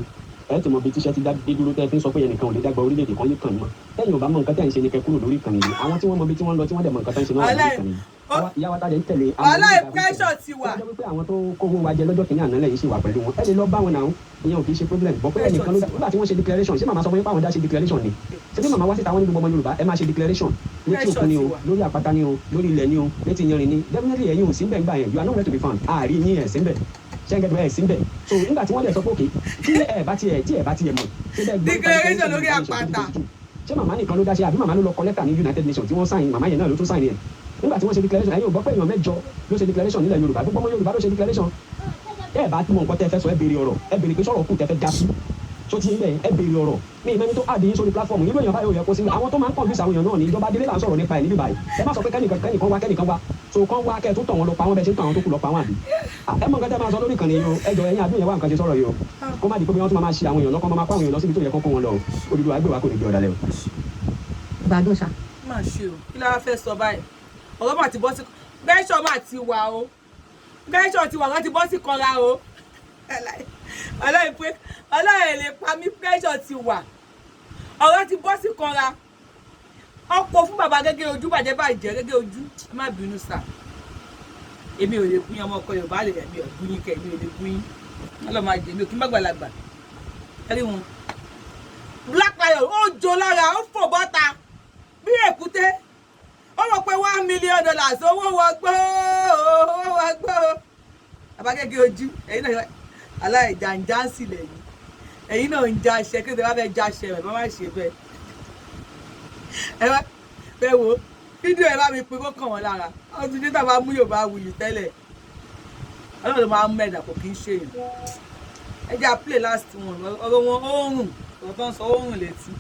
ẹ ti mọ bí tíṣẹ́ ti dé dúró tẹ́ fi ń sọ pé ẹnìkan ò lè dágbà orílẹ̀-èdè kan yìí kàn ní mọ́ lẹ́yìn ò bá mọ nǹkan tẹ́ ń ṣe ni kẹ́ kúrò lórí ìkànnì yìí àwọn tí wọ́n mọ bí tí wọ́n lọ tí wọ́n dẹ̀ mọ nǹkan tẹ́ ń ṣe náà lórí ìkànnì yìí ìyá wa tá lè ń tẹ̀lé àwọn pressure ti wà. wọ́n jẹ́ wípé àwọn tó kówó wa jẹ lọ́jọ́ kìíní àná lẹ́yìn ṣì wà pẹ̀lú wọn ẹ lè lọ bá wọn náà ìyẹn ò kì í ṣe problem bọ́ pé ẹnìkan ló nígbà tí wọ́n ṣe declaration ṣé màmá sọ fún yín pé àwọn dá ṣe declaration ni ṣé bí màmá wá síta wọn ní gbogbo ọmọ Yorùbá ẹ máa ṣe declaration létí òkun ni o lórí àpáta ni o lórí ilẹ̀ ni o létí yanrìn ni definitely ẹ̀yin ò sí bẹ́ẹ̀ gbà yẹn you are nowhere to be found àárí yín ẹ̀ sí bẹ́ẹ̀ ṣẹ́ńgẹ́dọ̀ ẹ̀ sí bẹ́ẹ̀ so nígbà tí wọ́n lè sọ pé òkè tí ẹ̀ bá tiẹ̀ mọ̀ declaration lórí àpáta ṣé màmá nìkan ló dá ṣe àbí màmá ló lọ kọ lẹ́tà ní United Nations tí wọ́n sáìn màmá yẹn náà ló tún sáìn yẹn nígbà tí wọ́n ṣe declaration ẹ̀yin ò gbọ́ pé èèyàn mẹ́jọ ló ṣe declaration nílẹ̀ Yorùbá gbogbo ọmọ Yorùbá ló ṣe declaration ẹ bá mọ nǹkan tẹ́ fẹ́ sọ ẹ béèrè ọ̀rọ̀ ẹ béèrè pé sọ̀rọ̀ kù tẹ́ fẹ́ dá sí tó ti ń bẹ̀ ẹ béèrè ọ̀rọ̀ ní ìmẹ́ni tó àdéhìn sórí platform irú èèyàn báyìí ò yẹ kó sí àwọn tó máa ń convince àwọn èèyàn náà ní ìjọba délé là ń sọ̀rọ̀ nípa ẹ̀ níbí báyìí ẹ má sọ pé kẹ́nìkan wá so kán wá kẹ́ ẹ tó tọ̀ wọn lọ pa wọn bẹ́ẹ̀ ṣe ń tọ̀ àwọn tó kù lọ pa wọn àbí ẹ mọ nǹkan tẹ́ máa sọ lórí ìkànnì yìí o ẹ jọ ẹ̀yin àdúyẹ̀ wá nǹkan ṣe sọ̀rọ̀ yìí o kó má di pé wọ́n tún máa ṣe àwọn èèyàn lọ́kọ́ máa kó àwọn èèyàn lọ síbi tó yẹ kó kó wọn lọ o olùdó àgbèwà kò ní gbé ọ̀dàlẹ̀ o. gbàdúrà ṣá. má ṣe o kí la fẹ́ sọ báyìí ọ̀rọ̀ mà ti bọ́ sí gẹ́ṣọ̀ mà ti wà o gẹ́ṣọ̀ ti wà wọ́n ti bọ́ sí kanra o ọlọ́run lè pa mí gẹ́ṣọ̀ ti wà ọ̀rọ̀ ti bọ́ sí kanra ọkọ̀ fún bàbá gẹ́gẹ́ ojú bàjẹ́ gẹ́gẹ́ ojú má bínú sà èmi ò lè gún ọmọ ọkọ Yorùbá lè mi ò gún yín kẹ èmi ò lè gún yín ọlọ́run máa jẹ mi ò kí n bá gbàlagbà ẹ̀rí wọn Black Lion ó jó lára ó fò bọ́ta bí èkúté ó rò pé $1 million owó wọgbó abagẹ́gẹ́ ojú ẹ̀yin náà aláìjàǹjáǹsì lẹ́yìn ẹ̀yin náà ń jáṣẹ kí ló bá fẹ́ jáṣẹ rẹ̀ bá má ṣe bẹ́ẹ̀ ẹ wá bẹ́ẹ̀ wo fídíò ẹ bá mi pin kó kàn wọ́n lára wọ́n ti dé tàbá mú Yorùbáwùyí tẹ́lẹ̀ ọlọ́run ló máa ń mẹ́ẹ̀dà kò kí ń ṣe èèyàn ẹ jẹ́ à play last one ọ̀rọ̀ wọn ó rùn ọ̀rọ̀ tó ń sọ ó rùn létí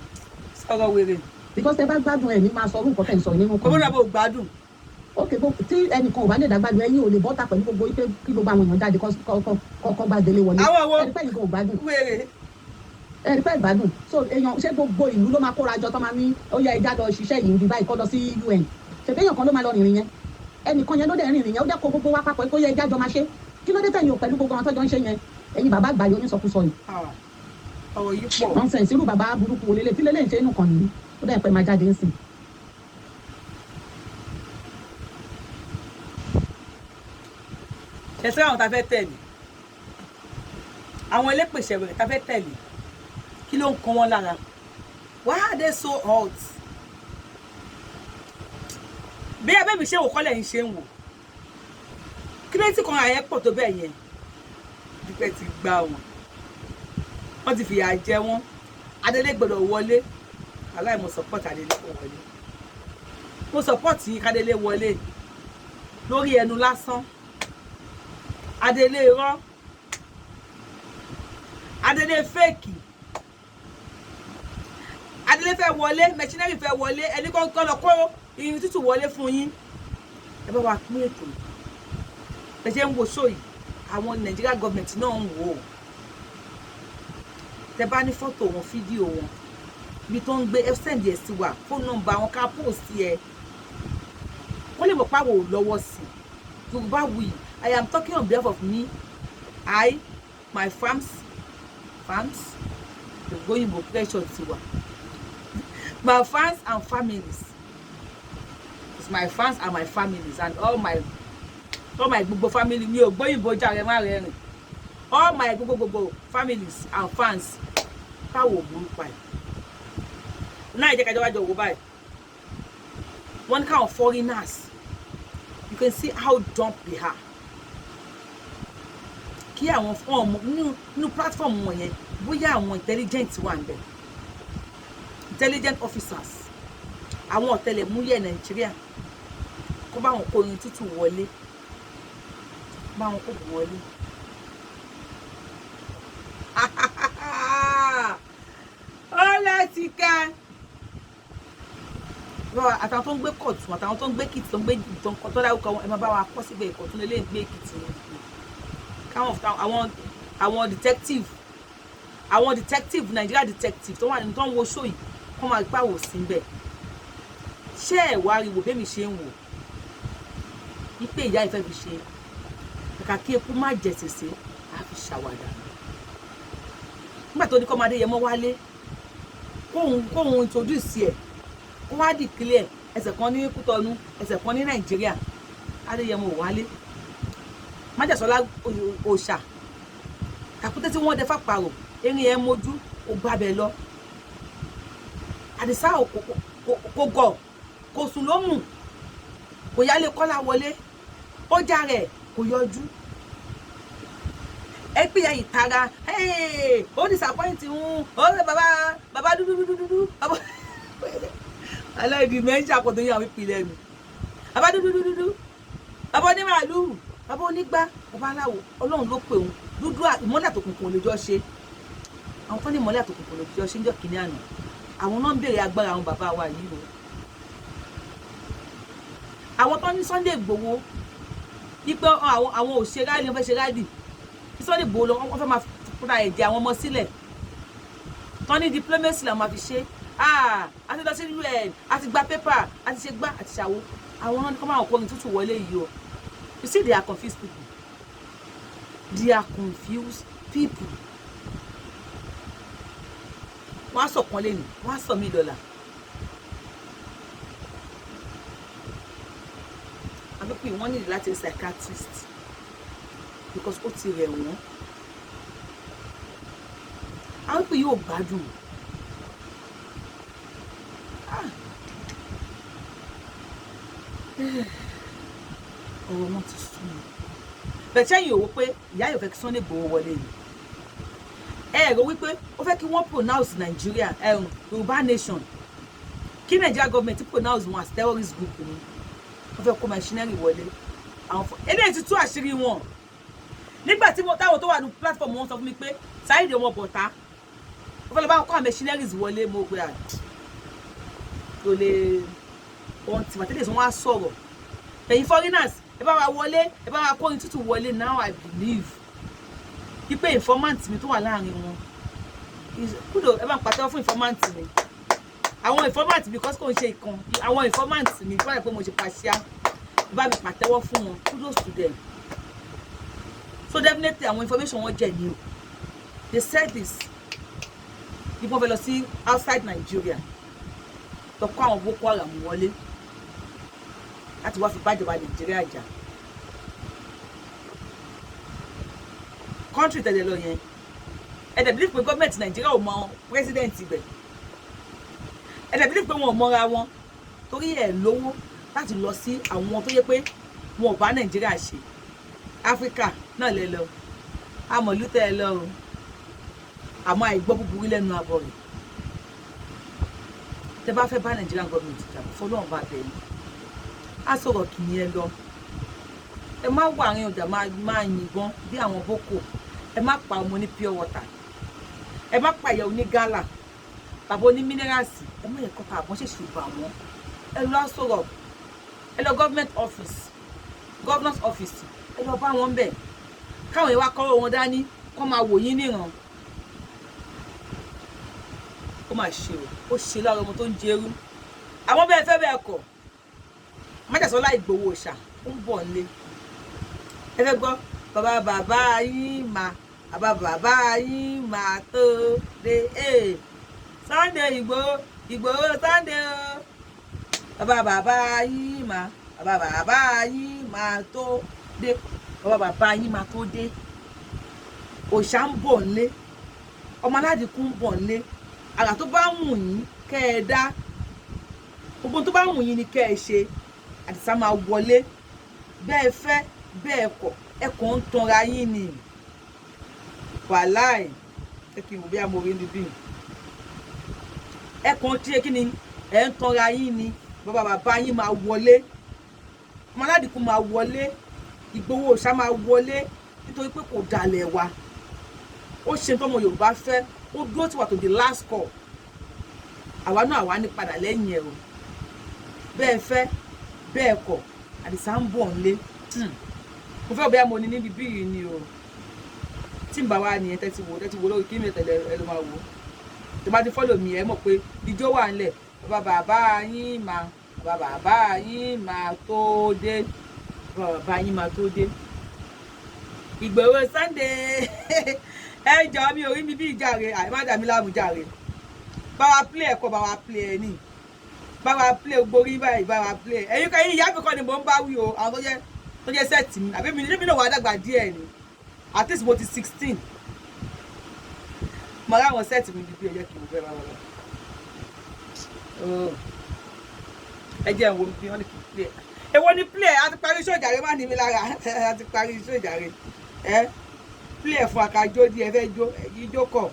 sọ̀rọ̀ wèrè. because ẹ bá gbádùn ẹ ní máa sọ orúkọ tẹ̀ ń sọ nínú kan. kò bó gbádùn. ok tí ẹnìkan ò bá lè dàgbàdùn ẹ̀yin ò lè bọ́ta pẹ̀lú gbogbo ipe kí gbogbo àwọn èèyàn jáde kọ́ gbá délé wọlé. àwọn wo ẹni pẹ́ nìkan ò gbádùn. wèrè. ẹni pẹ́ ìgbádùn so èèyàn ṣé gbogbo ìlú ló máa kóra jọ tó máa ní ó yẹ ẹja lọ ṣiṣẹ́ yìí níbi báyìí kọ́ lọ sí UN ṣètò èèyàn kan ló máa lọ rìnrìn yẹn ẹnìkan yẹn ló dẹ̀ rìn ìyẹn ó dẹ̀ kó gbogbo wa papọ̀ kó yẹ ẹja jọ máa ṣe kí ló dé tẹ̀yìn ò pẹ̀lú gbogbo àwọn tọ́jọ́ ń ṣe yẹn ẹ̀yin bàbá àgbà yóò ní sọkúsọ yìí. ọ̀rọ̀ yìí pọ̀. nonsense irú bàbá burúkú wo lélẹ̀ tí lélẹ̀ ń ṣe inú kan nìyí ó dẹ̀ pẹ́ máa jáde ń sìn. ẹ̀sẹ̀ àwọn tá a fẹ́ tẹ̀lé àwọn elépèsè rẹ̀ tá a fẹ́ tẹ̀lé kí ló ń kan wọn lára why are they so hot bí abẹ́bí ṣe wò kọ́lẹ̀ ń ṣe ń wò kí ló ti kan àyẹ̀ pọ̀ tó bẹ́ẹ̀ yẹn dípẹ́ ti gbá wọn wọ́n ti fìyà jẹ wọ́n Adélé gbọ́dọ̀ wọlé aláì mo support Adélé kó wọlé mo support yín kádélé wọlé lórí ẹnu lásán Adélé irọ́ Adélé fake Adélé fẹ́ wọlé Machineri fẹ́ wọlé ẹni kọ́ lọ kó irin tútù wọlé fún yín ẹ bá wa pín ètò ẹ ṣe ń wo show yìí àwọn Nigeria government náà ń wò ó tẹ bá ní fọ́tò wọn fídíò wọn ibi tó ń gbé send ẹ̀ sí wa fóònù nọ́mbà wọn ká post ẹ wọ́n lè mọ̀ páwọ̀ ò lọ́wọ́ sí Yorùbáwùyí I am talking on behalf of me I my fans the Oyinbo pressure tiwa my fans and families my fans and my families and all my gbogbo family mi ò gbóyìnbó jàre má rẹ́rìn all my gbogbo families and fans káwọ burú pa ẹ náà jẹ́ kájọ́ wájọ wò báyìí wọ́n ní káwọn foreigners you can see how dumb they are kí àwọn fọ́ọ̀mù nínú platform wọn yẹn bóyá àwọn intelligent wà ń bẹ̀ intelligent officers àwọn ọ̀tẹlẹ̀múyẹ́ Nàìjíríà kó bá wọn kó orin tútù wọlé bá wọn kó wọlé ó láti ká àtàwọn tó ń gbé kọ̀tún àtàwọn tó ń gbé kìtì tó ń gbé ìjọǹkan tó dárúkọ wọn ẹ máa bá wa kọ́ síbẹ̀ ìkọ̀tún lélẹ́yìn gbé kìtì káwọn àwọn detective Nigeria detective tó wà nínú tó ń wo show yìí kó máa gbàwò sí bẹ́ẹ̀ ṣé ẹ̀ wá rí wò bẹ́ẹ̀ mi ṣe ń wò wípé ìyá ìfẹ́ fi ṣe kàkà kí eku má jẹ sèse á fi ṣàwàdà nígbà tó ní kọ́ máa dé yẹmọ́ wálé kóhun introduce ẹ̀ kó wá declare ẹsẹ̀ kan ní Kútọ́nù ẹsẹ̀ kan ní Nàìjíríà Adéyẹmọ wálé májàsọ́lá òòṣà kàkúté tí wọ́n dẹ fàparò erin ẹ̀ mojú ó gbábẹ́ lọ Àdìsá kò gọ̀ kò sùn ló mù kò yálé Kọ́lá wọlé ó já rẹ̀ kò yọjú ẹ pé ya ìtara ó disappoint ń ó rẹ bàbá dúdú aláìbí mẹ́ńṣà kò tó yàn wípé lẹ́nu bàbá dúdú bàbá onímàálù bàbá onígbá bàbá aláwọ̀ Ọlọ́run ló pè òun dúdú ìmọ́lẹ̀ àtòkùnkùn lè jọ ṣe àwọn tó ní ìmọ́lẹ̀ àtòkùnkùn lè jọ ṣe ń jọ kìíní àná àwọn náà ń béèrè agbára àwọn bàbá wa yìí o àwọn tó ní Sunday Igboho wípé àwọn ò ṣe ráàdì wọ́n fẹ́ ṣe ráàdì tí Sunday Igboho lọ wọ́n fẹ́ máa fúnra ẹ̀jẹ̀ àwọn ọmọ sílẹ̀ tó ní diplomacy là máa fi ṣe a ti lọ sí UN a ti gba pépà a ti ṣe gbá àti ṣàwo àwọn náà ní kọ́ máa kọ́ orin tútù wọlé yìí o you see they are confused people wọ́n á sọ̀kan lẹ́nu wọ́n á sọ $1,000 àbípé wọ́n nílò láti psychiatrist because ó ti rẹ̀ wọ́n àbípé yóò gbádùn ọ̀rọ̀ wọn ti sún mi bẹ̀ẹ̀ sẹ́yìn ò wò pé ìyá yóò fẹ́ kí Sunday Igboho wọlé yìí rò wípé ó fẹ́ kí wọ́n pronounce Nigeria Yorùbá nation kí Nigeria government pronounce wọn as terrorist group ni wọ́n fẹ́ kó Machineri wọlé àwọn eléyìí ti tú àṣírí wọn nígbà tí táwọn tó wà ní platform wọn sọ fún mi pé Saheed ọmọ bọ̀tá wọ́n fẹ́ lọ bá wọn kọ́ àwọn Machineries wọlé mo gbé tó lè wọn tí màtẹ́lẹ̀ sọ wọn á sọ̀rọ̀ ẹ̀yin foreigners ẹ bá wa wọlé ẹ bá wa kó orin tútù wọlé now I believe wípé informant mi tó wà láàrin wọn kúdò ẹ bá ń pàtẹ́wọ́ fún informant mi àwọn informant because kò ń ṣe ìkan àwọn informant mi tó wà pé mo ṣe pàṣẹ bá mi pàtẹ́wọ́ fún wọn, kudos to them. So definitely àwọn information wọn jẹ́ ní o. They said this. If wọ́n fẹ́ lọ sí outside Nigeria, tó kó àwọn Boko Haram wọlé láti wá fi bájọba Nigeria jà. Country tẹ̀lé lọ yẹn. Ẹ dẹ̀ believe pé government Nigeria ò mọ president ibẹ̀. Ẹ dẹ̀ believe pé wọn ò mọra wọn torí ẹ̀ lówó láti lọ sí àwọn tó yẹ pé wọn ò bá Nigeria ṣe. Africa náà lẹ lọ. Àmọ̀lú tẹ́ ẹ lọ o. Àmọ́ àìgbọ́ búburú lẹ́nu abọ́ rẹ̀. Tẹ́ bá fẹ́ bá Nigerian government jà fọlọ́run bá bẹ̀ yín. Á sọ̀rọ̀ kì í ẹ lọ. Ẹ má wà àárín ọjà máa yìnbọn bí àwọn Boko. Ẹ má pa ọmọ ní pure water. Ẹ má pa ìyá oní gala. Bàbá oní minerals. Ẹ má yẹ kọ́ pa àbọ̀n ṣèṣì bà wọ́n. Ẹ lọ sọ̀rọ̀. Ẹ lọ government office. Governor's office. Ẹ lọ bá wọn bẹ̀. Káwọn yẹn wá kọ́rọ̀ wọn dání. Kọ́ máa wò yín níran. Ó máa ṣe o. Ó ṣe lára ọmọ tó ń jẹrú. Àwọn bẹ́ẹ̀ fẹ́ bẹ́ẹ̀ kọ̀. Májàsọ́lá Ìgbòho ṣà. Ó ń bọ̀ nílé. Ẹ fẹ́ gbọ́ bàbá yín bàbá yín máa tó dé Sunday Ìgbòho Sunday o bàbá yín máa tó dé bàbá yín máa tó dé òòṣà ń bọ̀ nílé ọmọ aládìkú ń bọ̀ nílé àrà tó bá wù yín kẹ́ ẹ dá gbogbo tó bá wù yín ni kẹ́ ẹ ṣe Àdìsá máa wọlé bẹ́ẹ̀ fẹ́ bẹ́ẹ̀ kọ̀ ẹ kàn ń tanra yín ni wàláì ẹ kì í mọ̀ bí amòrí níbí ẹ kàn tí ẹ kí ni ẹ ń tanra yín ni bàbá yín máa wọlé ọmọ aládìkú máa wọlé Ìgbòho Òòṣà máa wọlé nítorí pé kò dalẹ̀ wa ó ṣe tọmọ Yorùbá fẹ́ ó dúró tí wà tó di last call àwa náà àwa ní padà lẹ́yìn ẹ̀ o bẹ́ẹ̀ fẹ́ bẹ́ẹ̀ kọ̀ Àdìsá ń bọ̀ nílé mo fẹ́ bẹ́ẹ̀ mo ní níbi bíi ni o tí n bá wà nìyẹn tẹ́tí wo lórí kí mi tẹ̀lé ẹ ló máa wò tó bá ti follow mi ẹ mọ̀ pé ijó wà ńlẹ̀ bàbá yín máa tó dé bàbá yín máa tó dé Ìgbòho Sunday ẹ jọ mi ò rí mi bí ìjàre àìmádàmí láàmú jàre báwa play ẹ̀kọ́ báwa play ẹ̀ ní báwa play gborí báyìí báwa play ẹ̀yin kan yín ìyá mi kọ́ ni mò ń bá wí o àwọn tó jẹ́ sẹ́ẹ̀tì mi àbí mi náà wà dàgbà díẹ̀ ni at least mo ti 16 mo rá àwọn sẹ́ẹ̀tì mi bíbí ẹ̀jẹ̀ kì í fẹ́ bá wọn lọ ẹ jẹ́ ìwọ bí wọ́n ní kì í play èwo ni play a ti parí iṣẹ́ ìjàre má ní mi lára a ti parí iṣẹ́ ìjàre play fún àkájọ́ di ẹ fẹ́ jó ijó kọ̀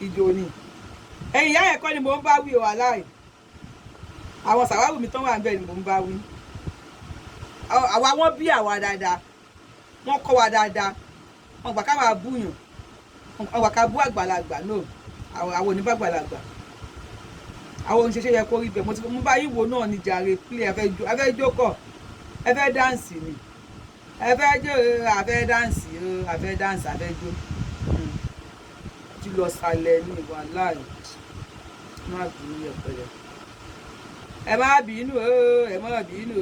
ìjó ni ẹ̀yin ìyá ẹ̀kọ́ ni mò ń bá wí o aláì àwọn sàwárù mi tán wà ń bẹ̀ ni mò ń bá wí àwa wọn bí àwa dáadáa wọn kọ́ wa dáadáa wọn gbà ká máa búyàn wọn gbà ká bú àgbàlagbà náà àwọn oníbàgbàlagbà àwọn oníṣẹṣẹ yẹ kó rí bẹ́ẹ̀ mo bá yín wo náà ní jàre play ẹ fẹ́ jókòó ẹ fẹ́ dáǹsì ni ẹ fẹ́ jó ẹ fẹ́ dáǹsì ẹ fẹ́ dáǹsì ẹ fẹ́ jó ti lọ sálẹ̀ ní ìwà láàyè má bínú yẹpẹrẹ ẹ má bínú ẹ má bínú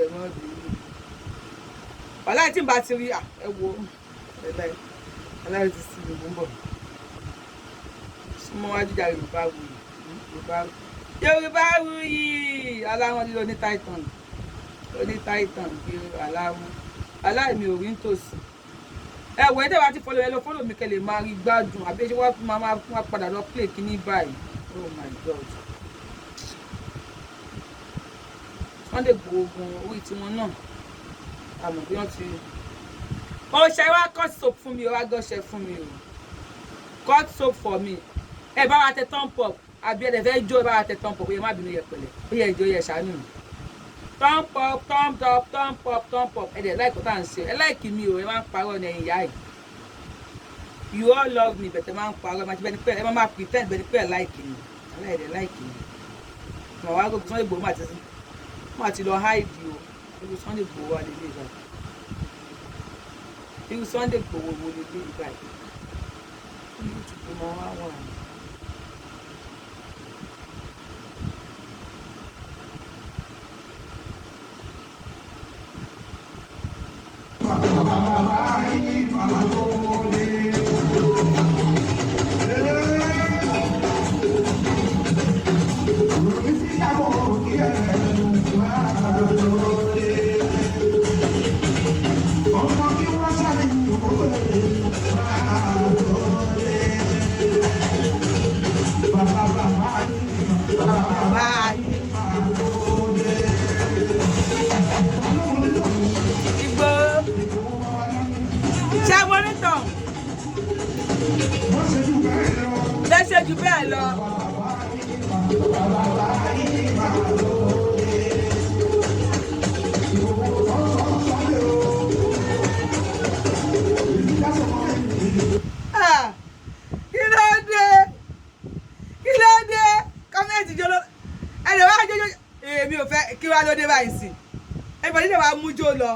ẹ má bínú wàhálà tí n bá ti rí ẹ wo ẹláì ti sí ìlú ń bọ̀ súnmọ́ wájú jà Yorùbáwùyí aláwọn lílo ní titan bí aláì mi ò rí nítòsí ẹ wọ ẹdẹ wa ti fọlọ ẹ lọ fọlọ mi kẹlẹ máa rí gbádùn àbí ṣé wọn máa fún wa padà lọ play kíní báyìí oh my god Sunday gbogbo orí tiwọn náà àmọ́ bí wọ́n ti ọṣẹ wa cut soap fún mi o wá gọ́ṣẹ́ fún mi o cut soap for me ẹ bá wa tẹ thumb up àbí ẹ fẹ́ jó ẹ bá wa tẹ thumb up ó yẹ má bínú yẹ pẹ̀lẹ́ ó yẹ ìjó yẹ ṣàánú mi thumb up ẹ dẹ̀ láìkó tá à ń ṣe ẹ láìkí mi o ẹ máa ń parọ́ ní ẹ̀yìn ìyá ẹ̀ you all love me bẹ̀tẹ̀ máa ń parọ́ ẹ máa ti bẹ́ni pẹ́ ẹ máa pretend bẹ́ni pẹ́ láìkí mi aláìdẹ̀ láìkí mi màá wá gbogbo Sunday gbòó mà ti lọ hide o irú Sunday gbòó wà lélẹ̀ ìgbà irú Sunday gbòó wo lélẹ̀ ìgbà irú ti gbòó máa wà ní. Lẹ́sẹ̀ jù bẹ́ẹ̀ lọ. Kí ló dé? Kọ́mẹ́ǹtì jọ lọ. Ẹ̀rọ wá jọjọ. Èmi ò fẹ́ kí wá ló dé báyìí sí. Ẹ̀bọ̀n nílẹ̀ wá mú jò lọ.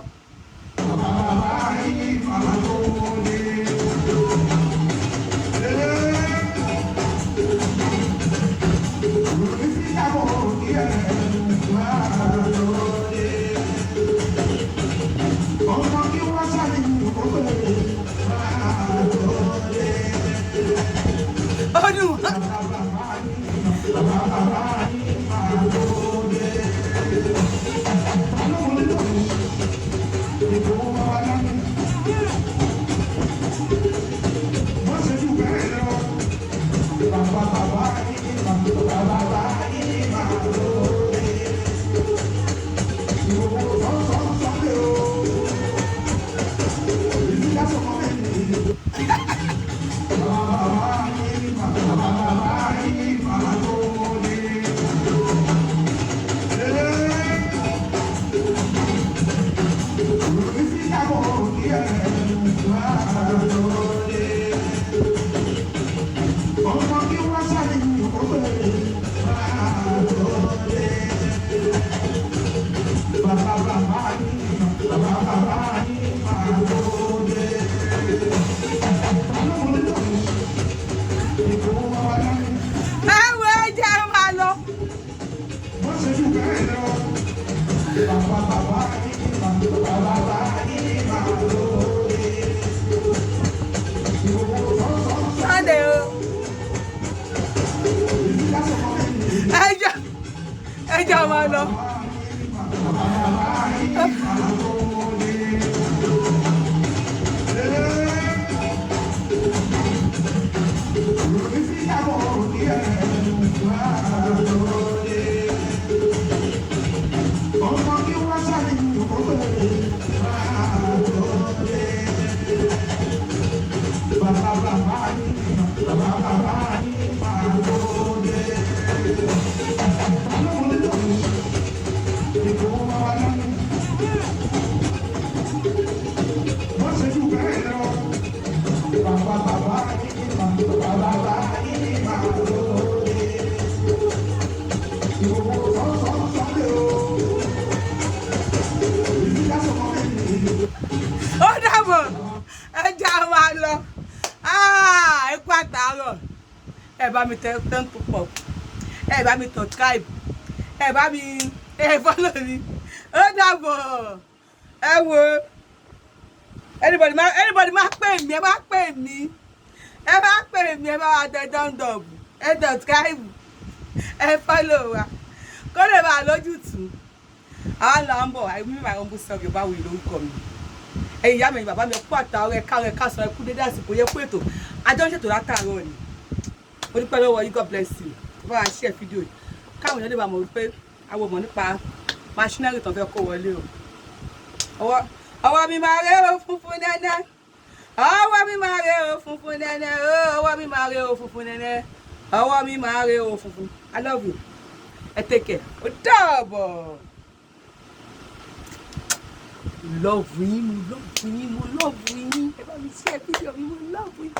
Ẹja máa lọ. Ó dàbọ̀ ẹja máa lọ. Ẹ kú àtàárọ̀. Ẹ bá mi tẹ tán púpọ̀. Ẹ bá mi subscribe. Ẹ bá mi follow mi. Ó dàbọ̀. Ẹ wo. Anybody máa pè mí, ẹ máa pè mí. Ẹ máa pè mí, ẹ máa tẹ dọ́ndọ̀bù. Ẹ subscribe. Ẹ follow wa. Kó lè bá lójútùú. Àwọn là ń bọ̀. Àìmí my humble self Yorùbáwùyí lórúkọ mi. Ẹ̀yin ìyá mi bàbá mi kú àtàárọ̀ ẹ̀ka sọ ẹkú dédé àsìkò yẹ kú ètò àjọ ń ṣètò látàárọ̀ ni mo dúpẹ́ lọ́wọ́ yín God bless you bá wa share fídíò yìí káwọn èèyàn lè bá mọ̀ wípé àwọn ọmọ nípa machinery tó ń fẹ́ kó wọlé o ọwọ́ mi máa rẹ́ o funfun nẹ́nẹ́ ọwọ́ mi máa rẹ́ o funfun nẹ́nẹ́ ọwọ́ mi máa rẹ́ o funfun nẹ́nẹ́ ọwọ́ mi máa rẹ́ o funfun I love you ẹ take care ó dàbọ̀. Love yín, mo love yín, mo love yín. Ẹ bá mi share fídíò mi, mo love yín.